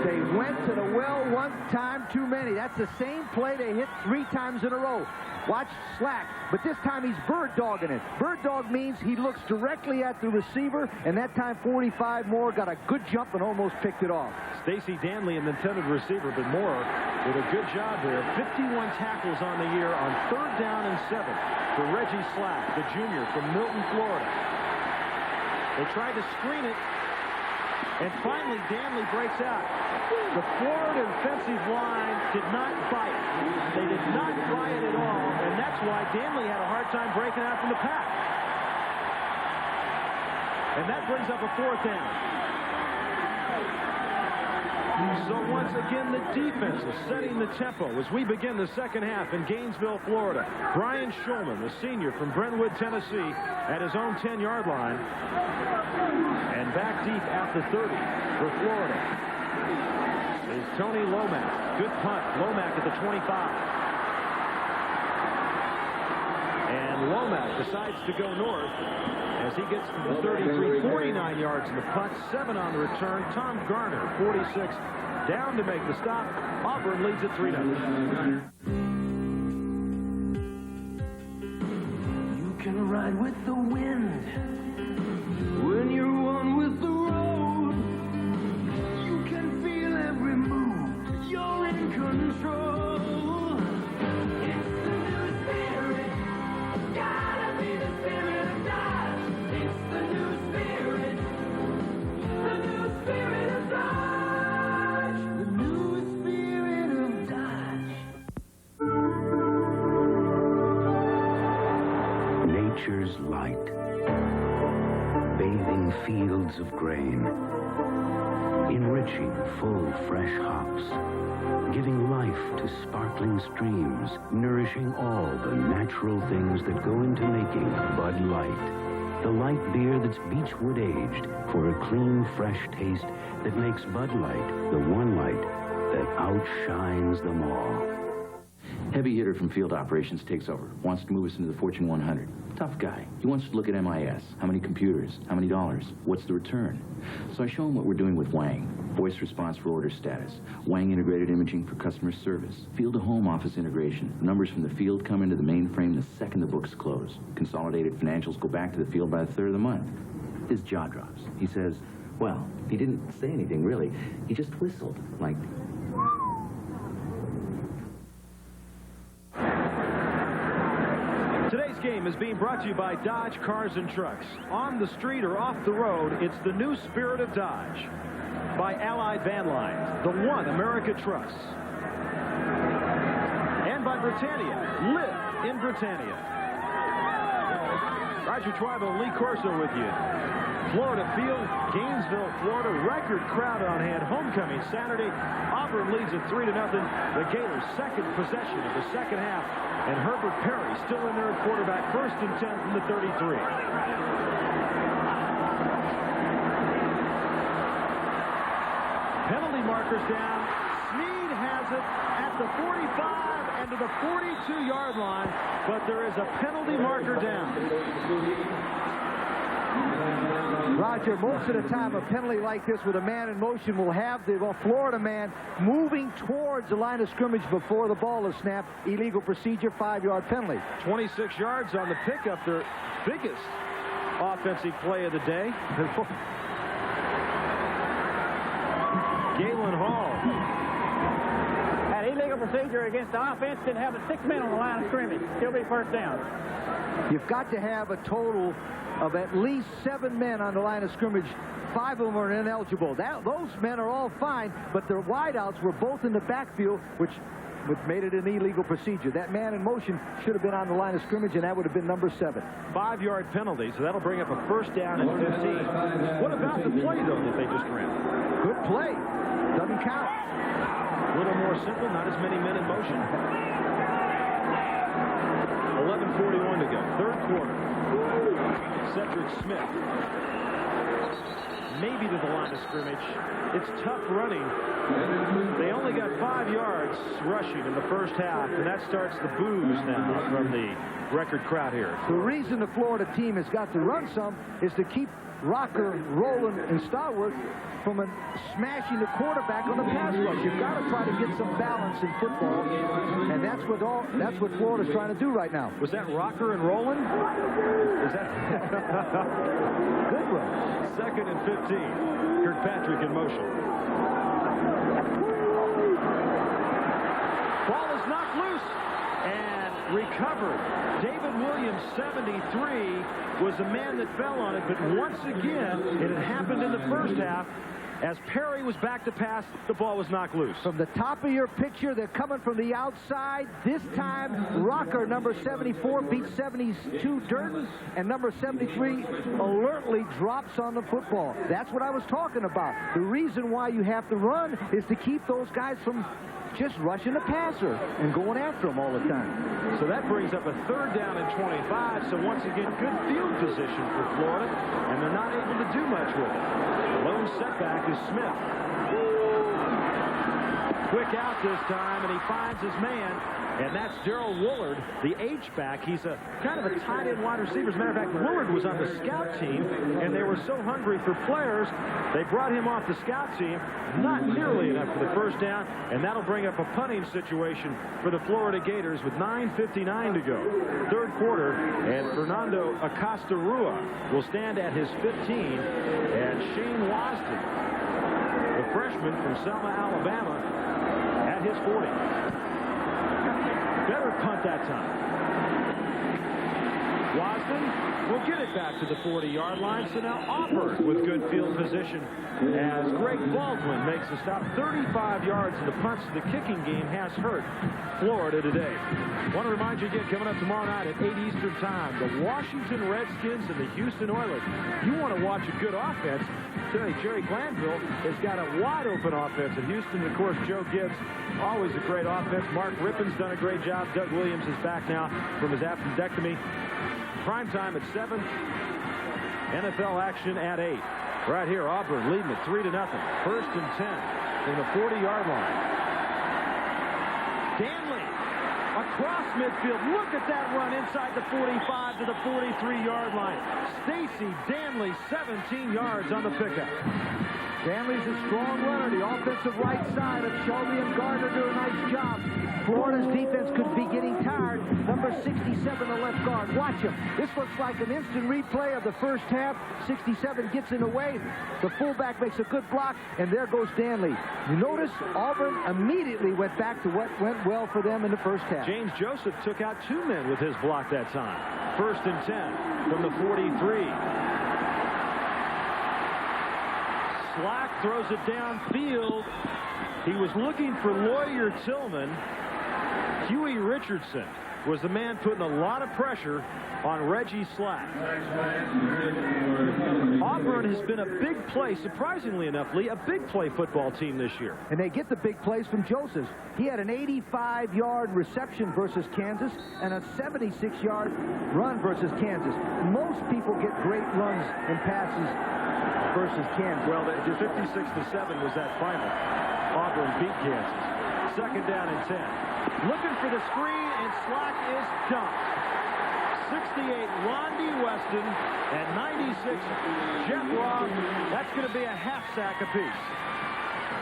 [SPEAKER 5] They went to the well one time too many. That's the same play they hit 3 times in a row. Watch Slack, but this time he's bird dogging it. Bird dog means he looks directly at the receiver, and that time 45 Moore got a good jump and almost picked it off.
[SPEAKER 2] Stacey Danley, an intended receiver, but Moore did a good job there. 51 tackles on the year on 3rd down and 7 for Reggie Slack, the junior from Milton, Florida. They tried to screen it, and finally Danley breaks out. The Florida defensive line did not buy it. They did not buy it at all, and that's why Danley had a hard time breaking out from the pack. And that brings up a 4th down. So once again, the defense is setting the tempo as we begin the second half in Gainesville, Florida. Brian Shulman, the senior from Brentwood, Tennessee, at his own 10-yard line. And back deep at the 30 for Florida is Tony Lomack. Good punt. Lomack at the 25. And Lomack decides to go north as he gets to the 33, 49 yards in the punt, 7 on the return. Tom Garner, 46, down to make the stop. Auburn leads at 3-0.
[SPEAKER 3] You can ride with the wind when you're one with the road. You can feel every move. You're in control. It's the new spirit. Gotta be the spirit of Dodge. It's the new spirit. The new spirit of Dodge. The new spirit of Dodge.
[SPEAKER 15] Nature's light, bathing fields of grain, enriching full fresh hops, giving life to sparkling streams, nourishing all the natural things that go into making Bud Light. The light beer that's beechwood aged for a clean, fresh taste that makes Bud Light the one light that outshines them all.
[SPEAKER 17] Heavy hitter from field operations takes over. Wants to move us into the Fortune 100. Tough guy. He wants to look at MIS. How many computers? How many dollars? What's the return? So I show him what we're doing with Wang. Voice response for order status. Wang integrated imaging for customer service. Field-to-home office integration. Numbers from the field come into the mainframe the second the books close. Consolidated financials go back to the field by the 3rd of the month. His jaw drops. He says, well, he didn't say anything really. He just whistled, like...
[SPEAKER 2] Today's game is being brought to you by Dodge Cars and Trucks. On the street or off the road, it's the new spirit of Dodge. By Allied Van Lines, the one America trusts. And by Britannia, live in Britannia. Roger Twybo and Lee Corso with you. Florida Field, Gainesville, Florida. Record crowd on hand. Homecoming Saturday. Auburn leads at 3-0. The Gators' second possession of the second half. And Herbert Perry still in there at quarterback. 1st and 10 from the 33. Penalty markers down. Snead has it at the 45 and to the 42-yard line. But there is a penalty marker down.
[SPEAKER 5] Roger, most of the time a penalty like this with a man in motion will have the Florida man moving towards the line of scrimmage before the ball is snapped. Illegal procedure, 5-yard penalty.
[SPEAKER 2] 26 yards on the pickup, their biggest offensive play of the day. Galen Hall.
[SPEAKER 26] An illegal
[SPEAKER 16] field procedure against the offense didn't have 6 men on the line of scrimmage. Still be first down.
[SPEAKER 5] You've got to have a total of at least 7 men on the line of scrimmage. 5 of them are ineligible. Those men are all fine, but their wideouts were both in the backfield, which made it an illegal procedure. That man in motion should have been on the line of scrimmage, and that would have been number 7.
[SPEAKER 2] 5-yard penalty, so that'll bring up a first down and 15. What about the play, though, that they just ran?
[SPEAKER 5] Good play. Doesn't count.
[SPEAKER 2] A little more simple, not as many men in motion. 11:41 to go, third quarter. Cedric Smith, maybe to the line of scrimmage. It's tough running. They only got 5 yards rushing in the first half, and that starts the boos now from the record crowd here.
[SPEAKER 5] The reason the Florida team has got to run some is to keep Rocker, Rowland, and Starworth from smashing the quarterback on the pass rush. You've got to try to get some balance in football, and that's what Florida's trying to do right now.
[SPEAKER 2] Was that Rocker and Rowland? Is that
[SPEAKER 5] good one?
[SPEAKER 2] 2nd and 15. Kirkpatrick in motion. Ball is knocked loose and recovered. David Williams, 73, was the man that fell on it, but once again, it had happened in the first half. As Perry was back to pass, the ball was knocked loose.
[SPEAKER 5] From the top of your picture, they're coming from the outside. This time, Rocker, number 74, beats 72 Durden, and number 73 alertly drops on the football. That's what I was talking about. The reason why you have to run is to keep those guys from just rushing the passer and going after him all the time.
[SPEAKER 2] So that brings up a third down and 25. So once again, good field position for Florida, and they're not able to do much with it. Lone setback is Smith. Quick out this time, and he finds his man, and that's Darrell Woolard, the H-back. He's a kind of a tight end wide receiver. As a matter of fact, Woolard was on the scout team, and they were so hungry for players, they brought him off the scout team. Not nearly enough for the first down, and that'll bring up a punting situation for the Florida Gators with 9:59 to go. Third quarter, and Fernando Acosta-Rua will stand at his 15, and Shane Wasden, the freshman from Selma, Alabama, at his 40. Better punt that time. Wasden will get it back to the 40-yard line. So now Auburn with good field position as Greg Baldwin makes a stop. 35 yards in the punts. The kicking game has hurt Florida today. I want to remind you again, coming up tomorrow night at 8 Eastern time, the Washington Redskins and the Houston Oilers. You want to watch a good offense. Today, Jerry Glanville has got a wide-open offense at Houston. And of course, Joe Gibbs, always a great offense. Mark Rippon's done a great job. Doug Williams is back now from his appendectomy. Prime time at 7. NFL action at 8. Right here, Auburn leading it 3-0. First and 10 from the 40-yard line. Danley across midfield. Look at that run inside the 45 to the 43-yard line. Stacy Danley, 17 yards on the pickup.
[SPEAKER 5] Danley's a strong runner. The offensive right side of Shelby and Gardner do a nice job. Florida's defense could be getting tired. Number 67, the left guard. Watch him. This looks like an instant replay of the first half. 67 gets in the way. The fullback makes a good block, and there goes Danley. You notice Auburn immediately went back to what went well for them in the first half.
[SPEAKER 2] James Joseph took out 2 men with his block that time. First and 10 from the 43. Slack throws it downfield. He was looking for Lawyer Tillman. Huey Richardson was the man putting a lot of pressure on Reggie Slack. Auburn has been a big play, surprisingly enough, Lee, a big play football team this year.
[SPEAKER 5] And they get the big plays from Joseph. He had an 85-yard reception versus Kansas and a 76-yard run versus Kansas. Most people get great runs and passes versus Kansas.
[SPEAKER 2] Well, the 56-7 was that final. Auburn beat Kansas. Second down and 10. Looking for the screen, and Slack is dumped. 68, Rondi Weston, and 96, Jeff Robb. That's going to be a half sack apiece.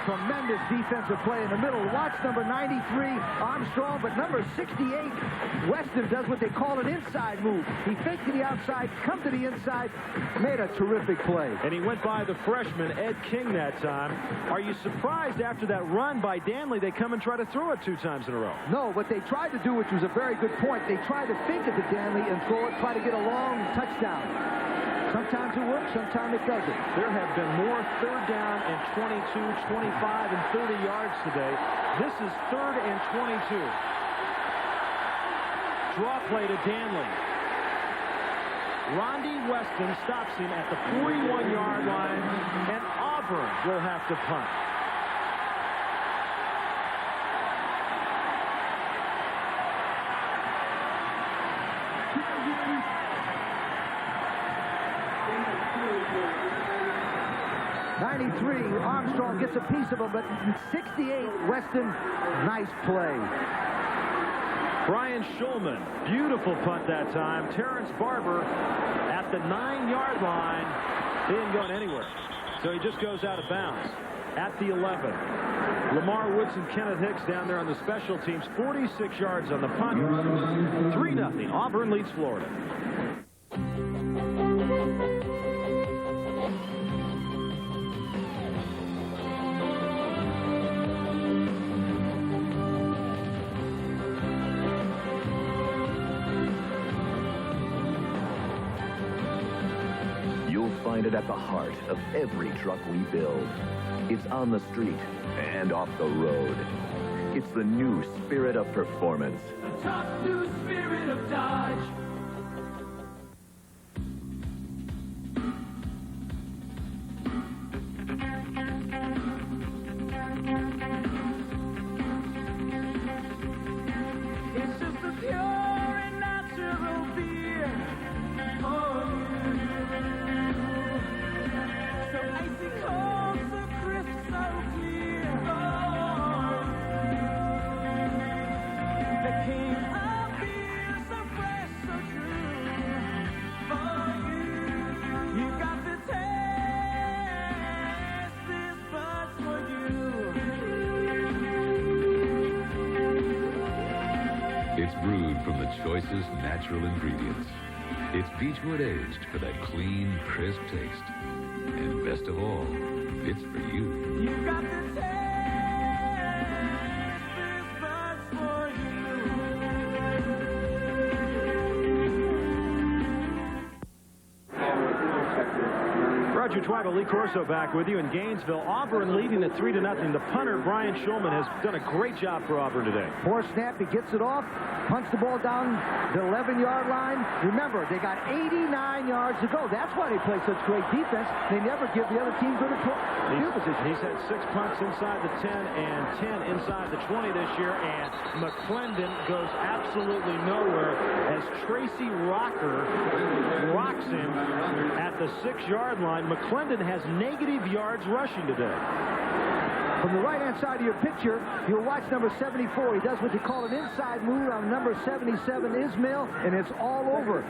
[SPEAKER 5] Tremendous defensive play in the middle. Watch number 93, Armstrong, but number 68, Weston, does what they call an inside move. He faked to the outside, come to the inside, made a terrific play.
[SPEAKER 2] And he went by the freshman, Ed King, that time. Are you surprised after that run by Danley, they come and try to throw it 2 times in a row?
[SPEAKER 5] No, what they tried to do, which was a very good point, they tried to fake it to Danley and throw it, try to get a long touchdown. Sometimes it works, sometimes it doesn't.
[SPEAKER 2] There have been more 3rd down and 22, 25, and 30 yards today. This is 3rd and 22. Draw play to Danley. Rondy Weston stops him at the 41-yard line, and Auburn will have to punt.
[SPEAKER 5] Armstrong gets a piece of him, but 68, Weston, nice play.
[SPEAKER 2] Brian Schulman, beautiful punt that time. Terrence Barber at the 9-yard line. He ain't going anywhere. So he just goes out of bounds at the 11. Lamar Woods and Kenneth Hicks down there on the special teams. 46 yards on the punt. 3-0. Auburn leads Florida.
[SPEAKER 6] Find it at the heart of every truck we build. It's on the street and off the road. It's the new spirit of performance.
[SPEAKER 3] The top new spirit of Dodge. It's just a pure and natural beer. Oh, so icy cold, so crisp, so clear. Oh, the king of beer, so fresh, so true. For you, you got the taste, this buzz for you.
[SPEAKER 12] It's brewed from the choicest natural ingredients. It's Beechwood aged for that clean, crisp taste. And best of all, it's for you.
[SPEAKER 3] You got the taste, this buzz for you.
[SPEAKER 2] Roger Twyba, Lee Corso back with you in Gainesville. Auburn leading at 3-0. The punter, Brian Schulman, has done a great job for Auburn today.
[SPEAKER 5] Poor snap, he gets it off, punts the ball down the 11-yard line. Remember, they got 89 yards to go. That's why they play such great defense. They never give the other team good field position.
[SPEAKER 2] He's had 6 punts inside the 10 and 10 inside the 20 this year, and McClendon goes absolutely nowhere as Tracy Rocker rocks him at the 6-yard line. McClendon has negative yards rushing today.
[SPEAKER 5] From the right-hand side of your picture, you'll watch number 74. He does what they call an inside move on number 77, Ismail, and it's all over.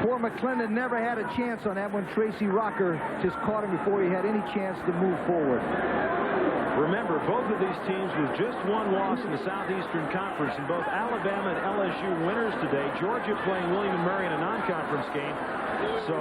[SPEAKER 5] Poor McClendon never had a chance on that one. Tracy Rocker just caught him before he had any chance to move forward.
[SPEAKER 2] Remember, both of these teams with just one loss in the Southeastern Conference, and both Alabama and LSU winners today. Georgia playing William & Mary in a non-conference game. So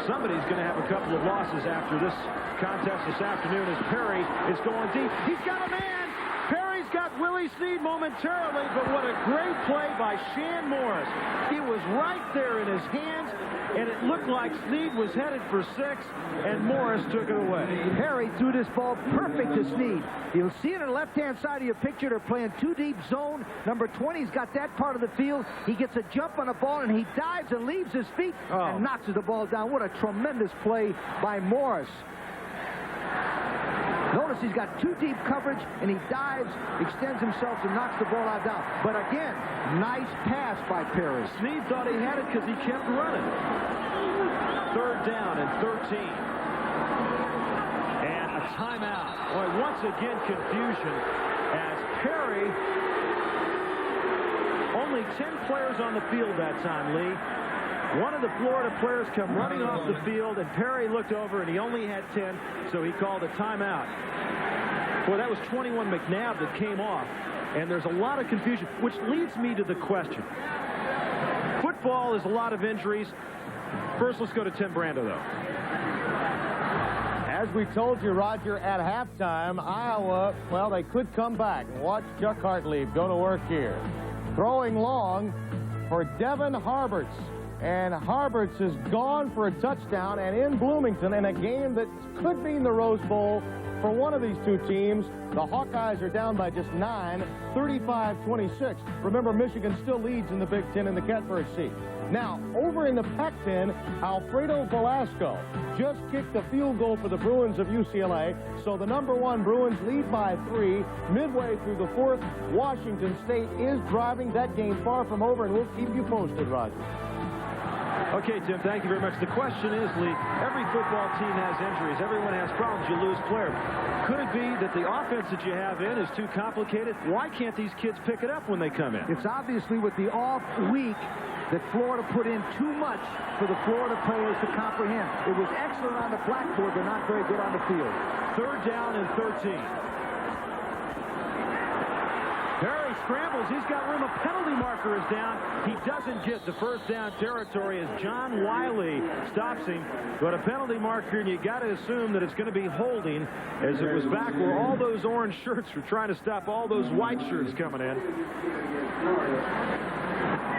[SPEAKER 2] somebody's going to have a couple of losses after this contest this afternoon as Perry is going deep. He's got a man. Perry's got Willie Snead momentarily, but what a great play by Shan Morris. It was right there in his hands, and it looked like Snead was headed for 6, and Morris took it away.
[SPEAKER 5] Perry threw this ball perfect to Snead. You'll see it on the left-hand side of your picture. They're playing 2-deep zone. Number 20's got that part of the field. He gets a jump on the ball, and he dives and leaves his feet and knocks the ball down. What a tremendous play by Morris. Notice he's got 2 deep coverage, and he dives, extends himself, and knocks the ball out down. But again, nice pass by Perry.
[SPEAKER 2] Snead thought he had it because he kept running. 3rd down and 13. And a timeout. Boy, once again, confusion as Perry, only 10 players on the field that time, Lee. One of the Florida players come running off the field, and Perry looked over, and he only had 10, so he called a timeout. Boy, that was 21 McNabb that came off, and there's a lot of confusion, which leads me to the question. Football is a lot of injuries. First, let's go to Tim Brando, though.
[SPEAKER 1] As we told you, Roger, at halftime, Iowa, well, they could come back. Watch Chuck Hartlieb go to work here. Throwing long for Devin Harberts. And Harberts is gone for a touchdown, and in Bloomington, in a game that could mean the Rose Bowl for one of these two teams. The Hawkeyes are down by just 9, 35-26. Remember, Michigan still leads in the Big Ten in the catbird seat. Now, over in the Pac-10, Alfredo Velasco just kicked a field goal for the Bruins of UCLA. So the #1 Bruins lead by 3. Midway through the 4th, Washington State is driving. That game far from over, and we'll keep you posted, Roger.
[SPEAKER 2] Okay, Tim, thank you very much. The question is, Lee, every football team has injuries. Everyone has problems. You lose players. Could it be that the offense that you have in is too complicated? Why can't these kids pick it up when they come in?
[SPEAKER 5] It's obviously with the off week that Florida put in too much for the Florida players to comprehend. It was excellent on the blackboard, but not very good on the field.
[SPEAKER 2] 3rd down and 13. Perry scrambles. He's got room. A penalty marker is down. He doesn't get the first down territory as John Wiley stops him. But a penalty marker, and you got to assume that it's going to be holding, as it was back where all those orange shirts were trying to stop all those white shirts coming in.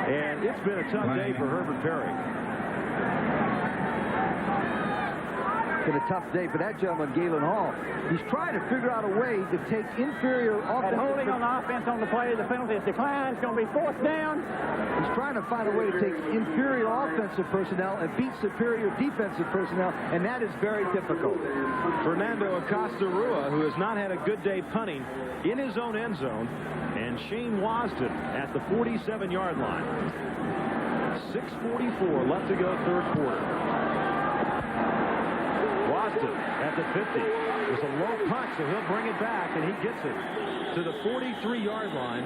[SPEAKER 2] And it's been a tough day for Herbert Perry.
[SPEAKER 5] It's been a tough day for that gentleman, Galen Hall. He's trying to figure out a way to take inferior offense.
[SPEAKER 16] And holding on the offense on the play, the penalty is declined. It's going to be 4th down.
[SPEAKER 5] He's trying to find a way to take inferior offensive personnel and beat superior defensive personnel, and that is very difficult.
[SPEAKER 2] Fernando Acosta-Rua, who has not had a good day punting, in his own end zone, and Shane Wasden at the 47-yard line. 6:44 left to go, 3rd quarter. Wasden at the 50. It's a low punt, so he'll bring it back, and he gets it to the 43-yard line.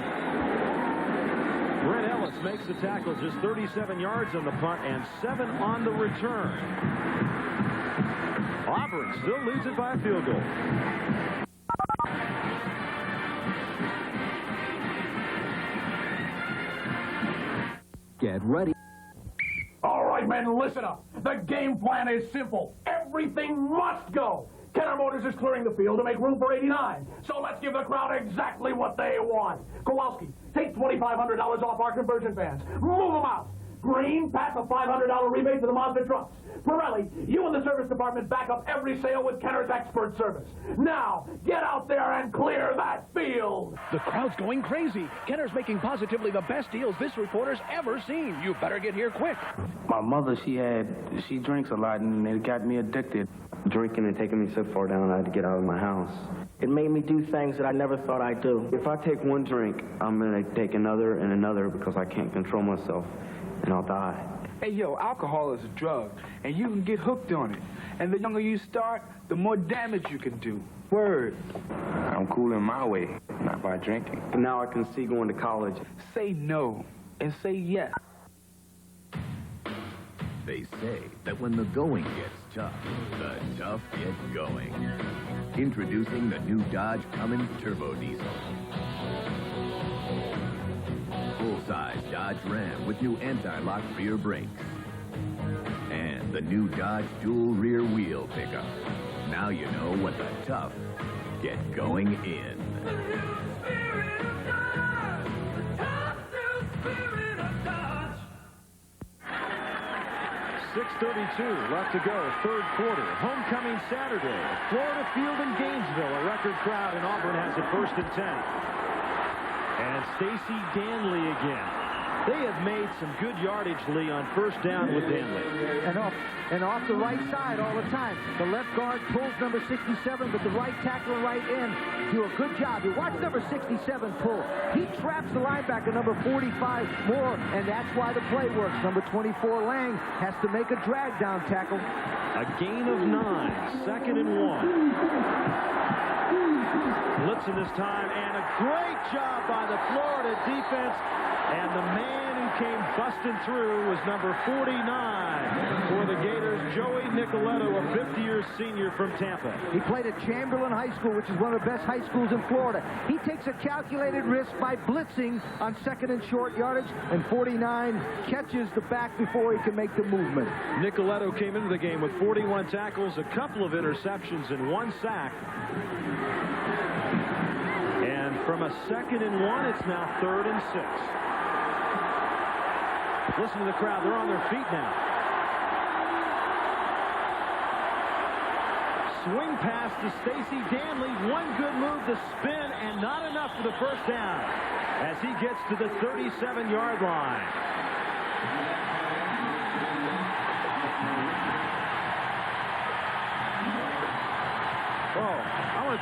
[SPEAKER 2] Brent Ellis makes the tackle, just 37 yards on the punt and 7 on the return. Auburn still leads it by a field goal.
[SPEAKER 7] Get ready.
[SPEAKER 16] All right, men, listen up. The game plan is simple. Everything must go. Kenner Motors is clearing the field to make room for 89. So let's give the crowd exactly what they want. Kowalski, take $2,500 off our conversion vans. Move them out. Green, pass a $500 rebate to the Mazda trucks. Pirelli, you and the service department back up every sale with Kenner's expert service. Now, get out there and clear that field.
[SPEAKER 18] The crowd's going crazy. Kenner's making positively the best deals this reporter's ever seen. You better get here quick.
[SPEAKER 14] My mother, she drinks a lot, and it got me addicted.
[SPEAKER 19] Drinking and taking me so far down, I had to get out of my house.
[SPEAKER 14] It made me do things that I never thought I'd do.
[SPEAKER 19] If I take one drink, I'm going to take another and another because I can't control myself, and I'll die.
[SPEAKER 23] Hey, yo, alcohol is a drug, and you can get hooked on it. And the younger you start, the more damage you can do. Word.
[SPEAKER 19] I'm cool in my way, not by drinking. And now I can see going to college.
[SPEAKER 23] Say no, and say yes.
[SPEAKER 6] They say that when the going gets tough, the tough get going. Introducing the new Dodge Cummins Turbo Diesel. Full-size Dodge Ram with new anti-lock rear brakes. And the new Dodge dual rear wheel pickup. Now you know what the tough get going in.
[SPEAKER 2] 6:32 left to go, 3rd quarter. Homecoming Saturday. Florida Field in Gainesville. A record crowd, and Auburn has it 1st and 10. And Stacy Danley again. They have made some good yardage, Lee, on 1st down with Danley.
[SPEAKER 5] And off the right side all the time. The left guard pulls number 67, but the right tackle and right end do a good job. You watch number 67 pull. He traps the linebacker, number 45, more, and that's why the play works. Number 24, Lang, has to make a drag down tackle.
[SPEAKER 2] A gain of 9, 2nd and 1. Blitzing this time, and a great job by the Florida defense And the man who came busting through was number 49 for the Gators, Joey Nicoletto, a fifth-year senior from Tampa.
[SPEAKER 5] He played at Chamberlain High School, which is one of the best high schools in Florida. He takes a calculated risk by blitzing on second and short yardage, and 49 catches the back before he can make the movement.
[SPEAKER 2] Nicoletto came into the game with 41 tackles, a couple of interceptions, and 1 sack. And from a 2nd and 1, it's now 3rd and 6. Listen to the crowd. They're on their feet now. Swing pass to Stacy Danley. One good move to spin, and not enough for the first down as he gets to the 37-yard line.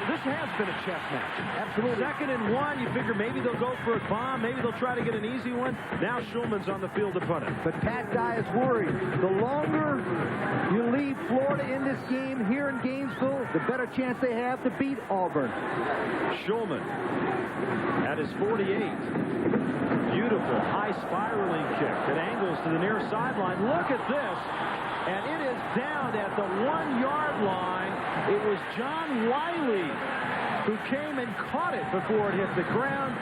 [SPEAKER 2] This has been a chess match. Absolutely. 2nd and 1, you figure maybe they'll go for a bomb, maybe they'll try to get an easy one. Now Schulman's on the field to punt it.
[SPEAKER 5] But Pat Dye is worried. The longer you leave Florida in this game here in Gainesville, the better chance they have to beat Auburn.
[SPEAKER 2] Schulman at his 48. Beautiful high spiraling kick that angles to the near sideline. Look at this. And it is down at the 1-yard line. It was John Wiley who came and caught it before it hit the ground.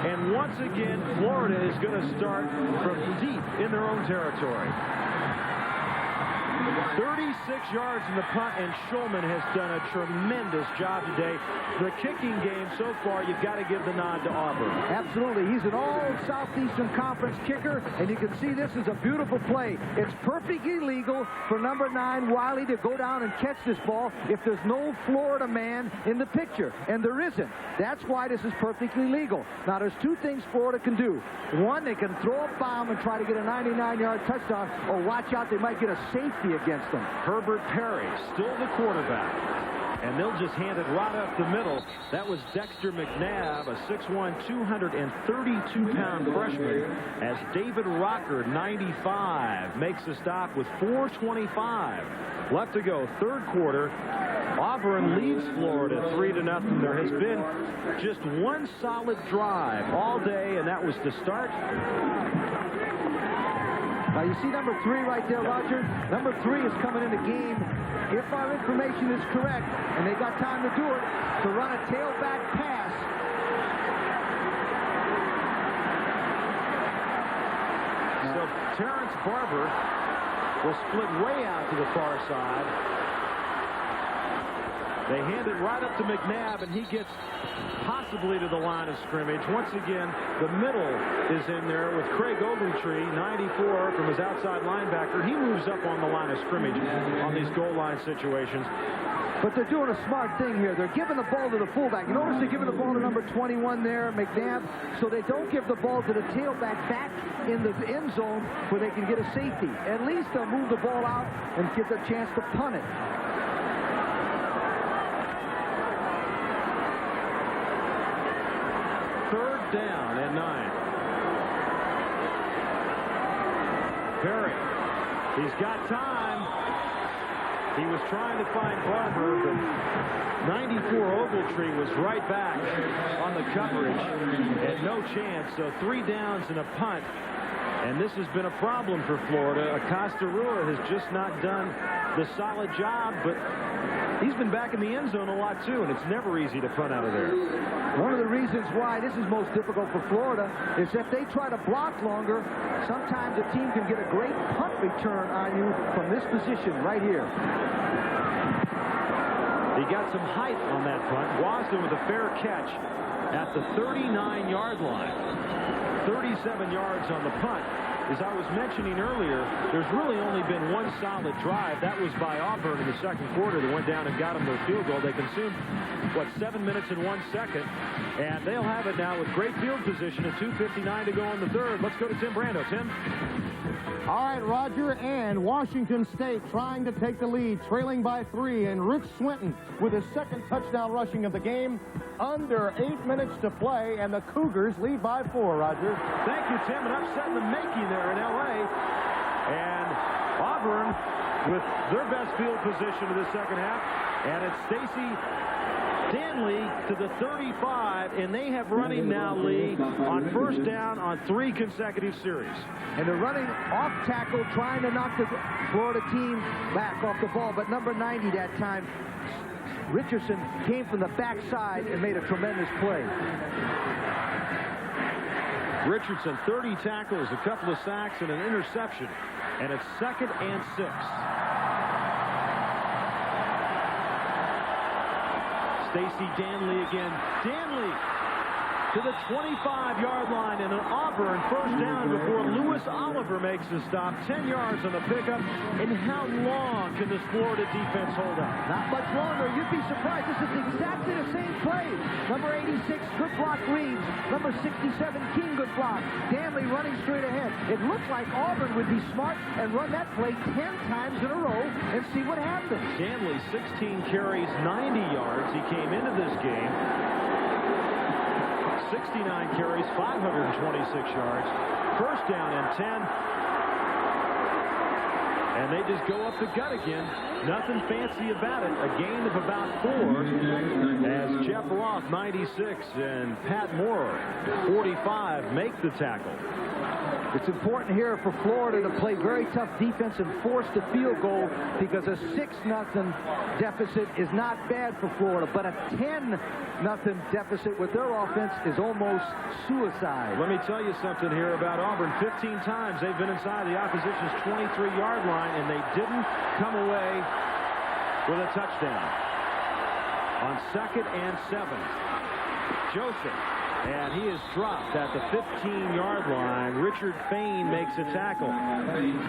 [SPEAKER 2] And once again, Florida is going to start from deep in their own territory. 36 yards in the punt, and Schulman has done a tremendous job today. The kicking game so far, you've got to give the nod to Auburn.
[SPEAKER 5] Absolutely. He's an all-Southeastern Conference kicker, and you can see this is a beautiful play. It's perfectly legal for number 9, Wiley, to go down and catch this ball if there's no Florida man in the picture, and there isn't. That's why this is perfectly legal. Now, there's 2 things Florida can do. One, they can throw a bomb and try to get a 99-yard touchdown, or watch out, they might get a safety against them.
[SPEAKER 2] Herbert Perry, still the quarterback. And they'll just hand it right up the middle. That was Dexter McNabb, a 6'1", 232-pound freshman, as David Rocker, 95, makes the stop with 4:25 left to go. 3rd quarter. Auburn leads Florida 3-0. There has been just one solid drive all day, and that was to start.
[SPEAKER 5] Now, you see number 3 right there, Roger? Number 3 is coming in the game, if our information is correct, and they got time to do it, to run a tailback pass.
[SPEAKER 2] So Terrence Barber will split way out to the far side. They hand it right up to McNabb, and he gets possibly to the line of scrimmage. Once again, the middle is in there with Craig Ogletree, 94, from his outside linebacker. He moves up on the line of scrimmage on these goal line situations.
[SPEAKER 5] But they're doing a smart thing here. They're giving the ball to the fullback. You notice they're giving the ball to number 21 there, McNabb, so they don't give the ball to the tailback back in the end zone where they can get a safety. At least they'll move the ball out and give the chance to punt it.
[SPEAKER 2] Down and 9. Perry, he's got time. He was trying to find Barber, but 94 Ogletree was right back on the coverage and no chance. So 3 downs and a punt. And this has been a problem for Florida. Acosta Rua has just not done the solid job, but he's been back in the end zone a lot too, and it's never easy to punt out of there.
[SPEAKER 5] One of the reasons why this is most difficult for Florida is if they try to block longer, sometimes a team can get a great punt return on you from this position right here.
[SPEAKER 2] He got some height on that punt. Wasden with a fair catch at the 39-yard line. 37 yards on the punt. As I was mentioning earlier, there's really only been one solid drive. That was by Auburn in the 2nd quarter that went down and got them their field goal. They consumed, 7 minutes and 1 second. And they'll have it now with great field position at 2:59 to go in the 3rd. Let's go to Tim Brando. Tim?
[SPEAKER 1] All right, Roger, and Washington State trying to take the lead, trailing by 3, and Rich Swinton with his 2nd touchdown rushing of the game. Under 8 minutes to play, and the Cougars lead by 4, Roger.
[SPEAKER 2] Thank you, Tim. An upset in the making there in L.A. And Auburn with their best field position of the 2nd half. And it's Stacy Stanley to the 35, and they have running now, Lee, on first down on 3 consecutive series.
[SPEAKER 5] And they're running off tackle, trying to knock the Florida team back off the ball. But number 90 that time, Richardson, came from the backside and made a tremendous play.
[SPEAKER 2] Richardson, 30 tackles, a couple of sacks, and an interception. And it's 2nd and 6. Stacey Danley again. Danley to the 25-yard line, and an Auburn first down before Lewis Oliver makes the stop. 10 yards on the pickup. And how long can this Florida defense hold out?
[SPEAKER 5] Not much longer. You'd be surprised. This is exactly the same play. Number 86, good block, Reeves. Number 67, King, good block. Danley running straight ahead. It looked like Auburn would be smart and run that play 10 times in a row and see what happens.
[SPEAKER 2] Danley, 16 carries, 90 yards. He came into this game 69 carries, 526 yards. First down and 10. And they just go up the gut again. Nothing fancy about it. A gain of about 4 as Jeff Roth, 96, and Pat Moore, 45, make the tackle.
[SPEAKER 5] It's important here for Florida to play very tough defense and force the field goal, because a 6-0 deficit is not bad for Florida, but a 10-0 deficit with their offense is almost suicide.
[SPEAKER 2] Let me tell you something here about Auburn. 15 times they've been inside the opposition's 23-yard line, and they didn't come away with a touchdown. On 2nd and 7, Joseph. And he is dropped at the 15-yard line. Richard Fain makes a tackle.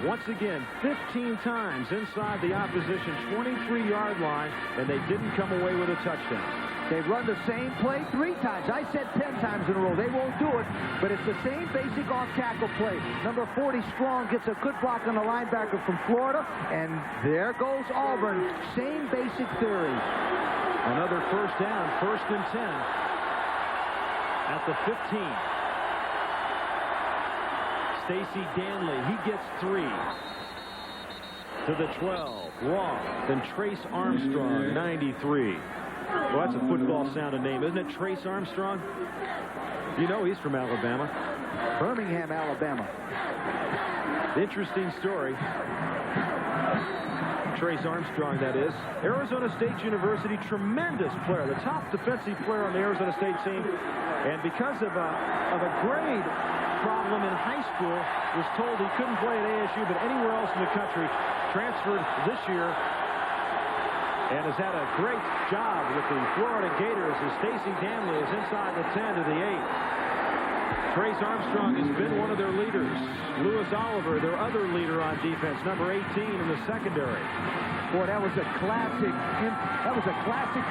[SPEAKER 2] Once again, 15 times inside the opposition 23-yard line, and they didn't come away with a touchdown.
[SPEAKER 5] They've run the same play 3 times. I said 10 times in a row. They won't do it, but it's the same basic off-tackle play. Number 40, Strong, gets a good block on the linebacker from Florida, and there goes Auburn. Same basic theory.
[SPEAKER 2] Another first down, 1st and 10. At the 15. Stacey Danley, he gets 3. To the 12. Roth. Then Trace Armstrong, 93. Well, that's a football-sounding name, isn't it? Trace Armstrong? You know he's from Alabama.
[SPEAKER 5] Birmingham, Alabama.
[SPEAKER 2] Interesting story. Trace Armstrong, that is. Arizona State University, tremendous player, the top defensive player on the Arizona State team. And because of a grade problem in high school, was told he couldn't play at ASU, but anywhere else in the country, transferred this year, and has had a great job with the Florida Gators as Stacey Danley is inside the 10 to the 8. Trace Armstrong has been one of their leaders. Lewis Oliver, their other leader on defense, number 18 in the secondary.
[SPEAKER 5] Boy, that was a classic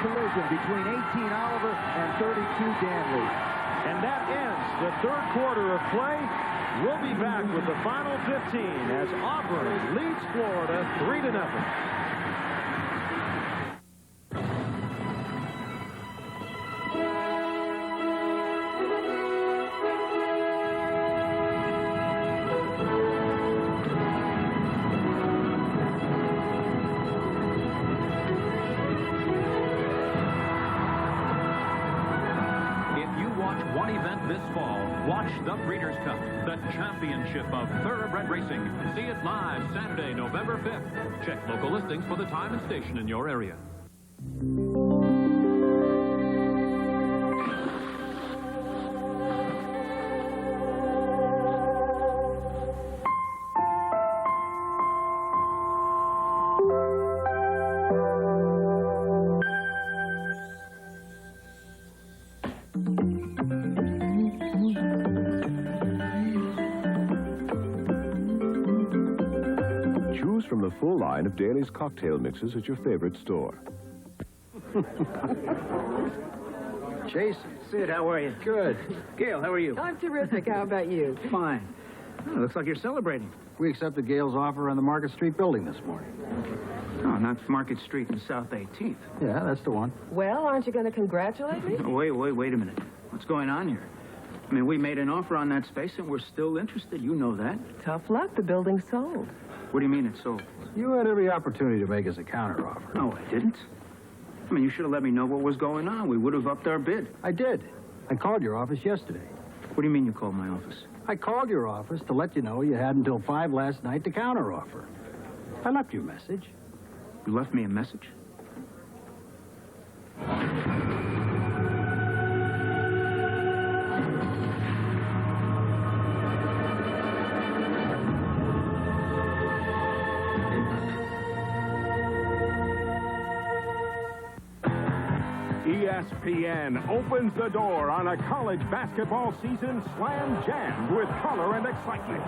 [SPEAKER 5] collision between 18 Oliver and 32 Danley.
[SPEAKER 2] And that ends the 3rd quarter of play. We'll be back with the final 15 as Auburn leads Florida 3-0.
[SPEAKER 22] The Breeders' Cup, the championship of thoroughbred racing. See it live Saturday, November 5th. Check local listings for the time and station in your area.
[SPEAKER 4] From the full line of Daly's cocktail mixes at your favorite store.
[SPEAKER 8] Jason. Sid, how are you? Good. Gail, how are you?
[SPEAKER 9] I'm terrific. How about you?
[SPEAKER 8] Fine. Oh, looks like you're celebrating. We accepted Gail's offer on the Market Street building this morning.
[SPEAKER 23] Oh, not Market Street and South 18th.
[SPEAKER 8] Yeah, that's the one.
[SPEAKER 9] Well, aren't you going to congratulate me?
[SPEAKER 23] Oh, wait a minute. What's going on here? I mean, we made an offer on that space and we're still interested. You know that.
[SPEAKER 9] Tough luck. The building's sold.
[SPEAKER 23] What do you mean it's sold?
[SPEAKER 8] You had every opportunity to make us a counteroffer.
[SPEAKER 23] No, I didn't. I mean, you should have let me know what was going on. We would have upped our bid.
[SPEAKER 5] I did. I called your office yesterday.
[SPEAKER 23] What do you mean you called my office?
[SPEAKER 5] I called your office to let you know you had until 5 last night to counteroffer. I left you a message.
[SPEAKER 23] You left me a message?
[SPEAKER 10] ESPN opens the door on a college basketball season slam-jammed with color and excitement.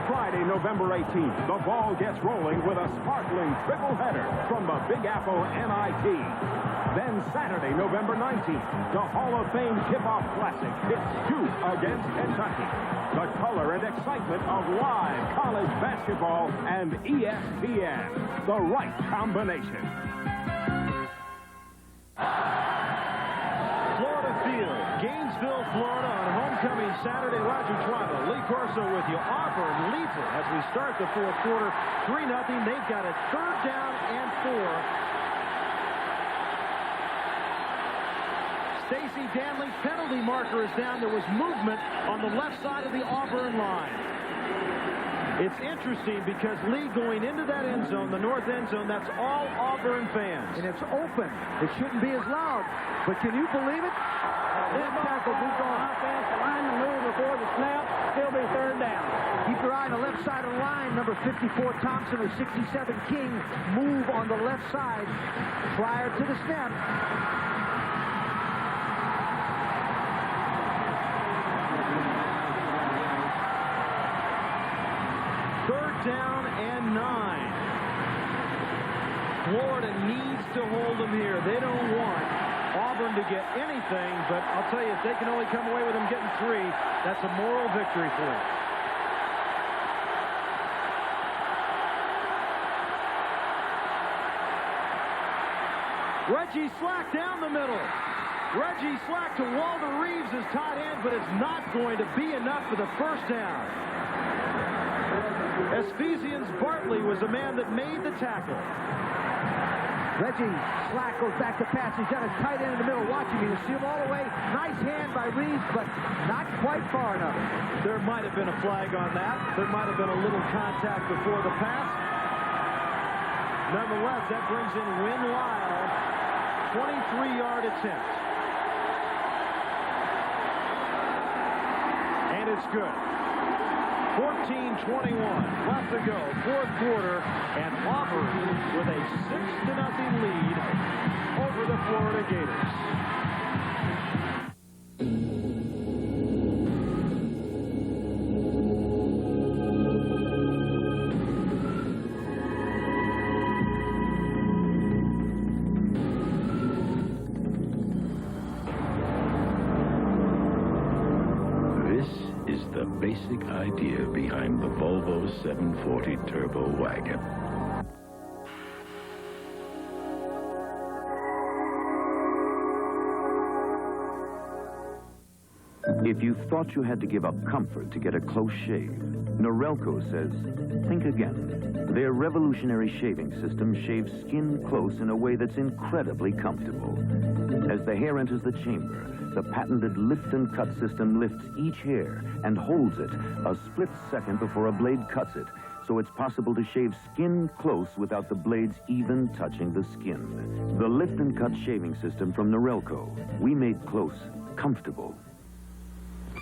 [SPEAKER 10] Friday, November 18th, the ball gets rolling with a sparkling triple header from the Big Apple NIT. Then Saturday, November 19th, the Hall of Fame Kickoff Classic pits Duke against Kentucky. The color and excitement of live college basketball and ESPN. The right combination.
[SPEAKER 2] Gainesville, Florida on homecoming Saturday. Roger Tribal, Lee Corso with you. Auburn leads it as we start the fourth quarter. 3-0. They've got it 3rd down and 4. Stacey Danley's penalty marker is down. There was movement on the left side of the Auburn line. It's interesting because Lee going into that end zone, the north end zone, that's all Auburn fans.
[SPEAKER 5] And it's open. It shouldn't be as loud. But can you believe it? This tackle moves on offense. The line to move before the snap. Still be 3rd down. Keep your eye on the left side of the line. Number 54 Thompson or 67 King move on the left side prior to the snap.
[SPEAKER 2] Down and 9. Florida needs to hold them here. They don't want Auburn to get anything, but I'll tell you, if they can only come away with them getting 3, that's a moral victory for them. Reggie Slack down the middle. Reggie Slack to Walter Reeves as tight end, but it's not going to be enough for the 1st down. Espesians Bartley was the man that made the tackle.
[SPEAKER 5] Reggie Slack goes back to pass. He's got a tight end in the middle watching him. You see him all the way. Nice hand by Reeves, but not quite far enough.
[SPEAKER 2] There might have been a flag on that. There might have been a little contact before the pass. Nonetheless, that brings in Win Lyle. 23-yard attempt. And it's good. 14-21 left to go, 4th quarter, and Auburn with a 6-0 lead over the Florida Gators.
[SPEAKER 15] The basic idea behind the Volvo 740 Turbo Wagon.
[SPEAKER 11] If you thought you had to give up comfort to get a close shave, Norelco says, think again. Their revolutionary shaving system shaves skin close in a way that's incredibly comfortable. As the hair enters the chamber, the patented lift and cut system lifts each hair and holds it a split second before a blade cuts it, so it's possible to shave skin close without the blades even touching the skin. The lift and cut shaving system from Norelco. We made close comfortable.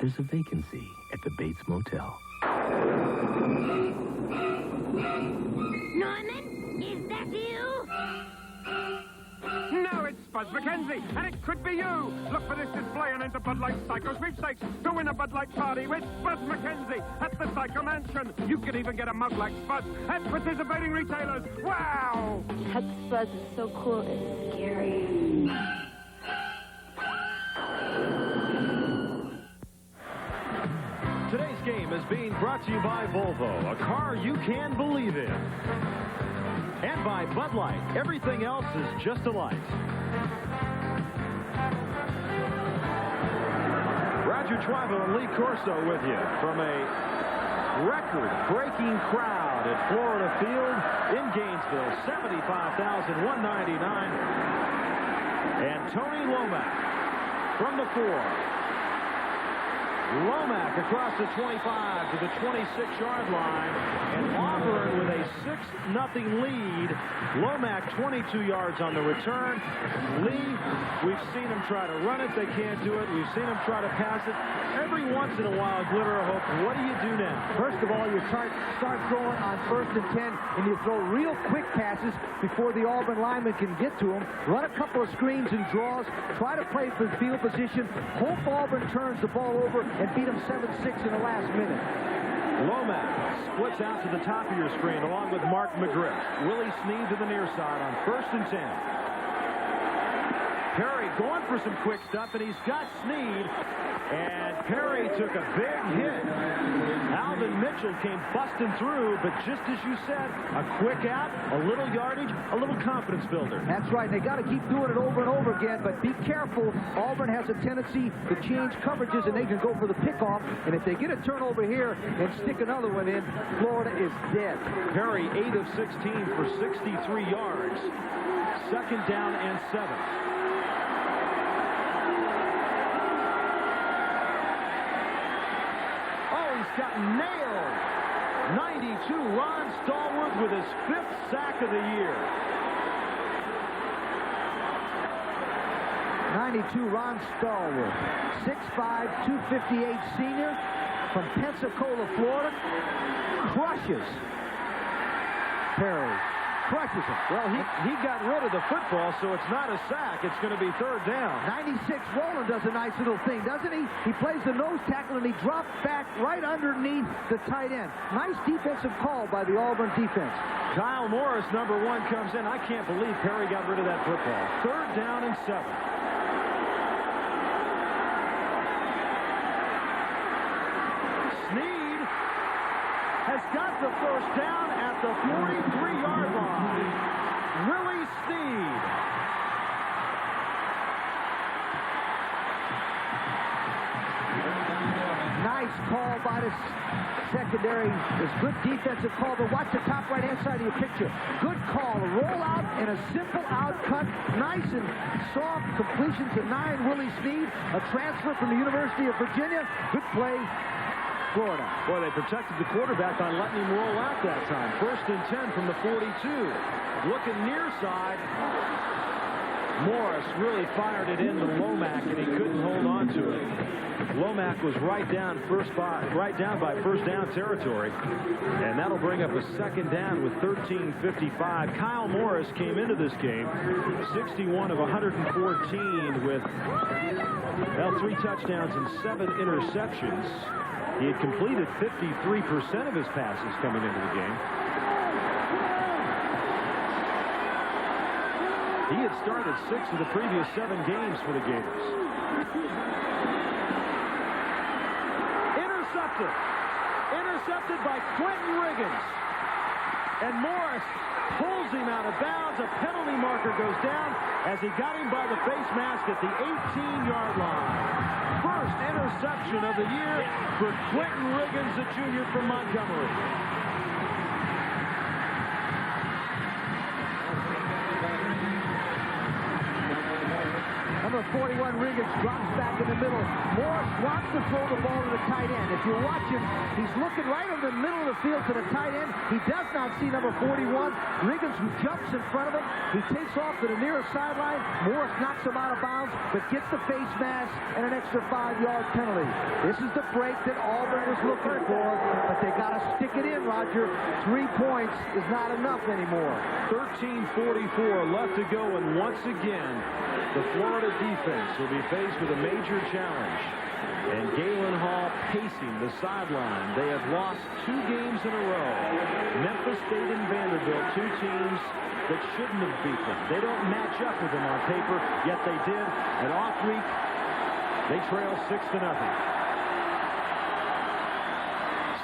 [SPEAKER 15] There's a vacancy at the Bates Motel.
[SPEAKER 13] Norman, is that you?
[SPEAKER 10] No, it's Buzz McKenzie, and it could be you. Look for this display and enter Bud Light Psycho Sweepstakes to win a Bud Light party with Buzz McKenzie at the Psycho Mansion. You can even get a mug like Buzz at participating retailers. Wow!
[SPEAKER 20] That Buzz is so cool, it's scary.
[SPEAKER 2] Today's game is being brought to you by Volvo, a car you can believe in. And by Bud Light. Everything else is just a light. Roger Tribal and Lee Corso with you from a record-breaking crowd at Florida Field in Gainesville. 75,199. And Tony Lomack from the 4. Lomack across the 25 to the 26-yard line, and Auburn with a 6-0 lead. Lomack 22 yards on the return. Lee, we've seen him try to run it. They can't do it. We've seen him try to pass it. Every once in a while, Glitter Hope, what do you do now?
[SPEAKER 5] First of all, you start throwing on 1st and 10, and you throw real quick passes before the Auburn lineman can get to them. Run a couple of screens and draws. Try to play for field position. Hope Auburn turns the ball over and beat them 7-6 in the last minute.
[SPEAKER 2] Lomack splits out to the top of your screen along with Mark McGriff. Willie Snead to the near side on 1st and 10. Perry going for some quick stuff, and he's got Snead. And Perry took a big hit. Alvin Mitchell came busting through, but just as you said, a quick out, a little yardage, a little confidence builder.
[SPEAKER 5] That's right. They got to keep doing it over and over again, but be careful. Auburn has a tendency to change coverages, and they can go for the pickoff. And if they get a turnover here and stick another one in, Florida is dead.
[SPEAKER 2] Perry, 8 of 16 for 63 yards. 2nd down and 7. Got nailed. 92, Ron Stallworth with his 5th sack of the year.
[SPEAKER 5] 92, Ron Stallworth. 6'5", 258 senior from Pensacola, Florida. Crushes Perry. Crushes him.
[SPEAKER 2] Well, he got rid of the football, so it's not a sack. It's going to be 3rd down.
[SPEAKER 5] 96, Rowland does a nice little thing, doesn't he? He plays the nose tackle, and he drops back right underneath the tight end. Nice defensive call by the Auburn defense.
[SPEAKER 2] Kyle Morris, number 1, comes in. I can't believe Perry got rid of that football. 3rd down and 7. Snead has got the 1st down at the 43-yard line. Willie Snead.
[SPEAKER 5] Nice call by the secondary. It's good defensive call, but watch the top right-hand side of your picture. Good call. A rollout and a simple outcut. Nice and soft completion to 9, Willie Snead. A transfer from the University of Virginia. Good play. Florida.
[SPEAKER 2] Boy, they protected the quarterback by letting him roll out that time. 1st and 10 from the 42. Looking near side. Morris really fired it into Lomack, and he couldn't hold on to it. Lomack was right down by 1st down territory, and that'll bring up a 2nd down with 13:55. Kyle Morris came into this game 61 of 114 with 3 touchdowns and 7 interceptions. He had completed 53% of his passes coming into the game. He had started 6 of the previous 7 games for the Gators. Intercepted by Quentin Riggins. And Morris pulls him out of bounds. A penalty marker goes down as he got him by the face mask at the 18-yard line. First interception of the year for Quentin Riggins, a junior from Montgomery.
[SPEAKER 5] Number 41, Riggins, drops back in the middle. Morris wants to throw the ball to the tight end. If you watch him, he's looking right over the middle of the field to the tight end. He does not see number 41. Riggins, who jumps in front of him. He takes off to the nearest sideline. Morris knocks him out of bounds, but gets the face mask and an extra 5-yard penalty. This is the break that Auburn was looking for, but they got to stick it in, Roger. 3 points is not enough anymore.
[SPEAKER 2] 13:44 left to go, and once again, the Florida defense will be faced with a major challenge. And Galen Hall pacing the sideline. They have lost 2 games in a row. Memphis State and Vanderbilt, 2 teams that shouldn't have beat them. They don't match up with them on paper, yet they did. And off week, they trail 6-0.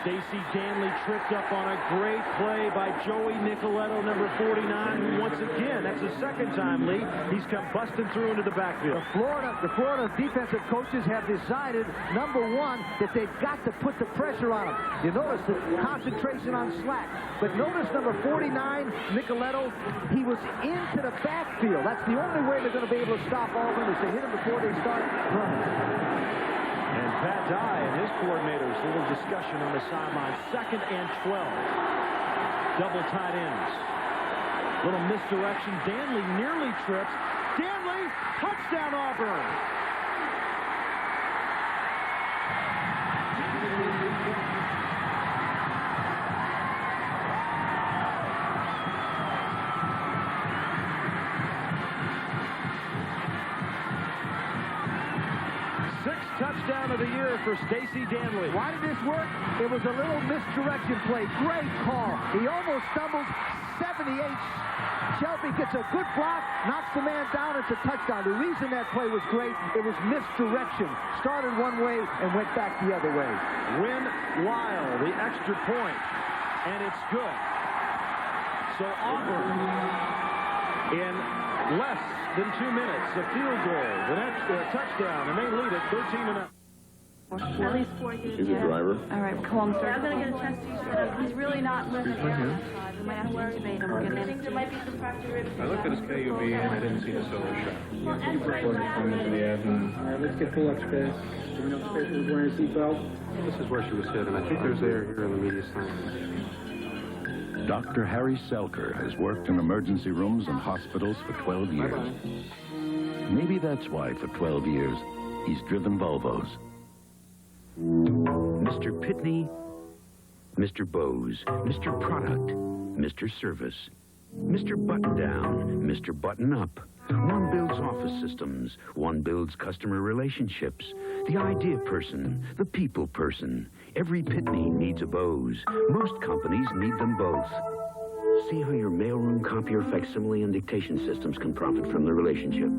[SPEAKER 2] Stacey Danley tripped up on a great play by Joey Nicoletto, number 49, who once again, that's his second time, Lee, he's come busting through into the backfield.
[SPEAKER 5] The Florida defensive coaches have decided, number one, that they've got to put the pressure on him. You notice the concentration on slack. But notice number 49, Nicoletto, he was into the backfield. That's the only way they're going to be able to stop Auburn, is to hit him before they start running.
[SPEAKER 2] And Pat Dye and his coordinators, a little discussion on the sideline. 2nd and 12. Double tight ends. Little misdirection. Danley nearly trips. Danley, touchdown Auburn. Touchdown of the year for Stacey Danley.
[SPEAKER 5] Why did this work? It was a little misdirection play. Great call. He almost stumbled. 78. Shelby gets a good block, knocks the man down. It's a touchdown. The reason that play was great, it was misdirection. Started one way and went back the other way.
[SPEAKER 2] Win Lyle, the extra point, and it's good. So Auburn, in less than 2 minutes, a field goal, the next touchdown, and they lead it 13-0.
[SPEAKER 20] At least 4 years.
[SPEAKER 4] He's a driver.
[SPEAKER 20] All right, calm, sir. I'm going to get a chance to set up. He's really not moving. We might have to intubate him. I think there might be some fractured ribs.
[SPEAKER 14] I looked at his KUV and I didn't see the solo shot.
[SPEAKER 20] Well, and
[SPEAKER 14] All right, let's get full X-ray. Do we know if the patient was wearing a seatbelt? This is where she was hit, and I think there's air here in the mediastinum.
[SPEAKER 4] Dr. Harry Selker has worked in emergency rooms and hospitals for 12 years.
[SPEAKER 14] Bye-bye.
[SPEAKER 4] Maybe that's why for 12 years he's driven Volvos.
[SPEAKER 15] Mr. Pitney, Mr. Bose, Mr. Product, Mr. Service, Mr. Button Down, Mr. Button Up. One builds office systems, one builds customer relationships. The idea person, the people person. Every Pitney needs a Bose. Most companies need them both. See how your mailroom, copier, facsimile, and dictation systems can profit from the relationship.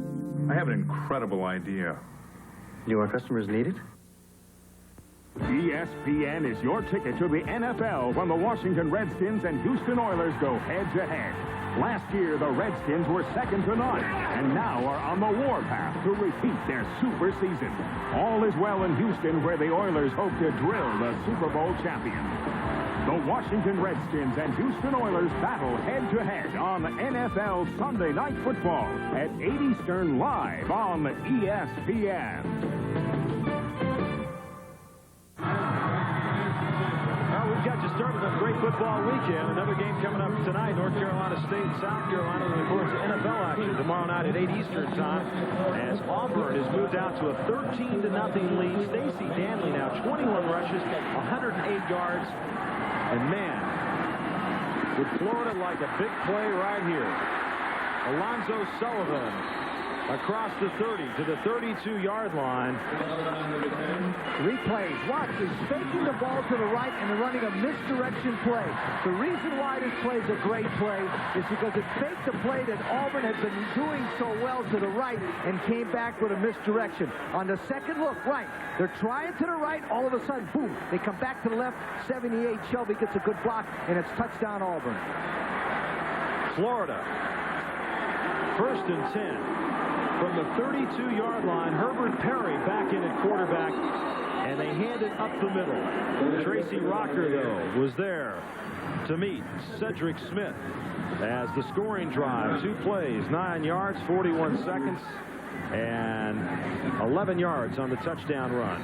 [SPEAKER 12] I have an incredible idea.
[SPEAKER 14] Do our customers need it?
[SPEAKER 10] ESPN is your ticket to the NFL when the Washington Redskins and Houston Oilers go head-to-head. Last year, the Redskins were second to none, and now are on the warpath to repeat their super season. All is well in Houston, where the Oilers hope to drill the Super Bowl champion. The Washington Redskins and Houston Oilers battle head-to-head on NFL Sunday Night Football at 8 Eastern live on ESPN.
[SPEAKER 2] We've got you started a great football weekend. Another game coming up tonight, North Carolina State, South Carolina, and of course NFL action tomorrow night at 8 Eastern time as Auburn has moved out to a 13-0 lead. Stacey Danley now 21 rushes, 108 yards, and man, would Florida like a big play right here. Alonzo Sullivan across the 30 to the 32-yard line.
[SPEAKER 5] Replays. Watch. He's faking the ball to the right and they're running a misdirection play. The reason why this play is a great play is because it faked the play that Auburn had been doing so well to the right and came back with a misdirection. On the second look, right. They're trying to the right. All of a sudden, boom, they come back to the left. 78, Shelby gets a good block, and it's touchdown Auburn.
[SPEAKER 2] Florida, 1st and 10. From the 32-yard line, Herbert Perry back in at quarterback, and they hand it up the middle. Tracy Rocker, though, was there to meet Cedric Smith as the scoring drive. 2 plays, 9 yards, 41 seconds, and 11 yards on the touchdown run.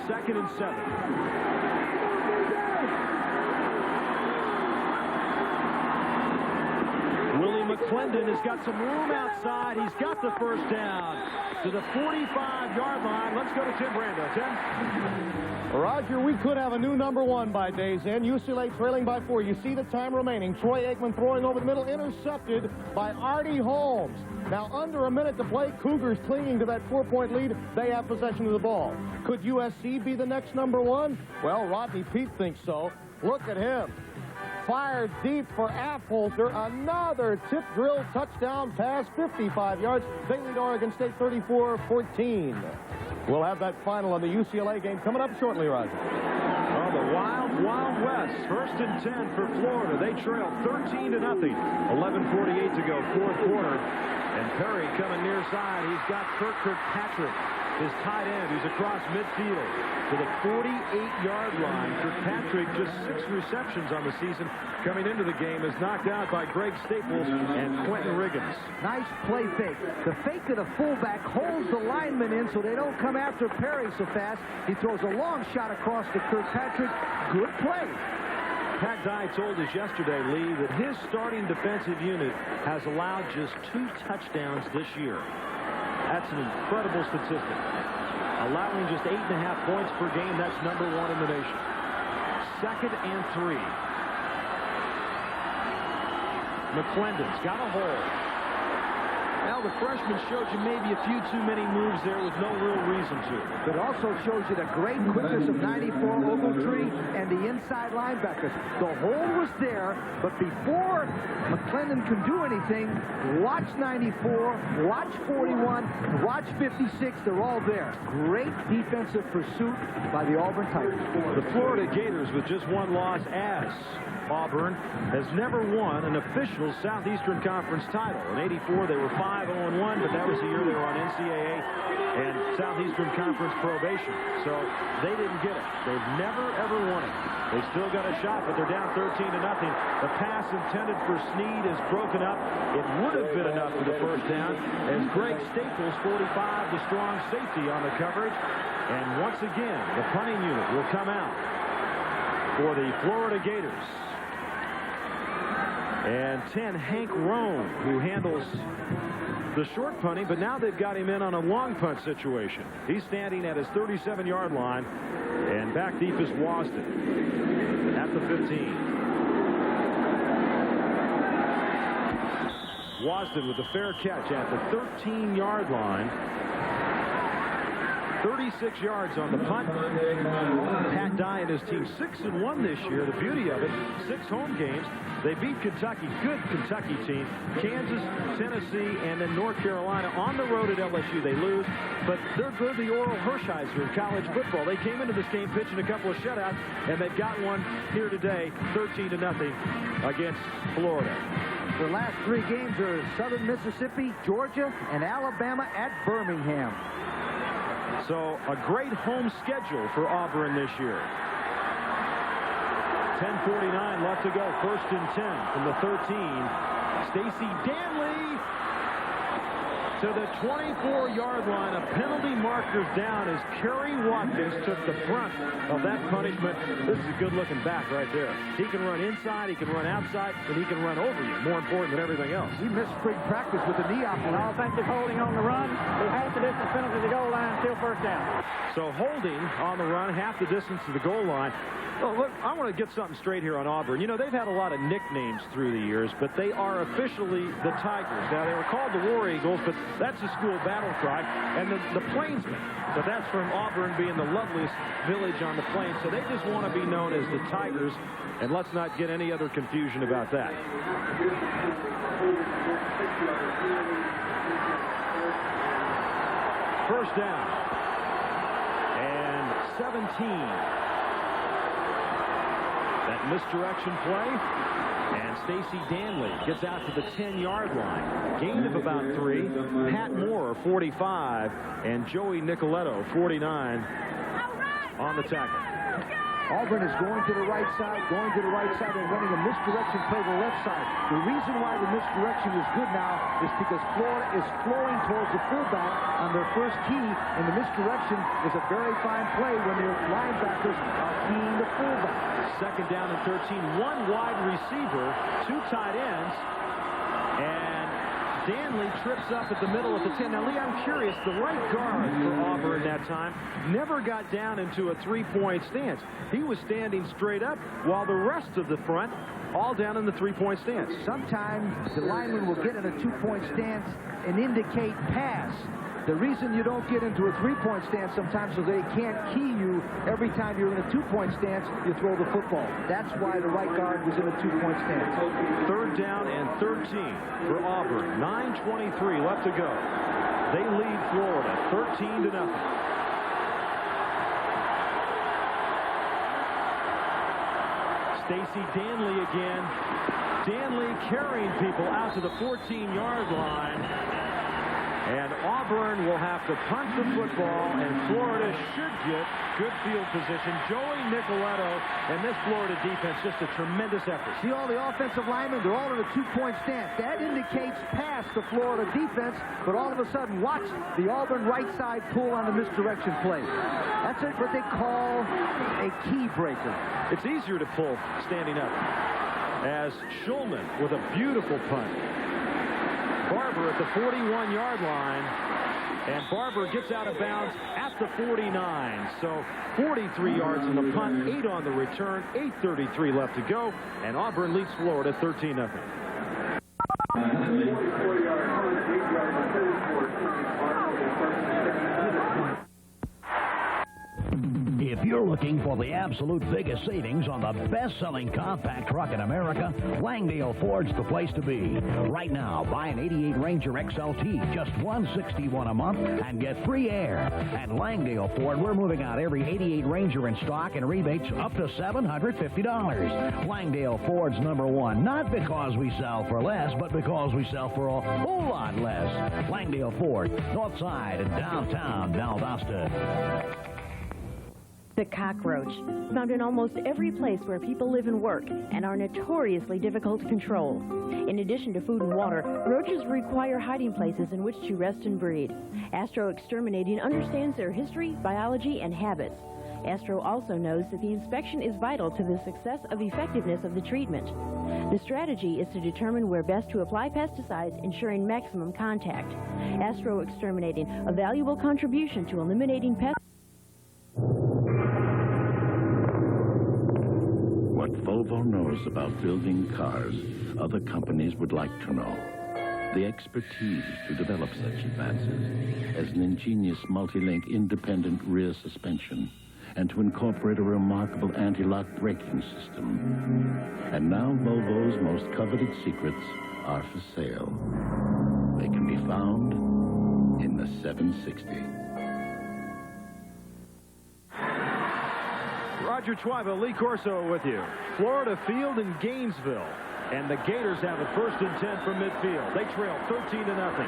[SPEAKER 2] Second and 7. Willie McClendon has got some room outside. He's got the first down to the 45-yard line. Let's go to Tim Brando. Tim?
[SPEAKER 1] Roger, we could have a new number 1 by day's end. UCLA trailing by 4. You see the time remaining. Troy Aikman throwing over the middle, intercepted by Artie Holmes. Now, under a minute to play, Cougars clinging to that 4-point lead. They have possession of the ball. Could USC be the next number 1? Well, Rodney Peete thinks so. Look at him. fired deep for Affolter. Another tip drill touchdown pass, 55 yards. They lead Oregon State 34-14. We'll have that final on the UCLA game coming up shortly, Roger.
[SPEAKER 2] Well, the Wild West, 1st and 10 for Florida. They trail 13-0. 11:48 to go, 4th quarter. And Perry coming near side. He's got Kirkpatrick, his tight end, who's across midfield to the 48-yard line. Kirkpatrick, just 6 receptions on the season. Coming into the game is knocked out by Greg Staples and Quentin Riggins.
[SPEAKER 5] Nice play fake. The fake of the fullback holds the linemen in so they don't come after Perry so fast. He throws a long shot across to Kirkpatrick. Good play.
[SPEAKER 2] Pat Dye told us yesterday, Lee, that his starting defensive unit has allowed just 2 touchdowns this year. That's an incredible statistic. Allowing just 8.5 points per game, that's #1 in the nation. 2nd and 3. McClendon's got a hole. Now the freshman showed you maybe a few too many moves there with no real reason to.
[SPEAKER 5] But it also shows you the great quickness of 94 Ogletree and the inside linebackers. The hole was there, but before McClendon can do anything, watch 94, watch 41, watch 56. They're all there. Great defensive pursuit by the Auburn Tigers.
[SPEAKER 2] The Florida Gators, with just 1 loss, as Auburn has never won an official Southeastern Conference title. In '84, they were 5-0-1, but that was the year they were on NCAA and Southeastern Conference probation. So they didn't get it. They've never, ever won it. They still got a shot, but they're down 13-0. The pass intended for Snead is broken up. It would have been enough for the 1st down as Greg Staples, 45, the strong safety on the coverage. And once again, the punting unit will come out for the Florida Gators. And 10, Hank Roan, who handles the short punting, but now they've got him in on a long punt situation. He's standing at his 37-yard line, and back deep is Wasden at the 15. Wasden with a fair catch at the 13-yard line. 36 yards on the punt. Pat Dye and his team 6-1 this year. The beauty of it, 6 home games. They beat Kentucky, good Kentucky team. Kansas, Tennessee, and then North Carolina. On the road at LSU, they lose. But they're good, the Oral Hershiser in college football. They came into this game pitching a couple of shutouts, and they've got one here today, 13-0 against Florida.
[SPEAKER 5] The last 3 games are Southern Mississippi, Georgia, and Alabama at Birmingham.
[SPEAKER 2] So a great home schedule for Auburn this year. 10:49 left to go. 1st and 10 from the 13. Stacey Danley to the 24-yard line. A penalty marker's down as Kerry Watkins took the brunt of that punishment. This is a good-looking back right there. He can run inside, he can run outside, and he can run over you. More important than everything else.
[SPEAKER 5] He missed spring practice with the knee operation.
[SPEAKER 3] Offensive holding on the run. He half the distance penalty to the goal line, still 1st down.
[SPEAKER 2] So holding on the run, half the distance to the goal line. Well, look, I want to get something straight here on Auburn. You know, they've had a lot of nicknames through the years, but they are officially the Tigers. Now, they were called the War Eagles, but that's a school battle cry. And the Plainsmen, but that's from Auburn being the loveliest village on the plains. So they just want to be known as the Tigers, and let's not get any other confusion about that. First down. And 17. That misdirection play, and Stacey Danley gets out to the 10-yard line. Gain of about 3. Pat Moore, 45, and Joey Nicoletto, 49, on the tackle.
[SPEAKER 5] Auburn is going to the right side, and running a misdirection play to the left side. The reason why the misdirection is good now is because Florida is flowing towards the fullback on their first key, and the misdirection is a very fine play when your linebackers are keying the fullback.
[SPEAKER 2] 2nd down and 13. 1 wide receiver, 2 tight ends, and Danley trips up at the middle at the 10. Now, Lee, I'm curious, the right guard for Auburn that time never got down into a 3-point stance. He was standing straight up while the rest of the front all down in the 3-point stance.
[SPEAKER 5] Sometimes the lineman will get in a 2-point stance and indicate pass. The reason you don't get into a three-point stance sometimes is they can't key you every time you're in a two-point stance, you throw the football. That's why the right guard was in a two-point stance.
[SPEAKER 2] 3rd down and 13 for Auburn. 9:23 left to go. They lead Florida 13-0. Stacy Danley again. Danley carrying people out to the 14-yard line. And Auburn will have to punt the football, and Florida should get good field position. Joey Nicoletto and this Florida defense, just a tremendous effort.
[SPEAKER 5] See all the offensive linemen? They're all in a two-point stance. That indicates pass the Florida defense, but all of a sudden, watch the Auburn right side pull on the misdirection play. That's what they call a key breaker.
[SPEAKER 2] It's easier to pull standing up, as Schulman with a beautiful punt. Barber at the 41-yard line, and Barber gets out of bounds at the 49. So 43 yards in the punt, 8 on the return, 8:33 left to go, and Auburn leads Florida 13-0.
[SPEAKER 18] If you're looking for the absolute biggest savings on the best-selling compact truck in America, Langdale Ford's the place to be. Right now, buy an 88 Ranger XLT, just $161 a month, and get free air. At Langdale Ford, we're moving out every 88 Ranger in stock and rebates up to $750. Langdale Ford's #1, not because we sell for less, but because we sell for a whole lot less. Langdale Ford, North Side and downtown Valdosta.
[SPEAKER 7] The cockroach, found in almost every place where people live and work, and are notoriously difficult to control. In addition to food and water, roaches require hiding places in which to rest and breed. Astro Exterminating understands their history, biology, and habits. Astro also knows that the inspection is vital to the success of effectiveness of the treatment. The strategy is to determine where best to apply pesticides, ensuring maximum contact. Astro Exterminating, a valuable contribution to eliminating pests.
[SPEAKER 4] What Volvo knows about building cars, other companies would like to know. The expertise to develop such advances as an ingenious multi-link independent rear suspension and to incorporate a remarkable anti-lock braking system. And now Volvo's most coveted secrets are for sale. They can be found in the 760.
[SPEAKER 2] Roger Twyville, Lee Corso with you. Florida Field in Gainesville. And the Gators have a 1st and 10 from midfield. They trail 13-0.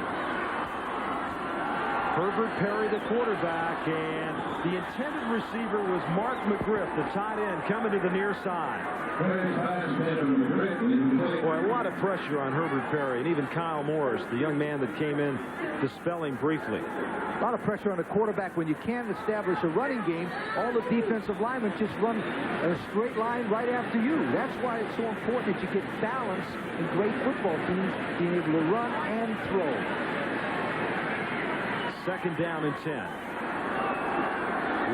[SPEAKER 2] Herbert Perry, the quarterback, and the intended receiver was Mark McGriff, the tight end, coming to the near side. Boy, a lot of pressure on Herbert Perry, and even Kyle Morris, the young man that came in to spell him briefly.
[SPEAKER 5] A lot of pressure on the quarterback. When you can't establish a running game, all the defensive linemen just run a straight line right after you. That's why it's so important that you get balance in great football teams, being able to run and throw.
[SPEAKER 2] 2nd down and 10.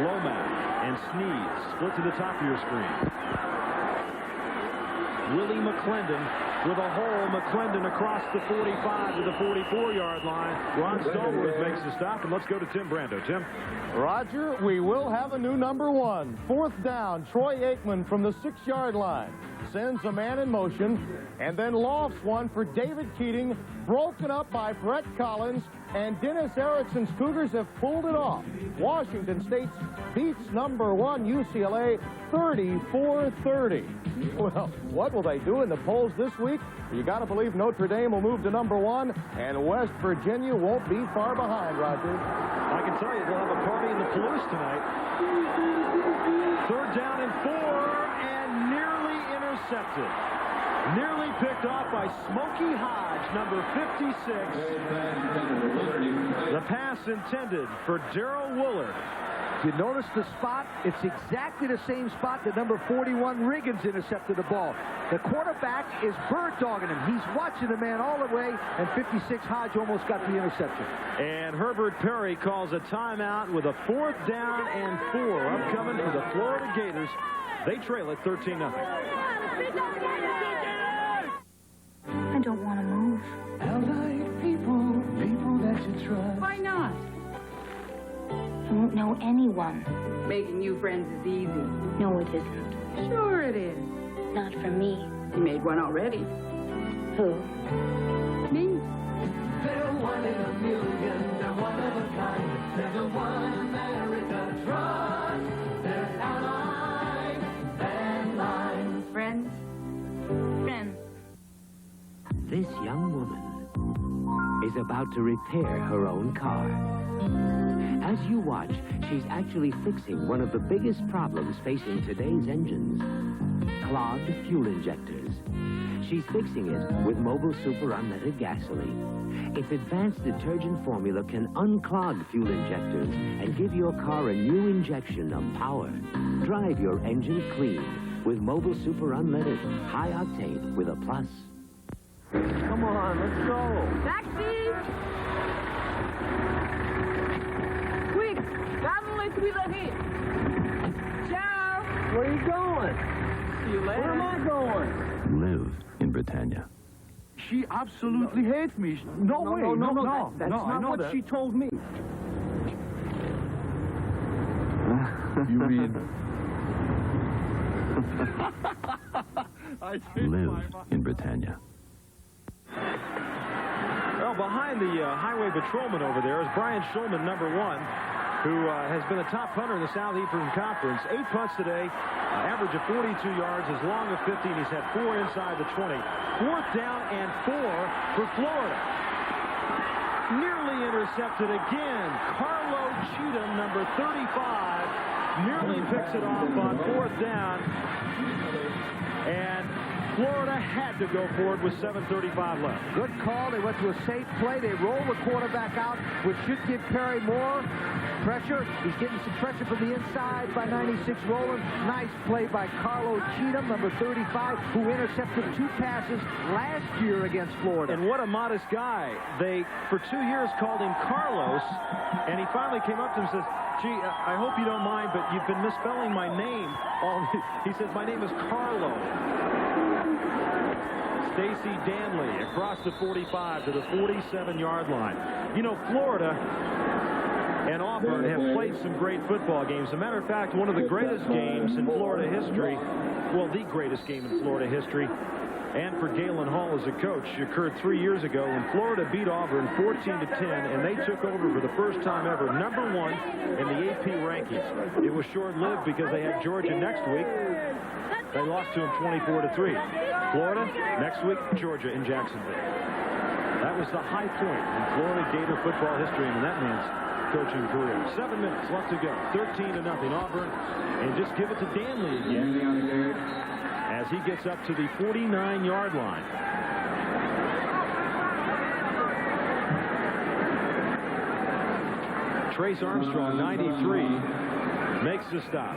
[SPEAKER 2] Lomax and Sneed split to the top of your screen. Willie McClendon with a hole. McClendon across the 45 to the 44-yard line. Ron Stallworth makes the stop, and let's go to Tim Brando. Tim.
[SPEAKER 1] Roger, we will have a new #1. 4th down, Troy Aikman from the 6-yard line. Sends a man in motion, and then lofts one for David Keating, broken up by Brett Collins, and Dennis Erickson's Cougars have pulled it off. Washington State beats #1 UCLA 34-30. Well, what will they do in the polls this week? You got to believe Notre Dame will move to #1, and West Virginia won't be far behind, Roger.
[SPEAKER 2] I can tell you they'll have a party in the Palouse tonight. 3rd down and 4, and nearly intercepted. Nearly picked off by Smokey Hodge, number 56. The pass intended for Darrell Woolard.
[SPEAKER 5] You notice the spot? It's exactly the same spot that number 41 Riggins intercepted the ball. The quarterback is bird dogging him. He's watching the man all the way, and 56 Hodge almost got the interception.
[SPEAKER 2] And Herbert Perry calls a timeout with a 4th down and 4 upcoming for the Florida Gators. They trail at 13-0.
[SPEAKER 20] I don't want to move.
[SPEAKER 17] I like people that you trust.
[SPEAKER 20] Why not?
[SPEAKER 16] don't know anyone.
[SPEAKER 9] Making new friends is easy.
[SPEAKER 16] No, it isn't.
[SPEAKER 9] Sure it is.
[SPEAKER 16] Not for me.
[SPEAKER 9] You made one already.
[SPEAKER 16] Who?
[SPEAKER 9] Me.
[SPEAKER 17] They're one in a million, they're one of a kind. They're the one America trusts. They're allies and lines.
[SPEAKER 9] Friends?
[SPEAKER 16] Friends.
[SPEAKER 21] This young woman is about to repair her own car. As you watch, she's actually fixing one of the biggest problems facing today's engines: clogged fuel injectors. She's fixing it with Mobile Super Unleaded Gasoline. Its advanced detergent formula can unclog fuel injectors and give your car a new injection of power. Drive your engine clean with Mobile Super Unleaded, high octane with a plus.
[SPEAKER 1] Come on, let's go.
[SPEAKER 9] Taxi! Quick! Dale subida aquí. Ciao!
[SPEAKER 1] Where are you going?
[SPEAKER 9] See you later.
[SPEAKER 1] Where am I going?
[SPEAKER 4] Live in Britannia.
[SPEAKER 5] She absolutely hates me. No way. No. That's not what she told me.
[SPEAKER 1] You mean?
[SPEAKER 4] Live in Britannia.
[SPEAKER 2] Well, behind the highway patrolman over there is Brian Shulman, number 1, who has been the top punter in the Southeastern Conference. 8 punts today, average of 42 yards, as long as 50, and he's had 4 inside the 20. 4th down and 4 for Florida. Nearly intercepted again. Carlo Cheatham, number 35, nearly picks it off on 4th down. And Florida had to go forward with 7:35 left.
[SPEAKER 5] Good call. They went to a safe play. They rolled the quarterback out, which should give Perry more pressure. He's getting some pressure from the inside by 96 Rowland. Nice play by Carlo Cheatham, number 35, who intercepted 2 passes last year against Florida.
[SPEAKER 2] And what a modest guy. They, for 2 years, called him Carlos, and he finally came up to him and says, gee, I hope you don't mind, but you've been misspelling my name. He says, my name is Carlo. Stacy Danley across the 45 to the 47-yard line. You know, Florida and Auburn have played some great football games. As a matter of fact, one of the greatest games in Florida history, well, the greatest game in Florida history, and for Galen Hall as a coach, occurred 3 years ago when Florida beat Auburn 14-10, and they took over for the first time ever, number 1 in the AP rankings. It was short-lived because they had Georgia next week. They lost to them 24-3. Florida, next week, Georgia in Jacksonville. That was the high point in Florida Gator football history in that man's coaching career. 7 minutes left to go. 13-0 Auburn. And just give it to Danley again as he gets up to the 49-yard line. Trace Armstrong, 93, makes the stop.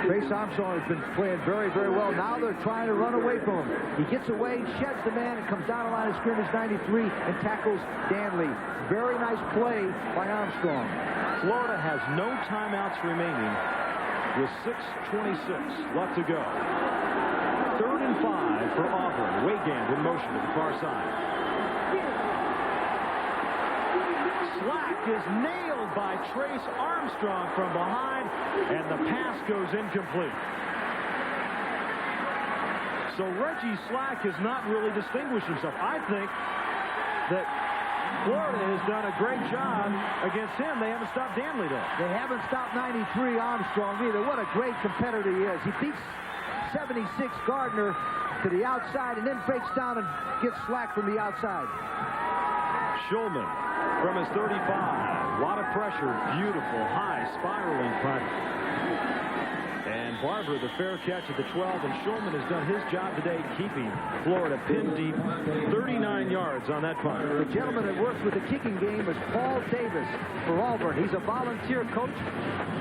[SPEAKER 5] Trace Armstrong has been playing very, very well. Now they're trying to run away from him. He gets away, sheds the man, and comes down the line of scrimmage 93 and tackles Danley. Very nice play by Armstrong.
[SPEAKER 2] Florida has no timeouts remaining with 6:26 left to go. 3rd and 5 for Auburn. Weigand in motion to the far side. Slack is nailed by Trace Armstrong from behind, and the pass goes incomplete. So Reggie Slack has not really distinguished himself. I think that Florida has done a great job against him. They haven't stopped Danley, though.
[SPEAKER 5] They haven't stopped 93 Armstrong either. What a great competitor he is. He beats 76 Gardner to the outside and then breaks down and gets Slack from the outside.
[SPEAKER 2] Shulman from his 35. A lot of pressure. Beautiful, high, spiraling punt. And Barber, the fair catch at the 12. And Shulman has done his job today, keeping Florida pinned deep. 39 yards on that punt.
[SPEAKER 5] The gentleman that works with the kicking game is Paul Davis for Auburn. He's a volunteer coach.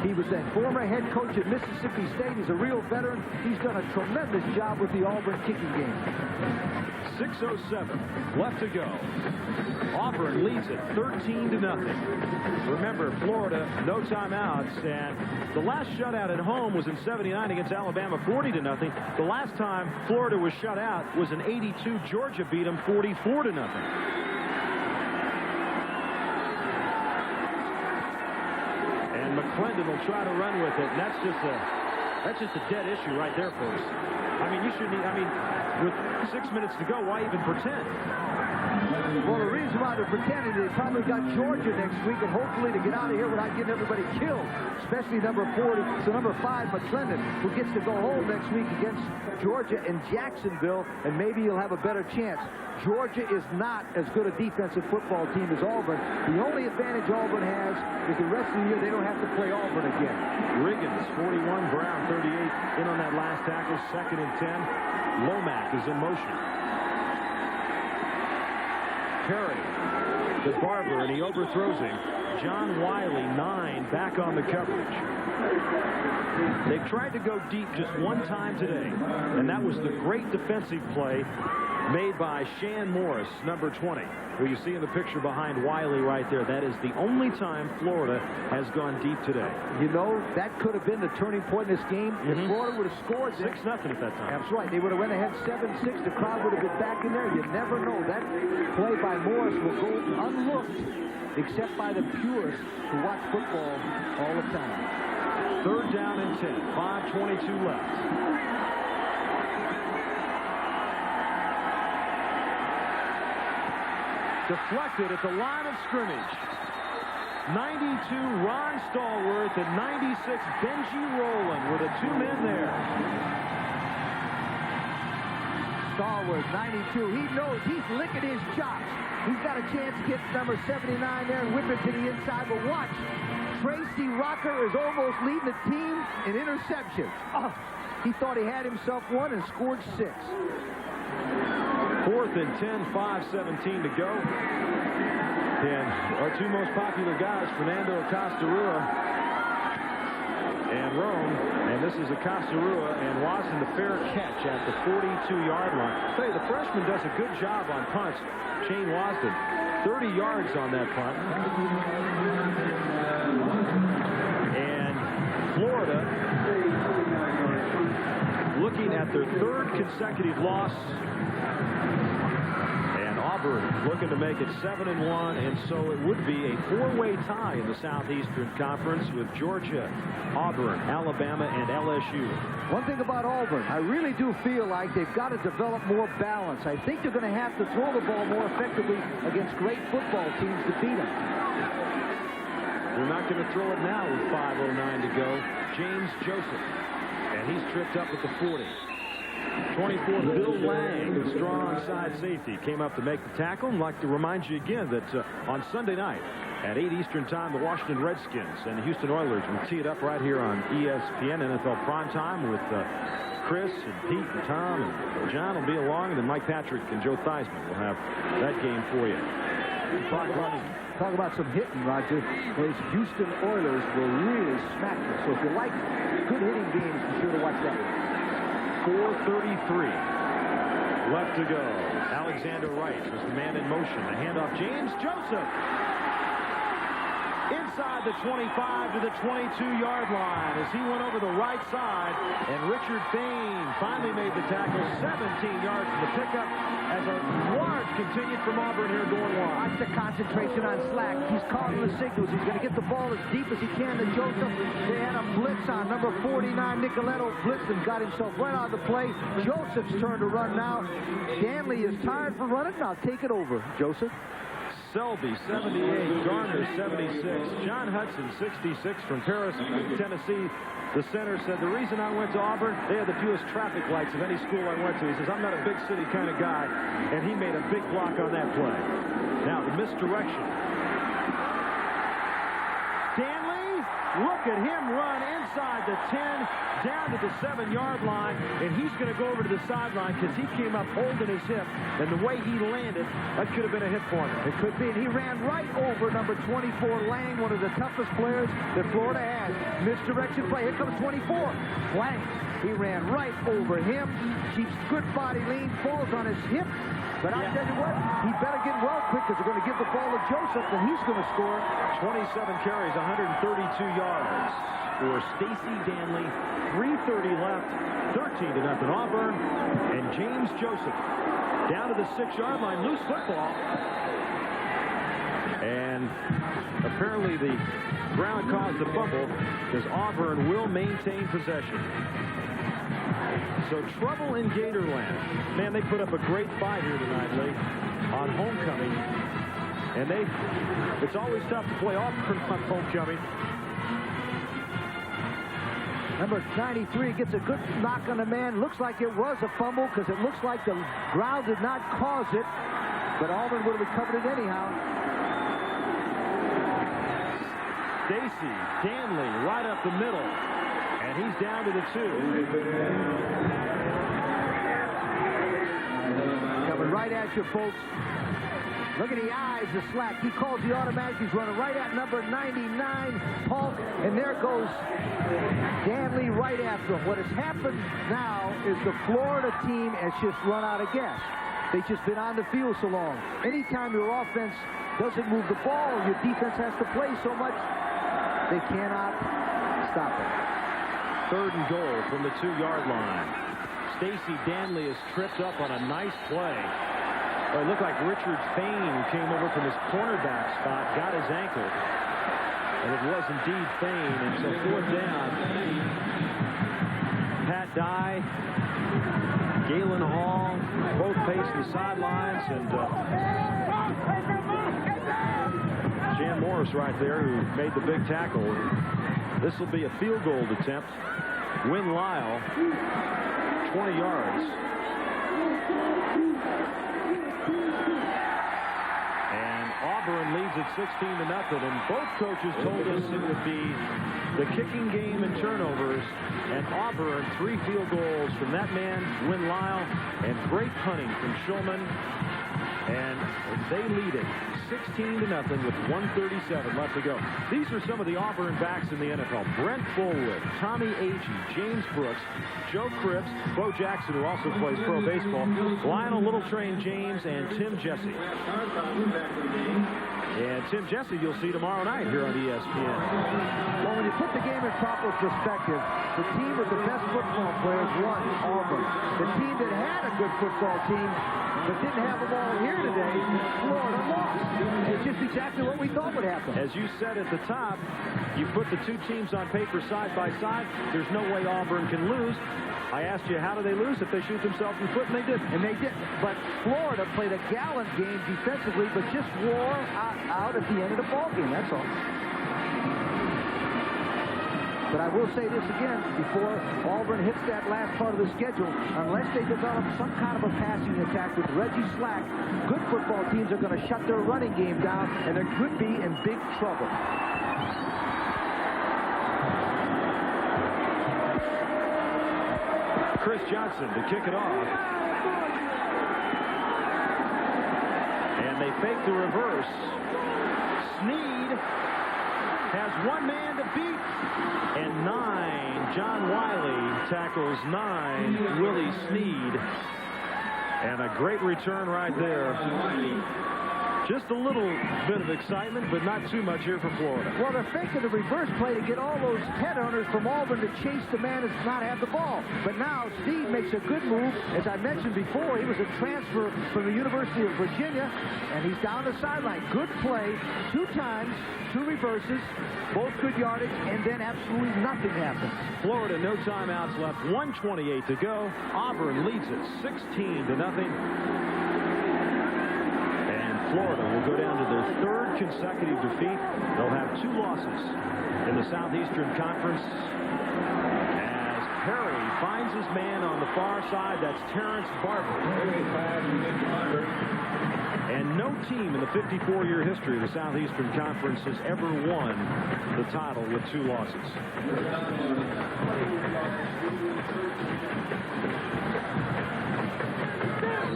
[SPEAKER 5] He was a former head coach at Mississippi State. He's a real veteran. He's done a tremendous job with the Auburn kicking game.
[SPEAKER 2] 6:07 left to go. Auburn leads it 13-0. Remember, Florida, no timeouts, and the last shutout at home was in '79 against Alabama, 40-0. The last time Florida was shut out was in '82. Georgia beat them 44-0. end, and they'll try to run with it. And that's just a dead issue right there, folks. I mean, you shouldn't. I mean, with 6 minutes to go, why even pretend?
[SPEAKER 5] Well, the reason why they're pretending, they probably got Georgia next week, and hopefully to get out of here without getting everybody killed, especially number 5, McClendon, who gets to go home next week against Georgia in Jacksonville, and maybe he'll have a better chance. Georgia is not as good a defensive football team as Auburn. The only advantage Auburn has is the rest of the year they don't have to play Auburn again.
[SPEAKER 2] Riggins, 41, Brown, 38, in on that last tackle, 2nd and 10. Lomack is in motion. Perry to Barber, and he overthrows him. John Wiley, 9, back on the coverage. They've tried to go deep just one time today, and that was the great defensive play made by Shan Morris, number 20, who you see in the picture behind Wiley right there. That is the only time Florida has gone deep today.
[SPEAKER 5] You know, that could have been the turning point in this game. If Florida would have scored
[SPEAKER 2] 6-0 at that time.
[SPEAKER 5] That's right. They would have went ahead 7-6. The crowd would have been back in there. You never know. That play by Morris will go unlooked except by the purists who watch football all the time.
[SPEAKER 2] 3rd down and 10. 5:22 left. Deflected at the line of scrimmage. 92, Ron Stallworth, and 96, Benji Rowland with the 2 men there.
[SPEAKER 5] Stallworth, 92. He knows he's licking his chops. He's got a chance to get number 79 there and whip it to the inside. But watch, Tracy Rocker is almost leading the team in interceptions. Oh, he thought he had himself one and scored 6.
[SPEAKER 2] 4th and 10, 5:17 to go. And our 2 most popular guys, Fernando Acostarua and Rome. And this is Acostarua and Watson, the fair catch at the 42-yard line. I'll tell you, the freshman does a good job on punts. Shane Wasden, 30 yards on that punt. And Florida looking at their 3rd consecutive loss. Auburn looking to make it 7-1, and so it would be a 4-way tie in the Southeastern Conference with Georgia, Auburn, Alabama, and LSU.
[SPEAKER 5] One thing about Auburn, I really do feel like they've got to develop more balance. I think they're going to have to throw the ball more effectively against great football teams to beat them.
[SPEAKER 2] They're not going to throw it now with 5:09 to go. James Joseph, and he's tripped up at the 40. 24, Bill Lang, the strong side safety, came up to make the tackle. I'd like to remind you again that on Sunday night at 8 Eastern time, the Washington Redskins and the Houston Oilers will tee it up right here on ESPN NFL Primetime with Chris and Pete and Tom and John will be along, and then Mike Patrick and Joe Theismann will have that game for you.
[SPEAKER 5] Talk about some hitting, Roger. Those Houston Oilers will really smack you. So if you like good hitting games, be sure to watch that one.
[SPEAKER 2] 4:33 left to go. Alexander Wright was the man in motion. The handoff, James Joseph. Inside the 25 to the 22-yard line as he went over the right side, and Richard Bain finally made the tackle. 17 yards for the pickup as a large continued from Auburn here going wide.
[SPEAKER 5] Watch the concentration on Slack. He's calling the signals. He's going to get the ball as deep as he can to Joseph. They had a blitz on. Number 49, Nicoletto, blitzed and got himself right out of the play. Joseph's turn to run now. Stanley is tired for running. Now take it over, Joseph.
[SPEAKER 2] Selby, 78. Garner, 76. John Hudson, 66 from Paris, Tennessee. The center said, the reason I went to Auburn, they had the fewest traffic lights of any school I went to. He says, I'm not a big city kind of guy. And he made a big block on that play. Now, the misdirection. Stanley, look at him run inside the 10, down to the 7-yard line, and he's going to go over to the sideline because he came up holding his hip, and the way he landed, that could have been a hit for him.
[SPEAKER 5] It could be, and he ran right over number 24, Lang, one of the toughest players that Florida has. Misdirection play. Here comes 24, Lang. He ran right over him, keeps good body lean, falls on his hip. But I tell you what, he better get well quick because they're going to give the ball to Joseph, and he's going to score.
[SPEAKER 2] 27 carries, 132 yards for Stacy Danley. 3:30 left, 13-0 Auburn, and James Joseph down to the 6-yard line, loose football. And apparently the ground caused the fumble because Auburn will maintain possession. So trouble in Gatorland. Man, they put up a great fight here tonight, Lee, on homecoming. And it's always tough to play Auburn on homecoming.
[SPEAKER 5] Number 93 gets a good knock on the man. Looks like it was a fumble because it looks like the ground did not cause it. But Auburn would have recovered it anyhow.
[SPEAKER 2] Stacy Danley right up the middle. And he's down to the 2.
[SPEAKER 5] Coming right at you, folks. Look at the eyes of Slack. He calls the automatic. He's running right at number 99, Paul. And there goes Danley right after him. What has happened now is the Florida team has just run out of gas. They've just been on the field so long. Anytime your offense doesn't move the ball, your defense has to play so much, they cannot stop it.
[SPEAKER 2] 3rd and goal from the 2-yard line. Stacy Danley is tripped up on a nice play. Well, it looked like Richard Fain came over from his cornerback spot, got his ankle, and it was indeed Fain. And so 4th down. Pat Dye, Galen Hall, both pacing the sidelines, and Jan Morris right there, who made the big tackle. This will be a field goal attempt. Win Lyle, 20 yards. And Auburn leads at 16-0, and both coaches told us it would be the kicking game and turnovers, and Auburn 3 field goals from that man, Win Lyle, and great punting from Schulman, and they lead it 16-0 with 1:37 left to go. These are some of the Auburn backs in the NFL. Brent Fullwood, Tommy Agee, James Brooks, Joe Cripps, Bo Jackson, who also plays pro baseball, Lionel Littletrain James, and Tim Jesse. And Tim Jesse you'll see tomorrow night here on ESPN.
[SPEAKER 5] Well, when you put the game in proper perspective, the team with the best football players won, Auburn. The team that had a good football team but didn't have them all here today, Florida lost. It's just exactly what we thought would happen.
[SPEAKER 2] As you said at the top, you put the 2 teams on paper side by side. There's no way Auburn can lose. I asked you, how do they lose if they shoot themselves in the foot, and they didn't.
[SPEAKER 5] And they didn't. But Florida played a gallant game defensively, but just wore out at the end of the ball game. That's all. But I will say this again, before Auburn hits that last part of the schedule, unless they develop some kind of a passing attack with Reggie Slack, good football teams are going to shut their running game down, and they could be in big trouble.
[SPEAKER 2] Chris Johnson to kick it off. And they fake the reverse. Snead has 1 man to beat. And 9, John Wiley tackles 9, Willie Snead. And a great return right there. Just a little bit of excitement, but not too much here for Florida.
[SPEAKER 5] Well, they're faking the reverse play to get all those headhunters from Auburn to chase the man who does not have the ball. But now Steve makes a good move. As I mentioned before, he was a transfer from the University of Virginia, and he's down the sideline. Good play, 2 times, 2 reverses, both good yardage, and then absolutely nothing happens.
[SPEAKER 2] Florida, no timeouts left, 1:28 to go. Auburn leads it 16-0. Florida will go down to their 3rd consecutive defeat. They'll have 2 losses in the Southeastern Conference as Perry finds his man on the far side. That's Terrence Barber. And no team in the 54-year history of the Southeastern Conference has ever won the title with 2 losses.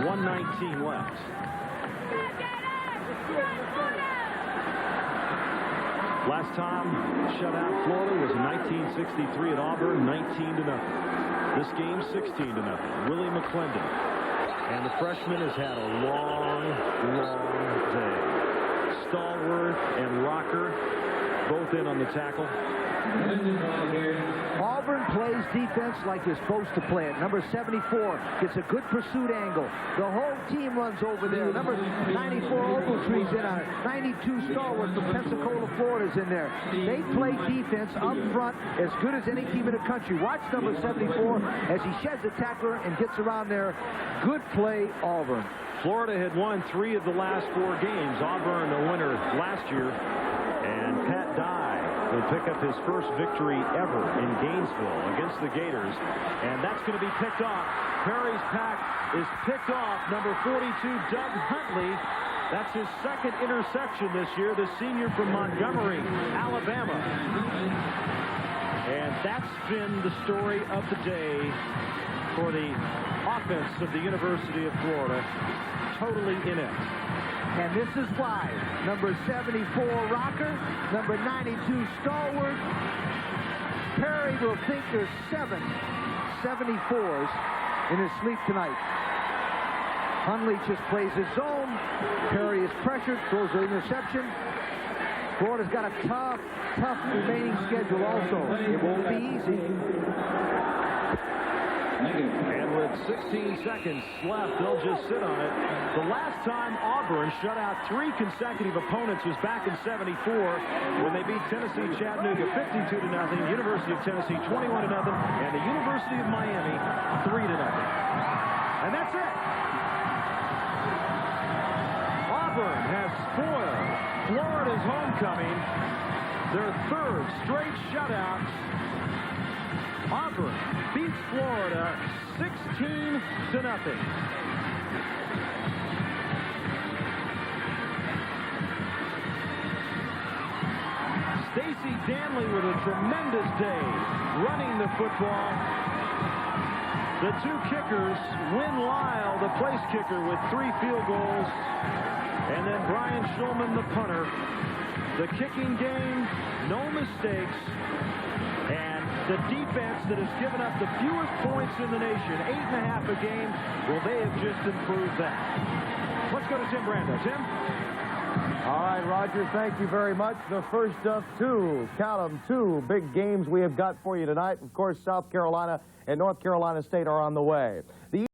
[SPEAKER 2] $1:19 left. Last time shut out Florida was in 1963 at Auburn, 19-0. This game 16-0. Willie McClendon. And the freshman has had a long day. Stallworth and Rocker both in on the tackle.
[SPEAKER 5] Auburn plays defense like you're supposed to play it. Number 74 gets a good pursuit angle. The whole team runs over there. Number 94 Ogletree's in on it. 92 Stalwart from Pensacola, Florida's in there. They play defense up front as good as any team in the country. Watch number 74 as he sheds the tackler and gets around there. Good play, Auburn.
[SPEAKER 2] Florida had won 3 of the last 4 games. Auburn, the winner last year. And Pat Dye will pick up his first victory ever in Gainesville against the Gators. And that's going to be picked off. Perry's pack is picked off. Number 42, Doug Huntley. That's his second interception this year, the senior from Montgomery, Alabama. And that's been the story of the day for the offense of the University of Florida. Totally inept.
[SPEAKER 5] And this is why. Number 74, Rocker. Number 92, Stalwart. Perry will think there's 7 74s in his sleep tonight. Huntley just plays his zone. Perry is pressured, throws an interception. Florida's got a tough remaining schedule also. It won't be easy.
[SPEAKER 2] And with 16 seconds left, they'll just sit on it. The last time Auburn shut out 3 consecutive opponents was back in '74 when they beat Tennessee Chattanooga 52-0, University of Tennessee 21-0, and the University of Miami 3-0. And that's it. Auburn has spoiled Florida's homecoming, their 3rd straight shutout. Auburn beats Florida 16-0. Stacy Danley with a tremendous day running the football. The 2 kickers, Win Lyle, the place kicker, with 3 field goals. And then Brian Schulman, the punter. The kicking game, no mistakes. And the defense that has given up the fewest points in the nation, 8.5 a game, well, they have just improved that. Let's go to Tim Brando. Tim?
[SPEAKER 1] All right, Roger, thank you very much. The first of 2, count them, 2 big games we have got for you tonight. Of course, South Carolina and North Carolina State are on the way.